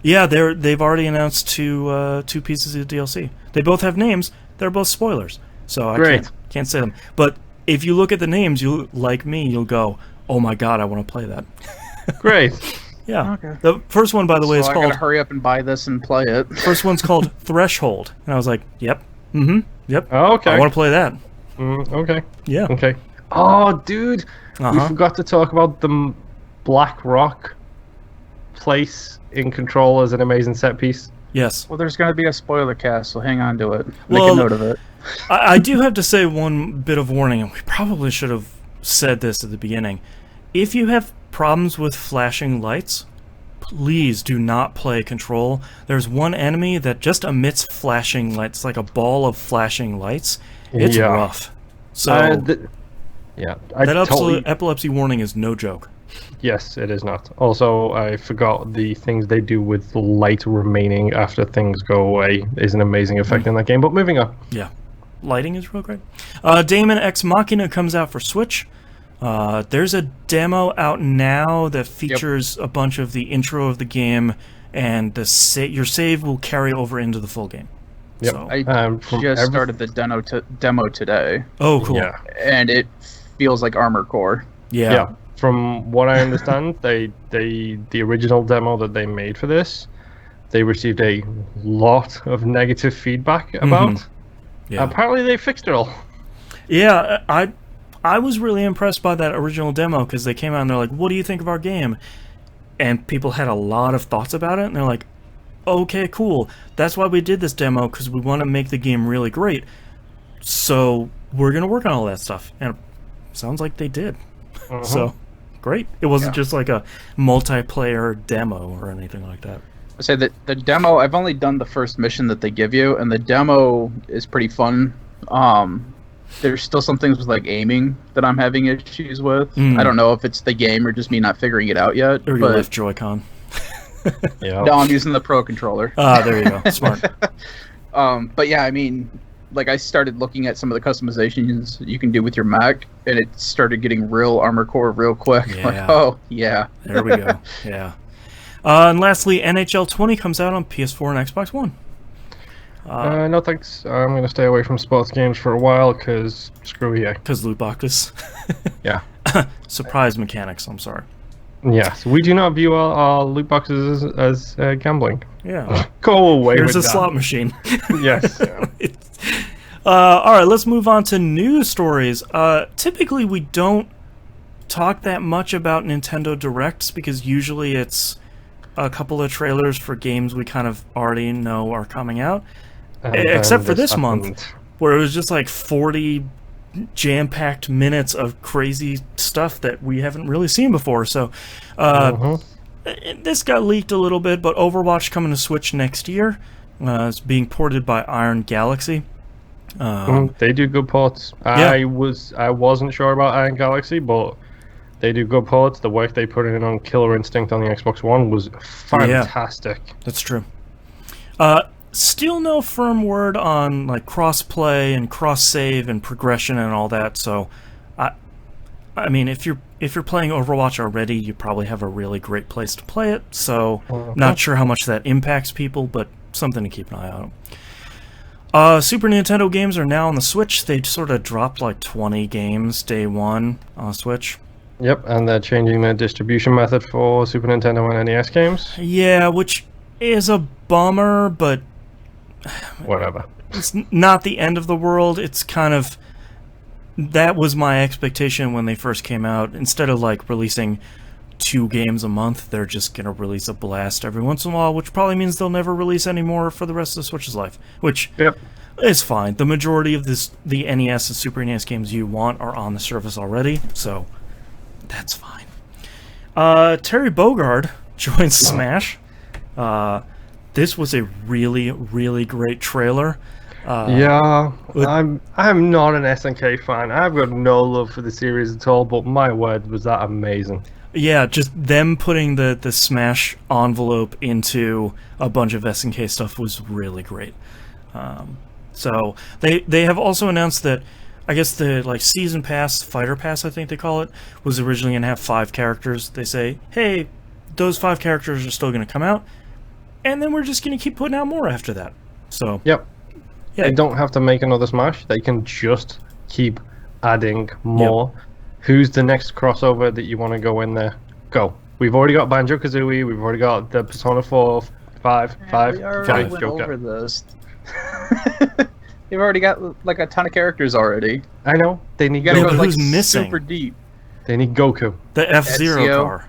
Yeah, they've already announced two pieces of DLC. They both have names. They're both spoilers, so I can't say them. But if you look at the names, you'll go, oh my god, I want to play that. Great. Yeah. Okay. The first one, by the way, is I called. gotta hurry up and buy this and play it. First one's called Threshold, and I was like, "Yep, yep. Oh, okay. I want to play that." Okay. Yeah. Okay. Oh, dude, we Uh-huh. forgot to talk about the Black Rock place in Control as an amazing set piece. Yes. Well, there's gonna be a spoiler cast, so hang on to it. Make Well, a note of it. I do have to say one bit of warning, and we probably should have said this at the beginning. If you have problems with flashing lights, please do not play Control. There's one enemy that just emits flashing lights, like a ball of flashing lights. It's Yeah. rough. So I that totally. epilepsy warning is no joke. Yes, it is not. Also, I forgot the things they do with light remaining after things go away is an amazing effect in that game. But moving on. Yeah. Lighting is real great. Daemon X Machina comes out for Switch. There's a demo out now that features a bunch of the intro of the game, and your save will carry over into the full game. Yep. So, I from just started the demo today, oh, cool. Yeah. and it feels like Armored Core. Yeah. From what I understand, the original demo that they made for this, they received a lot of negative feedback about. Yeah. Apparently, they fixed it all. Yeah, I was really impressed by that original demo because they came out and they're like, "What do you think of our game?" And people had a lot of thoughts about it, and they're like, "Okay, cool. That's why we did this demo, because we want to make the game really great. So we're gonna work on all that stuff." And it sounds like they did. So great. It wasn't just like a multiplayer demo or anything like that. I say that the demo. I've only done the first mission that they give you, and the demo is pretty fun. There's still some things with like aiming that I'm having issues with. I don't know if it's the game or just me not figuring it out yet. Or your left Joy-Con. Yeah. No, I'm using the Pro controller. Ah, there you go. Smart. But yeah, I mean, like I started looking at some of the customizations you can do with your Mac, and it started getting real Armored Core real quick. Yeah. Like, oh yeah. There we go. Yeah. And lastly, NHL 20 comes out on PS4 and Xbox One. No thanks. I'm going to stay away from sports games for a while because screw EA. Because loot boxes. Yeah. Surprise mechanics, I'm sorry. Yes, we do not view our loot boxes as gambling. Yeah. Go away Here's with a that. slot machine. Yes. All right, let's move on to news stories. Typically, we don't talk that much about Nintendo Directs because usually it's a couple of trailers for games we kind of already know are coming out. Except for this month, where it was just like 40 jam-packed minutes of crazy stuff that we haven't really seen before. So this got leaked a little bit, but Overwatch coming to Switch next year. It's being ported by Iron Galaxy. They do good ports. Yeah. I wasn't sure about Iron Galaxy, but they do good ports. The work they put in on Killer Instinct on the Xbox One was fantastic. That's true. Still no firm word on like cross-play and cross-save and progression and all that. So, I mean, if you're playing Overwatch already, you probably have a really great place to play it. So, not sure how much that impacts people, but something to keep an eye on. Super Nintendo games are now on the Switch. They sort of dropped like 20 games day one on Switch. Yep, and they're changing their distribution method for Super Nintendo and NES games. Yeah, which is a bummer, but Whatever. it's not the end of the world. It's kind of... That was my expectation when they first came out. Instead of like releasing 2 games a month, they're just going to release a blast every once in a while, which probably means they'll never release any more for the rest of the Switch's life, which is fine. The majority of the NES and Super NES games you want are on the service already, so that's fine. Terry Bogard joins Smash. This was a really, really great trailer. Yeah, I'm not an SNK fan. I've got no love for the series at all, but my word, was that amazing. Yeah, just them putting the Smash envelope into a bunch of SNK stuff was really great. So they have also announced that I guess the like season pass, fighter pass, I think they call it, was originally going to have 5 characters. They say, hey, those 5 characters are still going to come out, and then we're just going to keep putting out more after that. So Yep. Yeah. They don't have to make another Smash. They can just keep adding more. Who's the next crossover that you want to go in there? Go. We've already got Banjo-Kazooie. We've already got the Persona 4, 5, We 5, already went over this. They've already got like a ton of characters already. I know. They need You gotta Yeah, go but like who's missing? super deep. They need Goku. The F-Zero Ezio. car.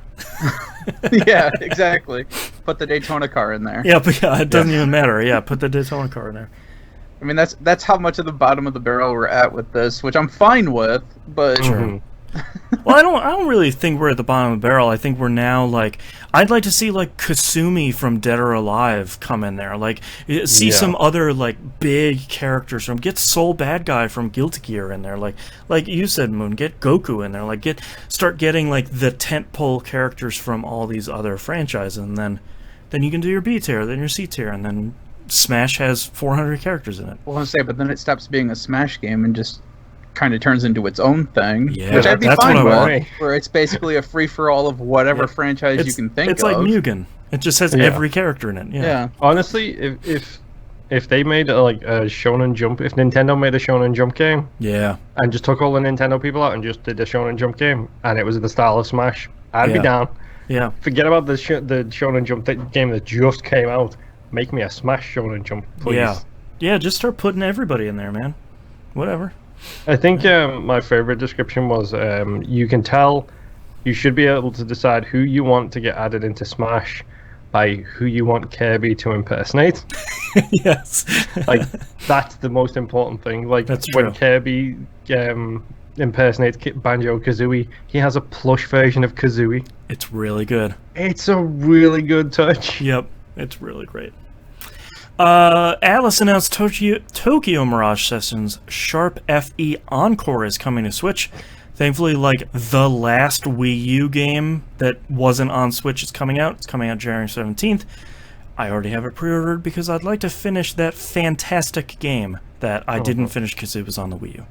Yeah, exactly. Put the Daytona car in there. Yeah, but yeah, it doesn't even matter. Yeah, put the Daytona car in there. I mean, that's how much of the bottom of the barrel we're at with this, which I'm fine with. But Mhm. Well, I don't really think we're at the bottom of the barrel. I think we're now like, I'd like to see like Kasumi from Dead or Alive come in there, like see Yeah. some other like big characters from, get Soul Bad Guy from Guilty Gear in there, like you said, Moon, get Goku in there, like start getting like the tentpole characters from all these other franchises, and then you can do your B tier, then your C tier, and then Smash has 400 characters in it. well, I say, but then it stops being a Smash game and just kind of turns into its own thing, Yeah, which I'd be that's fine what I with, want. where it's basically a free-for-all of whatever franchise you can think it's of. like Mugen. It just has Yeah. every character in it. Yeah. Honestly, if they made like a Shonen Jump, if Nintendo made a Shonen Jump game Yeah. and just took all the Nintendo people out and just did a Shonen Jump game, and it was in the style of Smash, I'd be Yeah. down. Yeah. Forget about the Shonen Jump game that just came out. Make me a Smash Shonen Jump, please. Yeah. Yeah, just start putting everybody in there, man. Whatever. I think my favorite description was you can tell you should be able to decide who you want to get added into Smash by who you want Kirby to impersonate. Yes. Like, that's the most important thing. Like, That's when true. Kirby impersonates Banjo-Kazooie, he has a plush version of Kazooie. It's really good. It's a really good touch. Yep. It's really great. Atlas announced Tokyo Mirage Sessions Sharp FE Encore is coming to Switch. Thankfully, like the last Wii U game that wasn't on Switch is coming out. It's coming out January 17th. I already have it pre-ordered because I'd like to finish that fantastic game that I didn't finish because it was on the Wii U.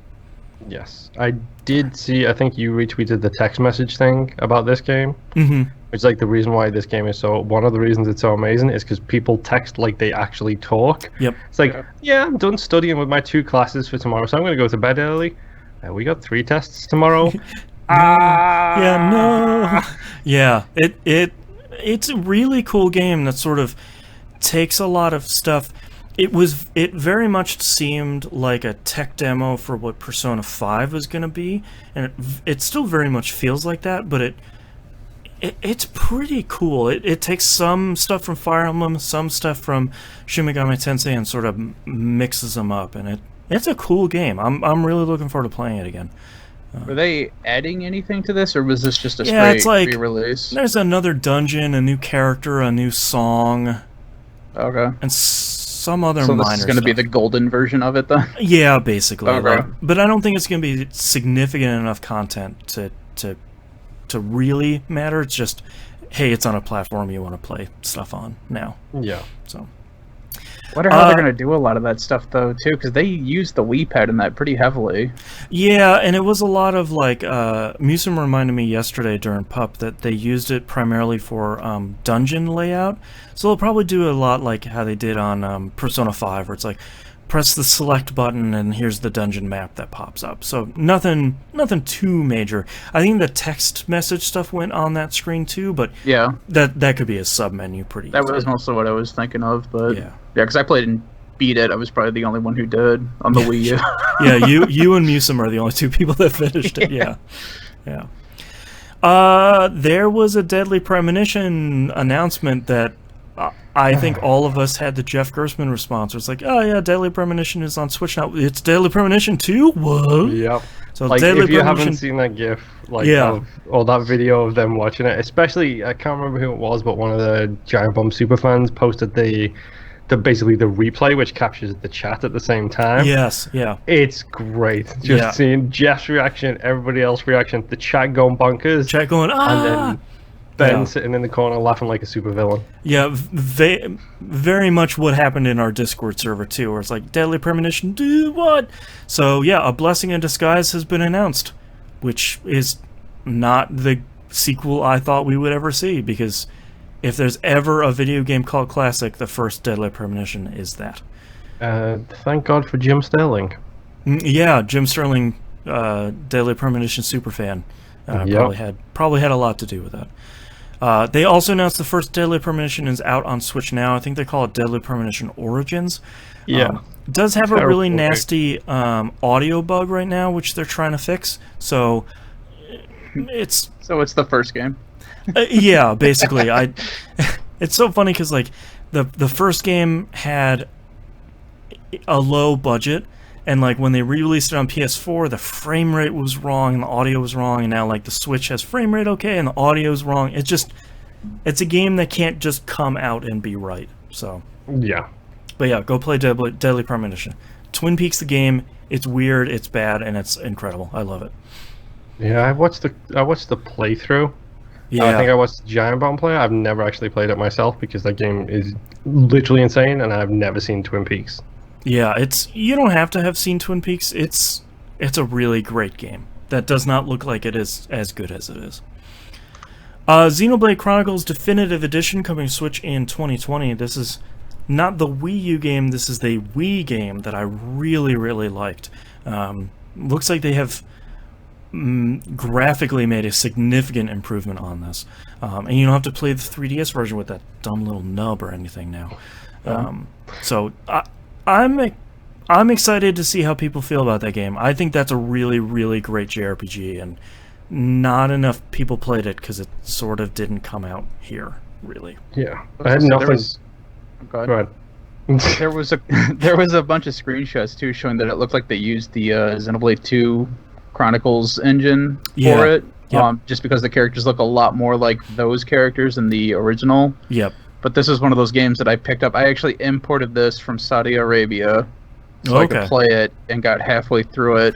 Yes. I did see, I think you retweeted the text message thing about this game. Mm-hmm. Which is like the reason why this game is so. One of the reasons it's so amazing is because people text like they actually talk. Yep. It's like, yeah, I'm done studying with my 2 classes for tomorrow, so I'm going to go to bed early. We got 3 tests tomorrow. Yeah, no. Yeah, it's a really cool game that sort of takes a lot of stuff. It very much seemed like a tech demo for what Persona 5 was going to be, and it still very much feels like that, but it's pretty cool. It takes some stuff from Fire Emblem, some stuff from Shin Megami Tensei, and sort of mixes them up, and it's a cool game. I'm really looking forward to playing it again. Were they adding anything to this, or was this just a Yeah, straight it's like re-release? there's another dungeon, a new character, a new song, Okay. and some other So minor this is going to be stuff. the golden version of it, then? Yeah, basically. Okay. Like, but I don't think it's going to be significant enough content to really matter. It's just, hey, it's on a platform you want to play stuff on now. Yeah. So Wonder how they're going to do a lot of that stuff, though, too, because they used the Wii Pad in that pretty heavily. yeah, and it was a lot of like Musum reminded me yesterday during PUP that they used it primarily for dungeon layout. So they'll probably do a lot like how they did on Persona 5, where it's like press the select button and here's the dungeon map that pops up. So nothing too major. I think the text message stuff went on that screen too, but Yeah, that could be a sub menu pretty that easily. was mostly what I was thinking of, but Yeah. because I played and beat it, I was probably the only one who did on the Wii U. Yeah, you and Musum are the only 2 people that finished it. Yeah. There was a Deadly Premonition announcement that I think all of us had the Jeff Gersman response. It's like, oh yeah, Deadly Premonition is on Switch now. It's Deadly Premonition 2? What? Yep. So Like, Deadly if you Premonition... haven't seen that GIF, like, Yeah. or that video of them watching it, especially, I can't remember who it was, but one of the Giant Bomb superfans posted the basically the replay, which captures the chat at the same time. Yes, yeah. It's great. Just Yeah. seeing Jeff's reaction, everybody else's reaction, the chat going bonkers, Chat going, and ah! then Ben Yeah. sitting in the corner laughing like a supervillain. Yeah, very much what happened in our Discord server too, where it's like, Deadly Premonition, do what? So yeah, A Blessing in Disguise has been announced, which is not the sequel I thought we would ever see, because if there's ever a video game called classic, the first Deadly Premonition is that. Thank God for Jim Sterling. Yeah, Jim Sterling, Deadly Premonition superfan, Yep. probably had a lot to do with that. They also announced the first Deadly Premonition is out on Switch now. I think they call it Deadly Premonition Origins. Yeah. It does have a really Terrible. nasty audio bug right now, which they're trying to fix. So it's the first game. yeah, basically. It's so funny because like the first game had a low budget, and like when they re-released it on PS4, the frame rate was wrong and the audio was wrong, and now like the Switch has frame rate okay and the audio is wrong. It's a game that can't just come out and be right. So Yeah. but yeah, go play Deadly Premonition. Twin Peaks the game. It's weird, it's bad, and it's incredible. I love it. Yeah, I watched the playthrough. Yeah, I think I watched Giant Bomb play. I've never actually played it myself because that game is literally insane, and I've never seen Twin Peaks. yeah. You don't have to have seen Twin Peaks. It's a really great game that does not look like it is as good as it is. Xenoblade Chronicles Definitive Edition coming to Switch in 2020. This is not the Wii U game. This is the Wii game that I really, really liked. Looks like they have graphically made a significant improvement on this. And you don't have to play the 3DS version with that dumb little nub or anything now. So I'm excited to see how people feel about that game. I think that's a really, really great JRPG, and not enough people played it because it sort of didn't come out here, really. Yeah, I had So nothing. Go ahead. Go ahead. There was a bunch of screenshots too showing that it looked like they used the Xenoblade 2 Chronicles engine Yeah. for it. Yep. Just because the characters look a lot more like those characters in the original. Yep. But this is one of those games that I picked up. I actually imported this from Saudi Arabia so I could play it, and got halfway through it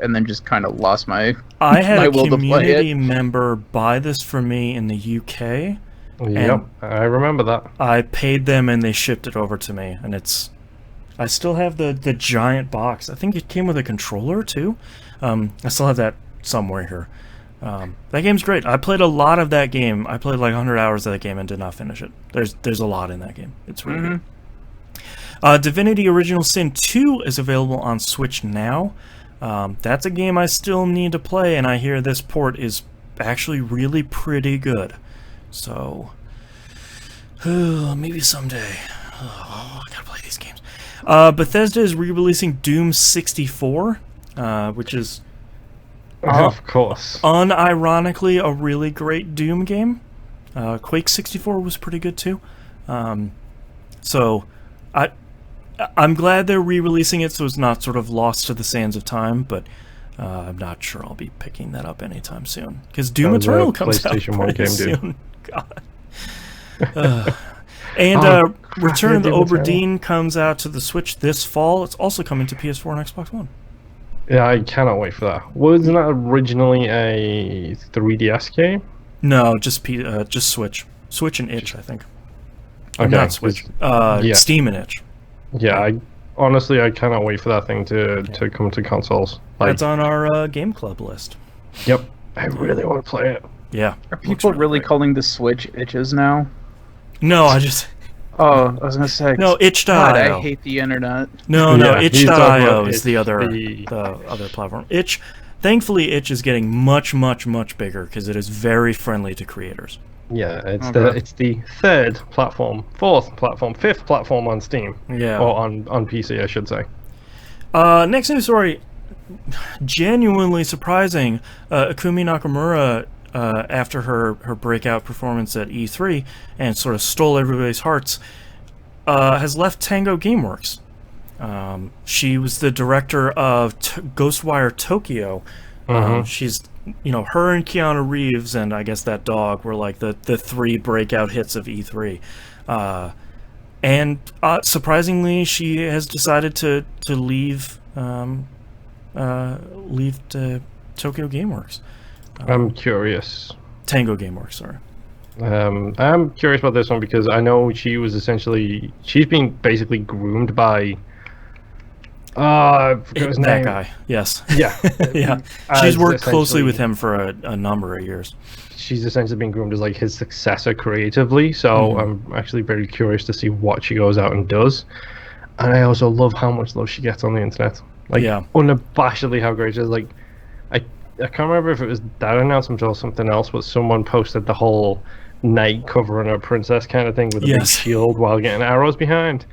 and then just kind of lost my I had my a will to play community it. member buy this for me in the UK. Yep, I remember that. I paid them and they shipped it over to me, and I still have the giant box. I think it came with a controller too. I still have that somewhere here. That game's great. I played a lot of that game. I played like 100 hours of that game and did not finish it. There's a lot in that game. It's really good. Divinity Original Sin 2 is available on Switch now. That's a game I still need to play, and I hear this port is actually really pretty good. So, maybe someday. Oh, I gotta play these games. Bethesda is re-releasing Doom 64, which is Of course. unironically a really great Doom game. Quake 64 was pretty good too. So, I'm glad they're re-releasing it so it's not sort of lost to the sands of time, but I'm not sure I'll be picking that up anytime soon. Because Doom That was a Eternal comes out PlayStation 1 pretty game, dude. soon. God. And Return of the Doom Obra Eternal. Dinn comes out to the Switch this fall. It's also coming to PS4 and Xbox One. Yeah, I cannot wait for that. Wasn't that originally a 3DS game? No, just Switch. Switch and Itch, I think. Or Okay, not Switch. yeah. Steam and Itch. Yeah, honestly, I cannot wait for that thing to come to consoles. Like, That's on our Game Club list. yep, I really want to play it. Yeah. Are people really great. calling the Switch itches now? No, I just... Oh, I was gonna say. No, God, I itch.io. hate the internet. No, Yeah, he's talking itch.io about is the other platform. Itch, thankfully, Itch is getting much, much, much bigger because it is very friendly to creators. Yeah, it's Okay. it's the third platform, fourth platform, fifth platform on Steam. Yeah. Or on PC, I should say. Next news story, genuinely surprising. Akumi Nakamura, after her breakout performance at E3 and sort of stole everybody's hearts, has left Tango Gameworks. She was the director of Ghostwire Tokyo. She's, her and Keanu Reeves and I guess that dog were like the three breakout hits of E3. And surprisingly, she has decided to leave Tokyo Gameworks. I'm curious. Tango Gameworks, sorry. I'm curious about this one because I know she's been basically groomed by I forgot his That name. guy, yes. Yeah. Yeah. She's worked closely with him for a number of years. She's essentially been groomed as like his successor creatively, so Mm-hmm. I'm actually very curious to see what she goes out and does. And I also love how much love she gets on the internet. Like, Yeah. unabashedly how great she is. Like, I can't remember if it was that announcement or something else, but someone posted the whole knight covering a princess kind of thing with a big shield while getting arrows behind.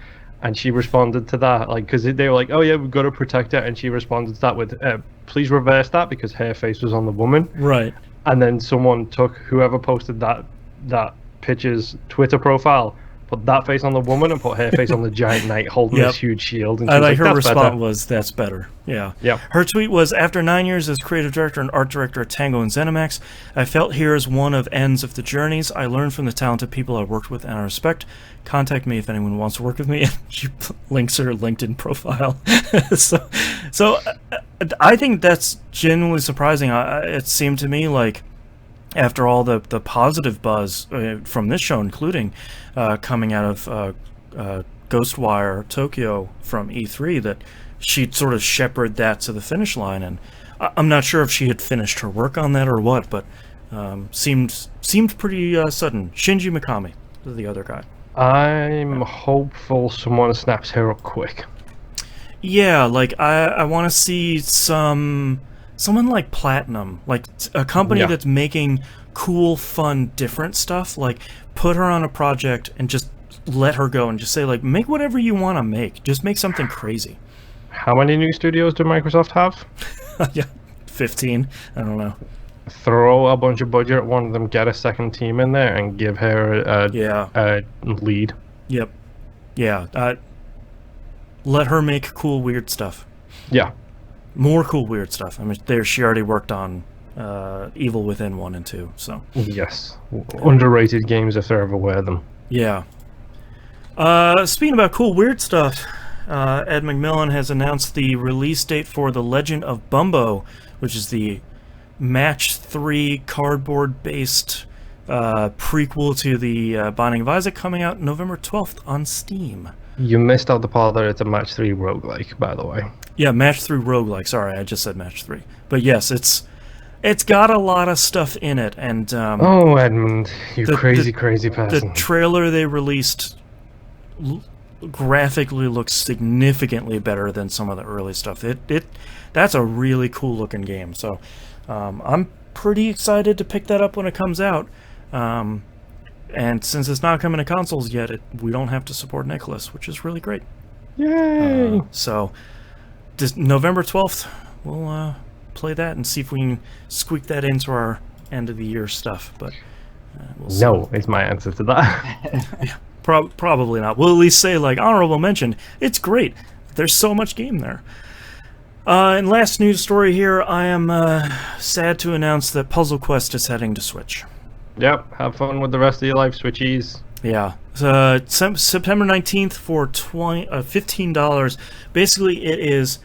And she responded to that, like, because they were like, "Oh yeah, we've got to protect her," and she responded to that with, "Please reverse that," because her face was on the woman. Right. And then someone took whoever posted that picture's Twitter profile, put that face on the woman, and put her face on the giant knight holding this huge shield. And I like her response was, "That's better." Yeah. Yeah. Her tweet was, "After 9 years as creative director and art director at Tango and ZeniMax, I felt here as one of ends of the journeys. I learned from the talented people I worked with and I respect. Contact me if anyone wants to work with me." And she links her LinkedIn profile. so I think that's genuinely surprising. It seemed to me like, after all the positive buzz from this show, including coming out of Ghostwire Tokyo from E3, that she'd sort of shepherd that to the finish line. And I'm not sure if she had finished her work on that or what, but seemed pretty sudden. Shinji Mikami, the other guy. I'm hopeful someone snaps her up quick. Yeah, like I want to see someone like Platinum, like a company that's making cool, fun, different stuff. Like, put her on a project and just let her go and just say, like, make whatever you want to make. Just make something crazy. How many new studios do Microsoft have? Yeah, 15. I don't know. Throw a bunch of budget at one of them, get a second team in there, and give her a lead. Yep. Yeah. Let her make cool, weird stuff. Yeah. More cool, weird stuff. I mean, she already worked on Evil Within 1 and 2, so... Yes. Underrated games if there ever were them. Yeah. Speaking about cool, weird stuff, Ed McMillan has announced the release date for The Legend of Bumbo, which is the Match 3 cardboard-based prequel to the Binding of Isaac, coming out November 12th on Steam. You missed out the part that it's a Match 3 roguelike, by the way. Yeah, Match 3 roguelike. Sorry, I just said Match 3. But yes, it's got a lot of stuff in it, and oh, Edmund, you crazy person. The trailer they released graphically looks significantly better than some of the early stuff. That's a really cool looking game. So I'm pretty excited to pick that up when it comes out. And since it's not coming to consoles yet, we don't have to support Nicholas, which is really great. Yay! So November 12th, we'll play that and see if we can squeak that into our end of the year stuff. But we'll see. No is my answer to that. Yeah, probably not. We'll at least say, like, honorable mention. It's great. There's so much game there. And last news story here, I am sad to announce that Puzzle Quest is heading to Switch. Yep, have fun with the rest of your life, Switchies. Yeah. September 19th for $15. Basically, it is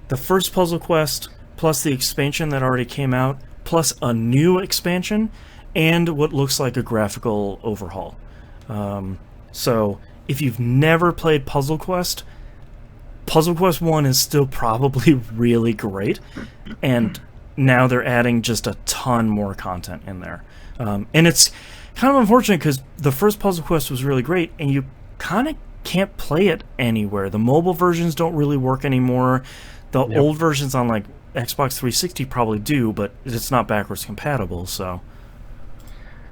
the first Puzzle Quest, plus the expansion that already came out, plus a new expansion, and what looks like a graphical overhaul. So, if you've never played Puzzle Quest 1 is still probably really great, and now they're adding just a ton more content in there. And it's kind of unfortunate because the first Puzzle Quest was really great, and you kind of can't play it anywhere. The mobile versions don't really work anymore. The old versions on, like, Xbox 360 probably do, but it's not backwards compatible, so...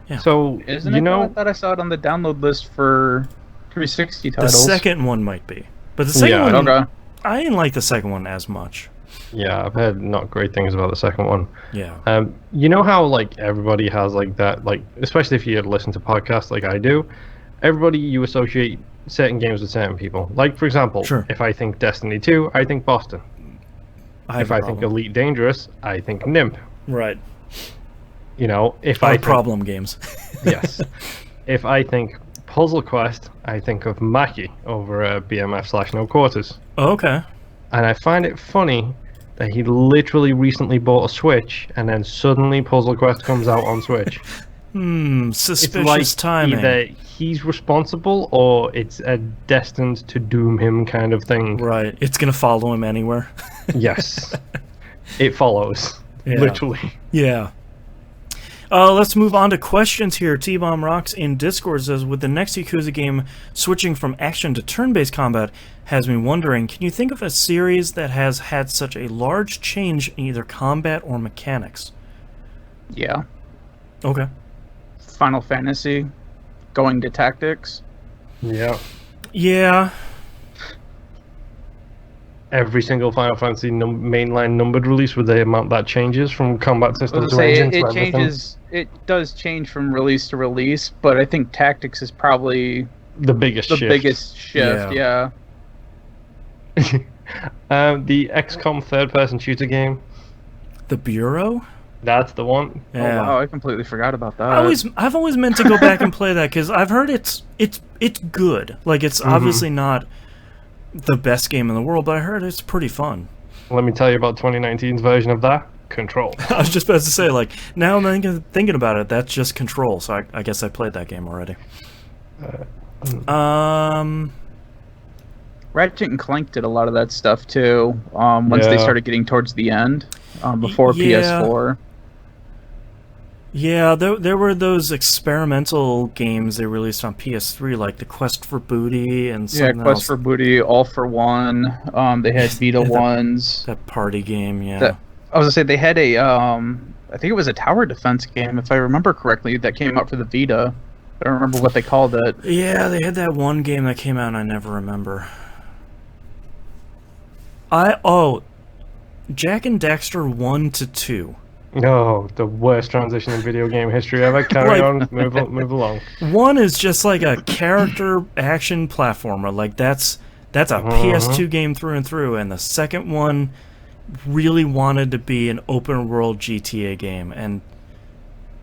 Yeah. So, isn't it? I thought I saw it on the download list for 360 titles. The second one might be. But the second one... Okay. I didn't like the second one as much. Yeah, I've heard not great things about the second one. Yeah. You know how, like, everybody has, like, that, like, especially if you listen to podcasts like I do, everybody, you associate certain games with certain people. Like, for example, if I think Destiny 2, I think Boston. If I think Elite Dangerous, I think Nimp. Right. You know, if I think... problem games. Yes. If I think Puzzle Quest, I think of Mackie over BMF/No Quarters. Oh, okay. And I find it funny that he literally recently bought a Switch, and then suddenly Puzzle Quest comes out on Switch. Suspicious timing. Either he's responsible, or it's a destined to doom him kind of thing. Right. It's going to follow him anywhere. Yes. It follows. Yeah. Literally. Yeah. Let's move on to questions here. T-Bomb Rocks in Discord says, with the next Yakuza game switching from action to turn-based combat, has me wondering, can you think of a series that has had such a large change in either combat or mechanics? Yeah. Okay. Final Fantasy going to tactics. Yeah. Yeah. Every single Final Fantasy mainline numbered release with the amount that changes from combat system to engine to It everything. changes. It does change from release to release, but I think tactics is probably The biggest shift. biggest shift. Yeah. The XCOM third-person shooter game. The Bureau? That's the one. Yeah. Oh wow, I completely forgot about that. I've always meant to go back and play that because I've heard it's good. Like it's obviously not the best game in the world, but I heard it's pretty fun. Let me tell you about 2019's version of that. Control. I was just about to say, like, now I'm thinking about it, that's just Control, so I guess I played that game already. Ratchet and Clank did a lot of that stuff too. Once they started getting towards the end, before PS4. Yeah, there were those experimental games they released on PS3, like the Quest for Booty and something else. Quest for Booty, All for One. They had Vita ones. That party game, yeah. I was gonna say they had a, I think it was a tower defense game, if I remember correctly, that came out for the Vita. I don't remember what they called it. Yeah, they had that one game that came out and I never remember. Jack and Daxter 1 to 2. Oh, the worst transition in video game history ever. Carry on, move along. 1 is just like a character action platformer. Like that's a PS2 game through and through, and the second one really wanted to be an open world GTA game, and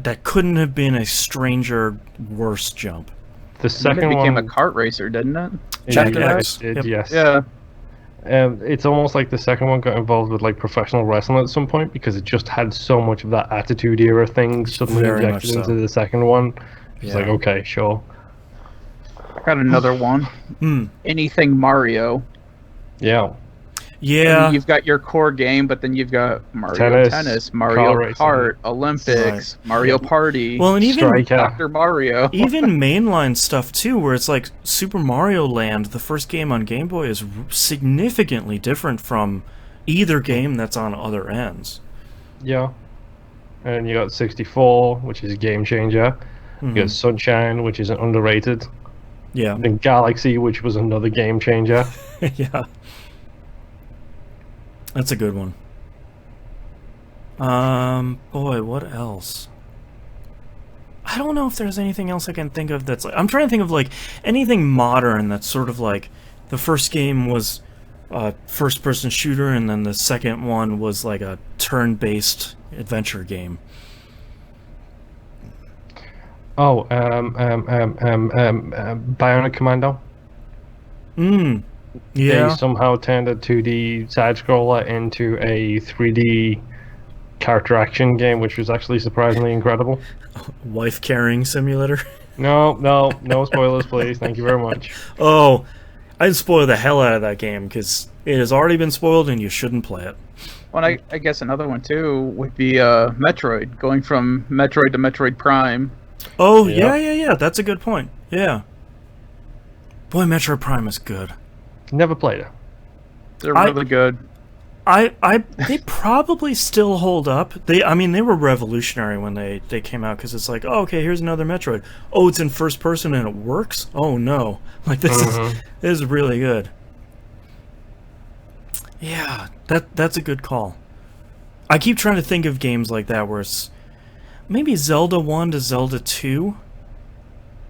that couldn't have been a stranger worse jump. The second one became one a kart racer, didn't it? Yes. Yeah. It's almost like the second one got involved with like professional wrestling at some point because it just had so much of that Attitude Era thing suddenly Very injected much so. into the second one. It's like, okay, sure. Got another one. Anything Mario. Yeah. Yeah. You've got your core game, but then you've got Mario Tennis, Mario Kart, Olympics, Mario Party, well, and even Dr. Mario. Even mainline stuff too, where it's like Super Mario Land, the first game on Game Boy, is significantly different from either game that's on other ends. Yeah. And you got 64, which is a game changer. You got Sunshine, which is an underrated. Yeah. And Galaxy, which was another game changer. Yeah. That's a good one. Boy, what else? I don't know if there's anything else I can think of that's like... I'm trying to think of, like, anything modern that's sort of like... The first game was a first-person shooter, and then the second one was like a turn-based adventure game. Oh, Bionic Commando. Yeah. They somehow turned a 2D side-scroller into a 3D character action game, which was actually surprisingly incredible. Wife-carrying simulator? No spoilers, please. Thank you very much. Oh, I'd spoil the hell out of that game, because it has already been spoiled and you shouldn't play it. Well, I guess another one, too, would be Metroid. Going from Metroid to Metroid Prime. Oh, yeah. That's a good point. Yeah. Boy, Metroid Prime is good. Never played it. They're really good. They probably still hold up. They were revolutionary when they came out, because it's like, oh, okay, here's another Metroid. Oh, it's in first person and it works? Oh no. Like this is really good. Yeah, that's a good call. I keep trying to think of games like that where it's maybe Zelda 1 to Zelda 2.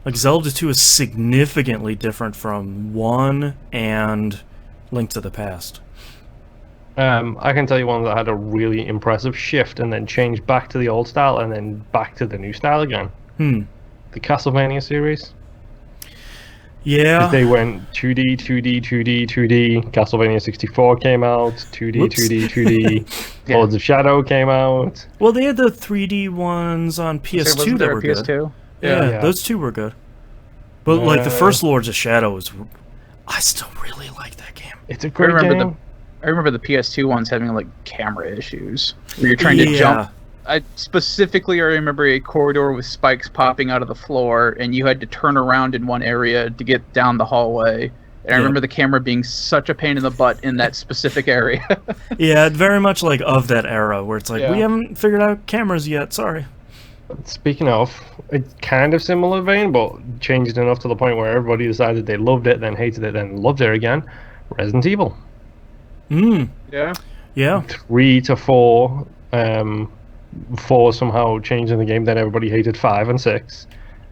Like, Zelda 2 is significantly different from 1 and Link to the Past. I can tell you one that had a really impressive shift and then changed back to the old style and then back to the new style again. The Castlevania series. Yeah. They went 2D, 2D, 2D, 2D. Castlevania 64 came out. 2D, Whoops. 2D, 2D. Lords of Shadow came out. Well, they had the 3D ones on PS2 that were good. PS2? Yeah, those two were good. But like the first Lords of Shadow I still really like that game. It's a great game. I remember the PS2 ones having like camera issues where you're trying to jump. I remember a corridor with spikes popping out of the floor, and you had to turn around in one area to get down the hallway. And I remember the camera being such a pain in the butt in that specific area. Yeah, very much like of that era, where it's like, we haven't figured out cameras yet, sorry. Speaking of, it's kind of similar vein, but changed enough to the point where everybody decided they loved it, then hated it, then loved it again. Resident Evil. Yeah. Yeah. 3 to 4. 4 somehow changing the game, then everybody hated 5 and 6.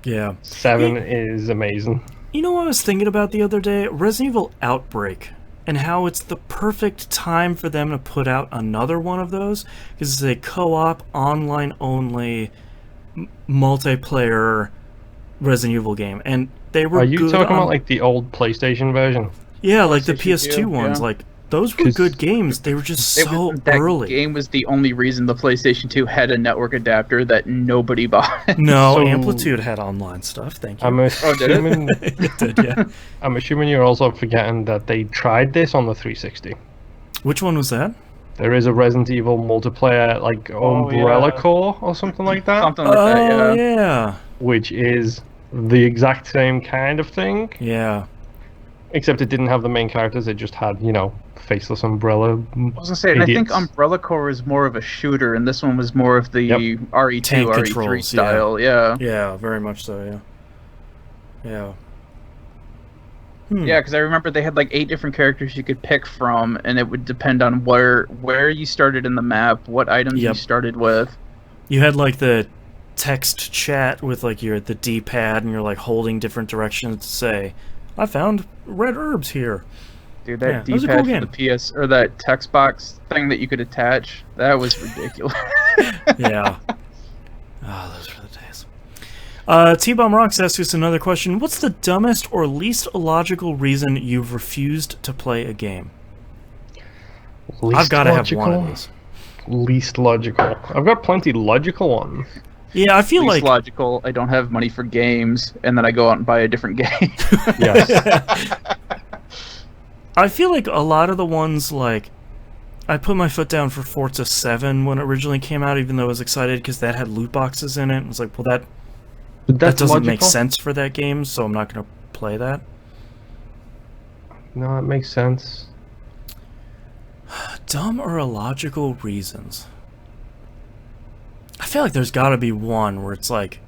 Yeah. 7 is amazing. You know what I was thinking about the other day? Resident Evil Outbreak. And how it's the perfect time for them to put out another one of those. Because it's a co-op, online-only, multiplayer Resident Evil game. And they were Are you good talking about like the old PlayStation version? Yeah, like the PlayStation PS2 2, ones. yeah. Like, those were good games. They were just so early. That game was the only reason the PlayStation 2 had a network adapter that nobody bought. No, So- Amplitude had online stuff. Thank you. I'm did it? assuming, It did, yeah. I'm assuming you're also forgetting that they tried this on the 360. Which one was that? There is a Resident Evil multiplayer, like Umbrella yeah. Core or something like that, Something like that, yeah. Yeah. which is the exact same kind of thing, Yeah. except it didn't have the main characters. It just had, faceless Umbrella. I was gonna say, and I think idiots. Umbrella Core is more of a shooter, and this one was more of the Yep. RE2, Tank RE3 controls, style. Yeah, Yeah, very much so, yeah. Yeah. yeah. Because I remember they had like 8 different characters you could pick from, and it would depend on where you started in the map, what items you Yep. started with. You had like the text chat with like the D-pad, and you're like holding different directions to say, I found red herbs here. Dude, Yeah, that that was a D-pad cool for the PS or that text box thing that you could attach, that was ridiculous. Yeah. Oh, those were the days. T-Bomb Rocks asked us another question. What's the dumbest or least illogical reason you've refused to play a game? I've got to have one of these. Least logical. I've got plenty logical ones. Yeah, I feel Least like... logical. I don't have money for games, and then I go out and buy a different game. Yes. I feel like a lot of the ones, like... I put my foot down for Forza 7 when it originally came out, even though I was excited because that had loot boxes in it. I was like, well, that doesn't logical. make sense for that game, so I'm not going to play that. No, it makes sense. Dumb or illogical reasons? I feel like there's got to be one where it's like,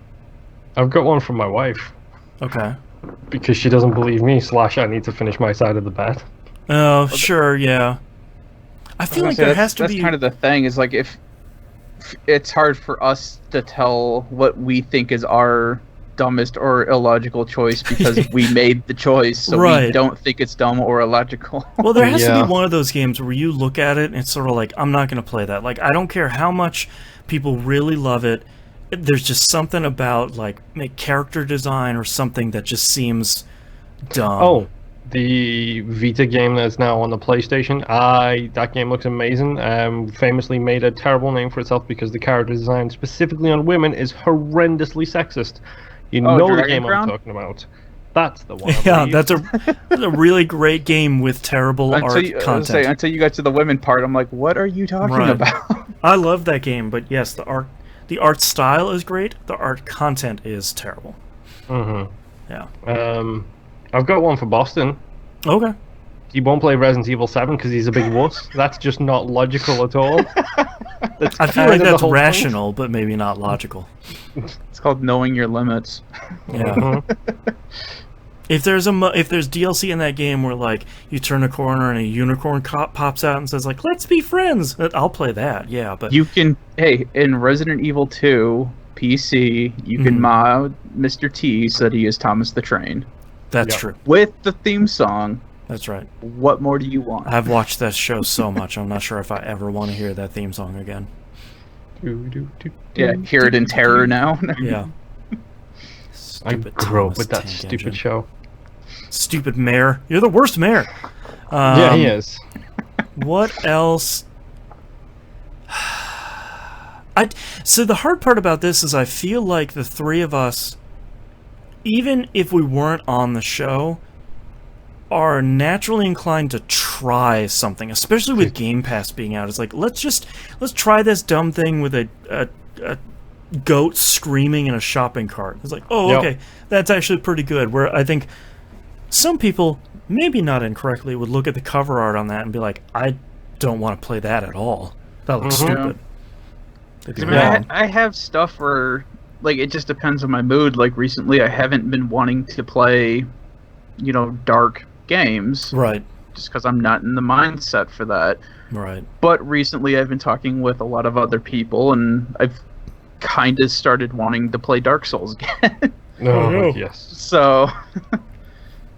I've got one from my wife okay. because she doesn't believe me. / I need to finish my side of the bet. Oh, sure, yeah. I feel like there has to be... That's kind of the thing, is like if it's hard for us to tell what we think is our dumbest or illogical choice because we made the choice, so Right. we don't think it's dumb or illogical. Well, there has to Yeah. be one of those games where you look at it and it's sort of like, I'm not going to play that. Like, I don't care how much people really love it. There's just something about, like, character design or something that just seems dumb. Oh, the Vita game that's now on the PlayStation. That game looks amazing. Famously made a terrible name for itself because the character design, specifically on women, is horrendously sexist. You know the Dragon game Crown? I'm talking about. That's the one. I Yeah, believe. that's a really great game with terrible art content. Until you got to the women part, I'm like, what are you talking Right. about? I love that game, but yes, the art style is great. The art content is terrible. Mhm. Yeah. I've got one for Boston. Okay. He won't play Resident Evil 7 because he's a big wuss. That's just not logical at all. That's I feel kind like of the that's whole point. rational, but maybe not logical. It's called knowing your limits. Yeah. Mhm. If there's DLC in that game where like you turn a corner and a unicorn pops out and says like let's be friends, I'll play that. Yeah, but You can, in Resident Evil 2 PC, you can mod Mr. T so that he is Thomas the Train. that's Yeah. true. With the theme song, That's right. what more do you want? I've watched that show so much. I'm not sure if I ever want to hear that theme song again. Yeah, hear it in terror now. Yeah. I Stupid grew up Thomas with that Tank stupid Engine. show. Stupid mayor. You're the worst mayor. Yeah, he is. What else? So the hard part about this is I feel like the three of us, even if we weren't on the show, are naturally inclined to try something, especially with Game Pass being out. It's like, let's try this dumb thing with a goat screaming in a shopping cart. It's like, oh, Yep. okay, that's actually pretty good. Where I think some people, maybe not incorrectly, would look at the cover art on that and be like, I don't want to play that at all. That looks stupid. They'd be I mean, wrong. I have stuff where like it just depends on my mood. Like recently, I haven't been wanting to play, dark games. Right. Just because I'm not in the mindset for that. Right. But recently, I've been talking with a lot of other people, and I've kind of started wanting to play Dark Souls again. No, yes. So.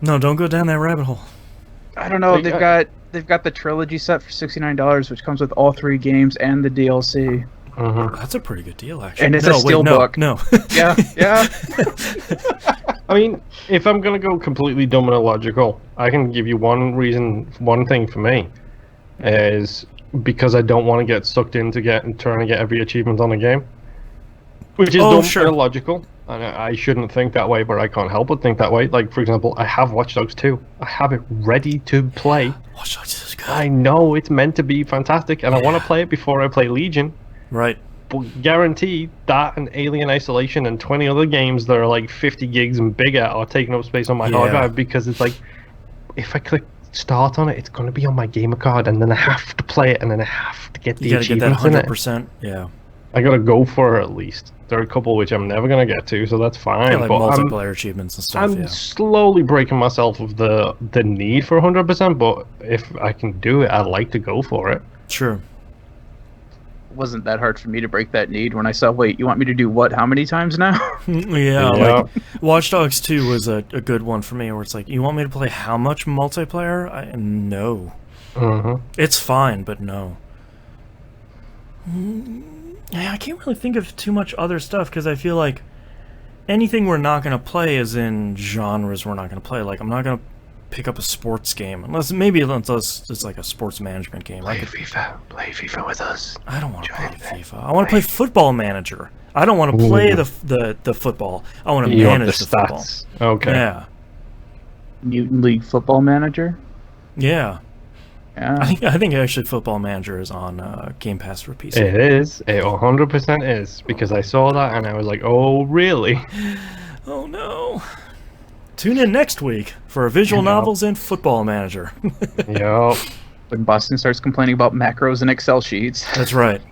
No, don't go down that rabbit hole. I don't know. They've got the trilogy set for $69, which comes with all 3 games and the DLC. That's a pretty good deal, actually. And it's a steelbook. No. Yeah. I mean, if I'm gonna go completely dumb and illogical, I can give you one thing for me, is because I don't want to get sucked into trying to get every achievement on a game, which is dumb and illogical. And I shouldn't think that way, but I can't help but think that way. Like, for example, I have Watch Dogs 2. I have it ready to play. Watch Dogs is good. I know it's meant to be fantastic, and I want to play it before I play Legion. Right. But guaranteed that and Alien Isolation and 20 other games that are like 50 gigs and bigger are taking up space on my hard drive, because it's like, if I click start on it, it's going to be on my gamer card, and then I have to play it, and then I have to get the achievements in it. You gotta get that 100%. Yeah. I gotta go for it at least. There are a couple which I'm never gonna get to, so that's fine. Yeah, like multiplayer achievements and stuff. I'm slowly breaking myself of the need for 100%, but if I can do it, I'd like to go for it. Sure. It wasn't that hard for me to break that need when I saw, wait, you want me to do what? How many times now? Yeah, like Watch Dogs 2 was a good one for me, where it's like, you want me to play how much multiplayer? No. It's fine, but no. Yeah, I can't really think of too much other stuff, because I feel like anything we're not going to play is in genres we're not going to play. Like, I'm not going to pick up a sports game, unless it's like a sports management game. Play FIFA with us. I don't want to play FIFA. I want to play Football Manager. I don't want to play the football. I want to manage the football. Okay. Yeah. Mutant League Football Manager? Yeah. Yeah. I think actually Football Manager is on Game Pass for PC. It is. It 100% is, because I saw that and I was like, oh, really? Oh, no. Tune in next week for visual novels and Football Manager. Yup. When Boston starts complaining about macros and Excel sheets. That's right.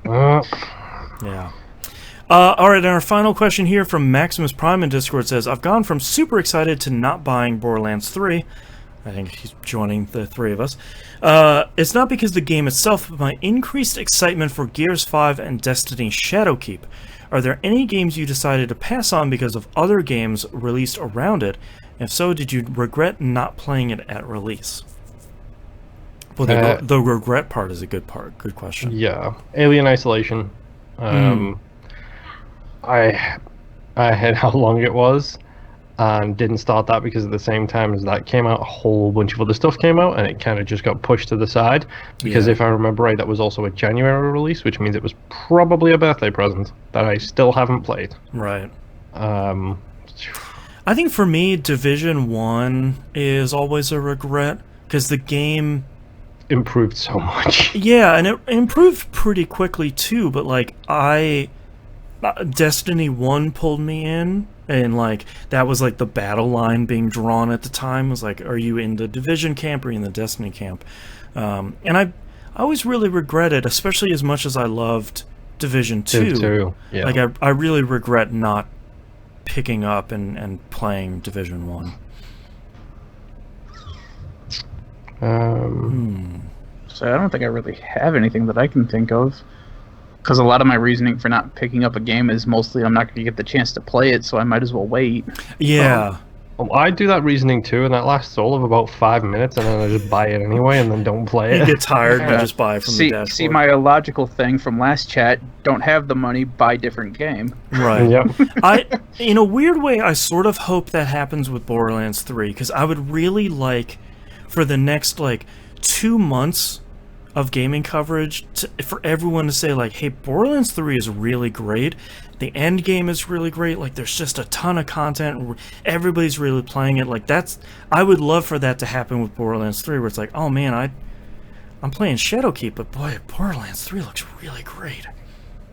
Yeah. All right, and our final question here from Maximus Prime in Discord says, I've gone from super excited to not buying Borderlands 3. I think he's joining the 3 of us. It's not because the game itself, but my increased excitement for Gears 5 and Destiny Shadowkeep. Are there any games you decided to pass on because of other games released around it? If so, did you regret not playing it at release? Well, the regret part is a good part. Good question. Yeah. Alien Isolation. I had how long it was, and didn't start that because at the same time as that came out, a whole bunch of other stuff came out, and it kind of just got pushed to the side. Because if I remember right, that was also a January release, which means it was probably a birthday present that I still haven't played. Right. I think for me, Division 1 is always a regret, because the game improved so much. Yeah, and it improved pretty quickly too, but like Destiny 1 pulled me in, and like that was like the battle line being drawn at the time was like, are you in the Division camp or in the Destiny camp? And I always really regretted, especially as much as I loved Division 2. Yeah. Like I really regret not picking up and playing Division 1. So I don't think I really have anything that I can think of. Because a lot of my reasoning for not picking up a game is mostly I'm not going to get the chance to play it, so I might as well wait. Yeah. I do that reasoning too, and that lasts all of about 5 minutes, and then I just buy it anyway, and then don't play it. You get tired and just buy it from the dashboard. See, my illogical thing from last chat, don't have the money, buy different game. Right. Yep. In a weird way, I sort of hope that happens with Borderlands 3, because I would really like, for the next, 2 months of gaming coverage, for everyone to say, hey, Borderlands 3 is really great, the end game is really great, there's just a ton of content, everybody's really playing it, I would love for that to happen with Borderlands 3, where it's like, oh man, I'm playing Shadowkeep, but boy, Borderlands 3 looks really great.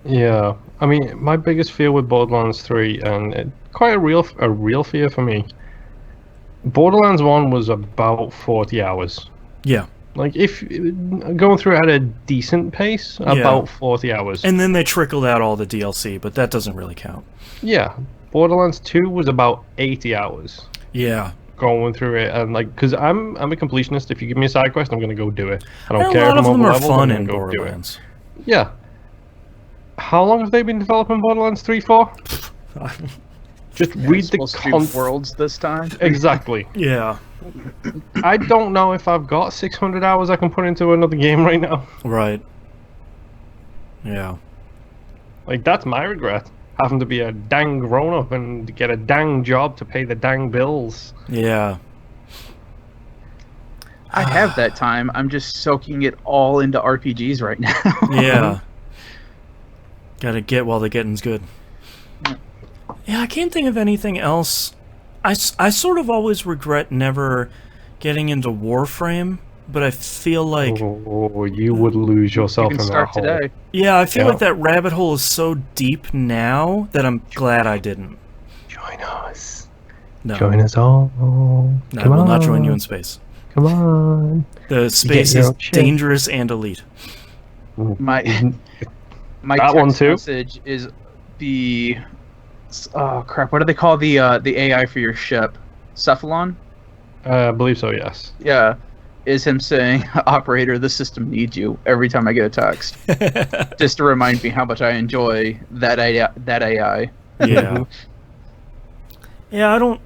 Yeah, I mean, my biggest fear with Borderlands 3, and quite a real fear for me, Borderlands 1 was about 40 hours. Yeah. Like, if going through it at a decent pace, about 40 hours. And then they trickled out all the DLC, but that doesn't really count. Yeah. Borderlands 2 was about 80 hours. Yeah. Going through it, and like, because I'm a completionist. If you give me a side quest, I'm going to go do it. I don't care. A lot if of I'm them over are level, fun I'm in gonna go do it. Borderlands. Yeah. How long have they been developing Borderlands 3 for? Just read the worlds this time. Exactly. Yeah. I don't know if I've got 600 hours I can put into another game right now. Right. Yeah. Like, that's my regret. Having to be a dang grown-up and get a dang job to pay the dang bills. Yeah. I have that time. I'm just soaking it all into RPGs right now. Yeah. Gotta get while the getting's good. Yeah, I can't think of anything else. I sort of always regret never getting into Warframe, but I feel like... Oh, you would lose yourself you can in start that hole. today. Yeah, I feel like that rabbit hole is so deep now that I'm glad I didn't. Join us. No. Join us all. No, I will not join you in space. Come on. The space is dangerous and elite. My that one text too? message is the... Oh, crap. What do they call the AI for your ship? Cephalon? I believe so, yes. Yeah. Is him saying, "Operator, the system needs you," every time I get a text. Just to remind me how much I enjoy that AI. Yeah. Yeah,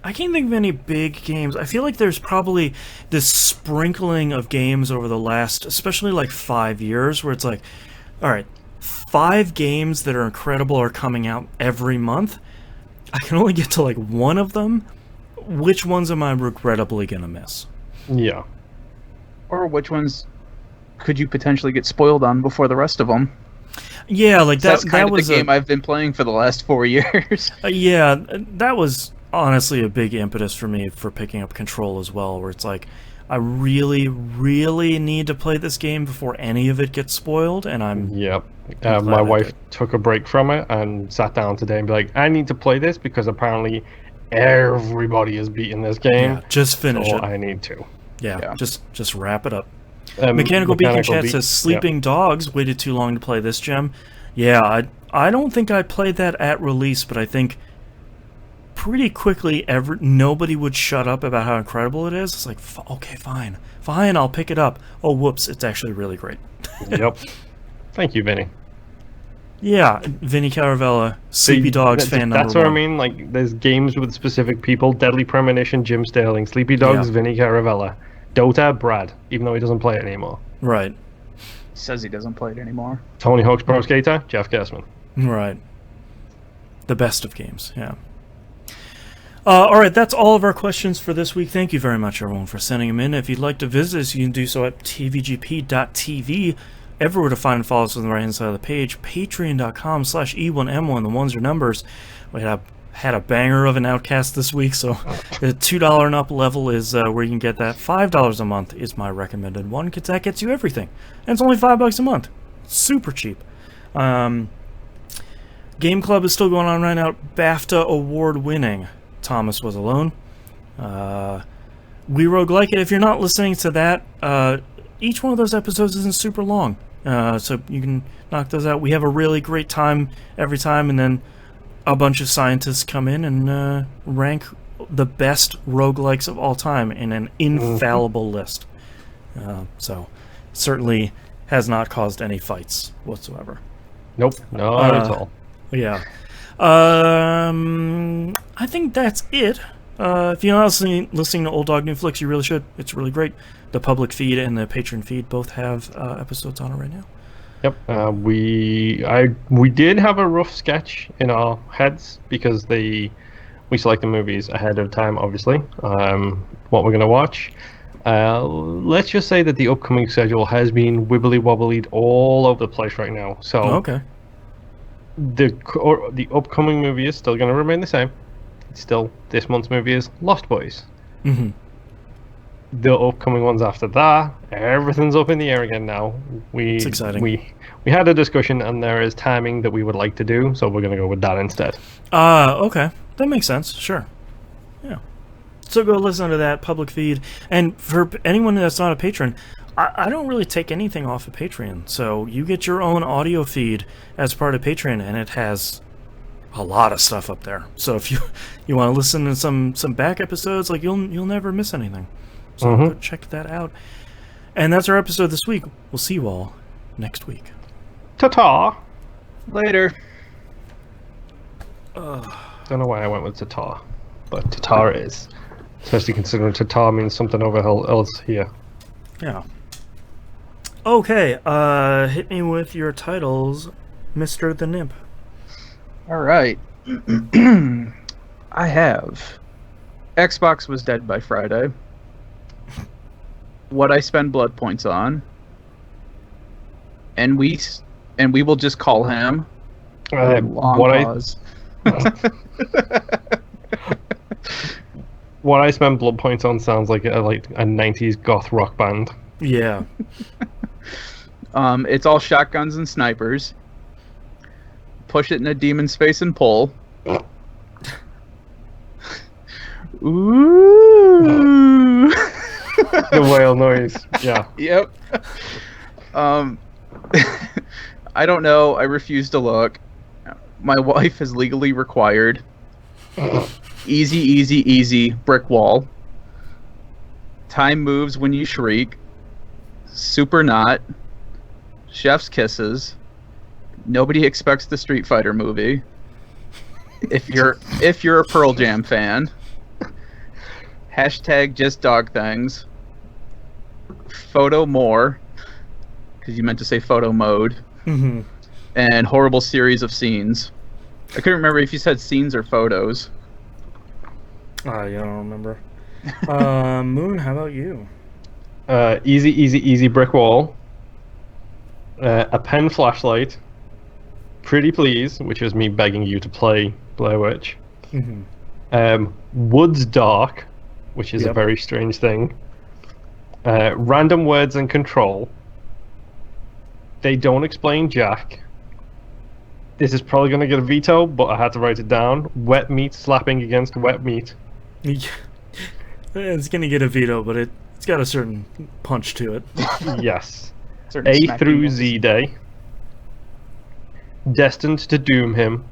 I can't think of any big games. I feel like there's probably this sprinkling of games over the last, especially like 5 years, where it's like, all right, 5 games that are incredible are coming out every month. I can only get to like one of them. Which ones am I regrettably gonna miss? Yeah. Or which ones could you potentially get spoiled on before the rest of them? Yeah, like that's kind of was the game I've been playing for the last 4 years. Yeah, that was honestly a big impetus for me for picking up Control as well, where it's like, I really, really need to play this game before any of it gets spoiled, and I'm... Yep. My wife took a break from it and sat down today and be like, I need to play this because apparently everybody is beating this game. Yeah, just finish it. I need to. Yeah. Just wrap it up. Mechanical Beacon Chat says, Sleeping Dogs waited too long to play this gem. Yeah, I don't think I played that at release, but I think pretty quickly nobody would shut up about how incredible it is. It's like, okay, fine, I'll pick it up. Oh, whoops, it's actually really great. Yep. Thank you, Vinny. Yeah, Vinny Caravella, Sleepy Dogs fan number 1. That's what I mean. Like, there's games with specific people. Deadly Premonition, Jim Sterling. Sleepy Dogs, Vinny Caravella. Dota, Brad, even though he doesn't play it anymore. Right. He says he doesn't play it anymore. Tony Hawk's Pro Skater, Jeff Gersman. Right. The best of games, yeah. All right, that's all of our questions for this week. Thank you very much, everyone, for sending them in. If you'd like to visit us, you can do so at tvgp.tv. Everywhere to find and follow us on the right-hand side of the page. Patreon.com/E1M1. The ones are numbers. We had a banger of an Outcast this week, so the $2 and up level is where you can get that. $5 a month is my recommended one, because that gets you everything. And it's only $5 a month. Super cheap. Game Club is still going on right now. BAFTA award-winning Thomas Was Alone. We Roguelike It. If you're not listening to that, each one of those episodes isn't super long, so you can knock those out. We have a really great time every time, and then a bunch of scientists come in and rank the best roguelikes of all time in an infallible list. So certainly has not caused any fights whatsoever. Nope, not at all. Yeah. I think that's it. If you're not listening to Old Dog New Flicks, you really should. It's really great. The public feed and the patron feed both have episodes on it right now. Yep. We did have a rough sketch in our heads because we select the movies ahead of time, obviously. What we're going to watch. Let's just say that the upcoming schedule has been wibbly-wobbly all over the place right now. So okay. The upcoming movie is still going to remain the same. Still, this month's movie is Lost Boys. Mm-hmm. The upcoming ones after that, everything's up in the air again now. It's exciting. We had a discussion, and there is timing that we would like to do, so we're going to go with that instead. Okay. That makes sense. Sure. Yeah. So go listen to that public feed. And for anyone that's not a patron, I don't really take anything off of Patreon, so you get your own audio feed as part of Patreon, and it has a lot of stuff up there. So if you want to listen to some back episodes, like you'll never miss anything. So go check that out. And that's our episode this week. We'll see you all next week. Ta-ta! Later. Don't know why I went with ta-ta, but ta-ta it is. Especially considering ta-ta means something over else here. Yeah. Okay, hit me with your titles, Mr. the Nimp. All right. I have Xbox was dead by Friday. What I spend blood points on. And we will just call him. Long pause. What I spend blood points on sounds like a 90s goth rock band. Yeah. It's all shotguns and snipers. Push it in a demon space and pull. Ooh. The whale noise. Yeah. Yep. I don't know. I refuse to look. My wife is legally required. Easy, easy, easy. Brick wall. Time moves when you shriek. Super not. Chef's kisses. Nobody expects the Street Fighter movie. If you're a Pearl Jam fan. Hashtag just dog things. Photo more. Because you meant to say photo mode. Mm-hmm. And horrible series of scenes. I couldn't remember if you said scenes or photos. Yeah, I don't remember. Moon, how about you? Easy, easy, easy brick wall. A pen flashlight. Pretty please, which is me begging you to play Blair Witch. Mm-hmm. Woods dark, which is a very strange thing. Random words and control. They don't explain Jack. This is probably going to get a veto, but I had to write it down. Wet meat slapping against wet meat. It's going to get a veto, but it's got a certain punch to it. Yes. Certain A smack through demons. Z Day. Destined to doom him.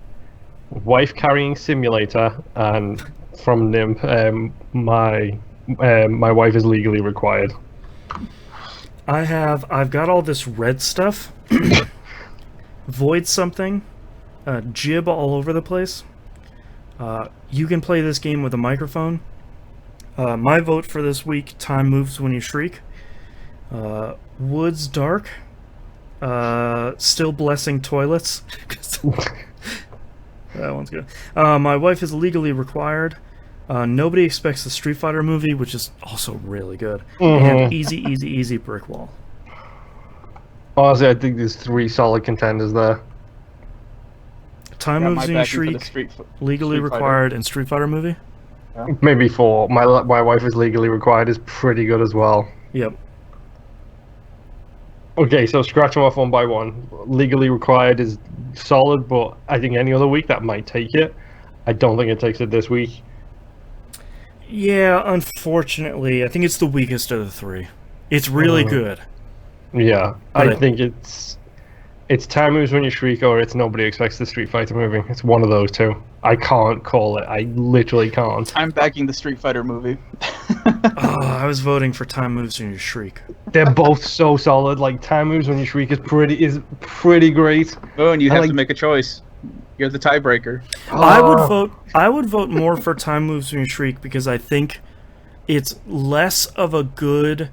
Wife carrying simulator, and from NIMP, my wife is legally required. I've got all this red stuff. Void something. Jib all over the place. You can play this game with a microphone. My vote for this week, Time Moves When You Shriek. Woods Dark. Still Blessing Toilets. That one's good. My wife is legally required. Nobody expects the Street Fighter movie, which is also really good. And Easy, Easy, Easy Brick Wall. Honestly, I think there's 3 solid contenders there. Time Moves When You Shriek, legally required, and Street Fighter movie. Yeah. Maybe 4. My wife is legally required is pretty good as well. Yep. Okay, so scratch them off one by one. Legally required is solid, but I think any other week that might take it. I don't think it takes it this week. Yeah, unfortunately, I think it's the weakest of the 3. It's really good. Yeah, But I think it's Time Moves When You Shriek, or it's Nobody Expects the Street Fighter movie. It's one of those 2. I can't call it. I literally can't. I'm backing the Street Fighter movie. I was voting for Time Moves When You Shriek. They're both so solid. Like Time Moves When You Shriek is pretty great. Oh, and you have to make a choice. You're the tiebreaker. I would vote more for Time Moves When You Shriek because I think it's less of a good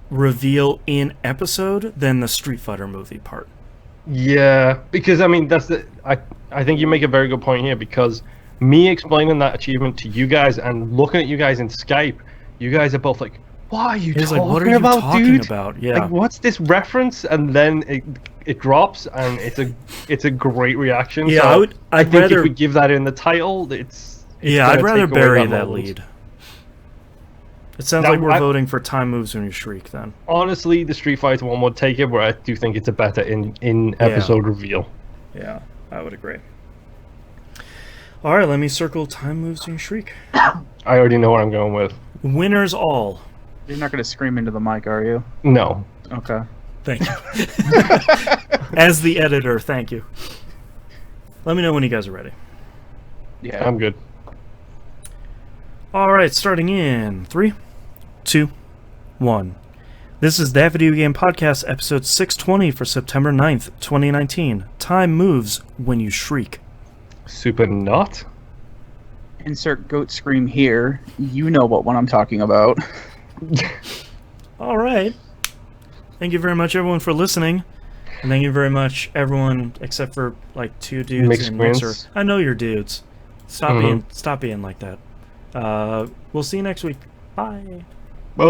reveal in episode than the Street Fighter movie part. Yeah, because I mean I think you make a very good point here, because me explaining that achievement to you guys and looking at you guys in Skype, you guys are both like, "What are you talking what are you about, talking dude? about?" Yeah. Like, what's this reference?" And then it drops, and it's a great reaction. Yeah, so I'd think rather if we give that in the title, it's I'd gonna rather take away bury that moment. lead. It sounds Now, like we're voting for Time Moves When You Shriek then. Honestly, the Street Fighter one would take it, but I do think it's a better in episode reveal. Yeah, I would agree. All right, let me circle Time Moves When You Shriek. I already know what I'm going with. Winners all. You're not going to scream into the mic, are you? No. Okay. Thank you. As the editor, thank you. Let me know when you guys are ready. Yeah. I'm good. Alright, starting in 3, 2, 1. This is That Video Game Podcast, episode 620 for September 9th, 2019. Time moves when you shriek. Super not? Insert goat scream here. You know what one I'm talking about. Alright. Thank you very much, everyone, for listening. And thank you very much, everyone, except for, like, 2 dudes Mixed and Prince. Mixer. I know you're dudes. Stop being like that. We'll see you next week. Bye. Bye.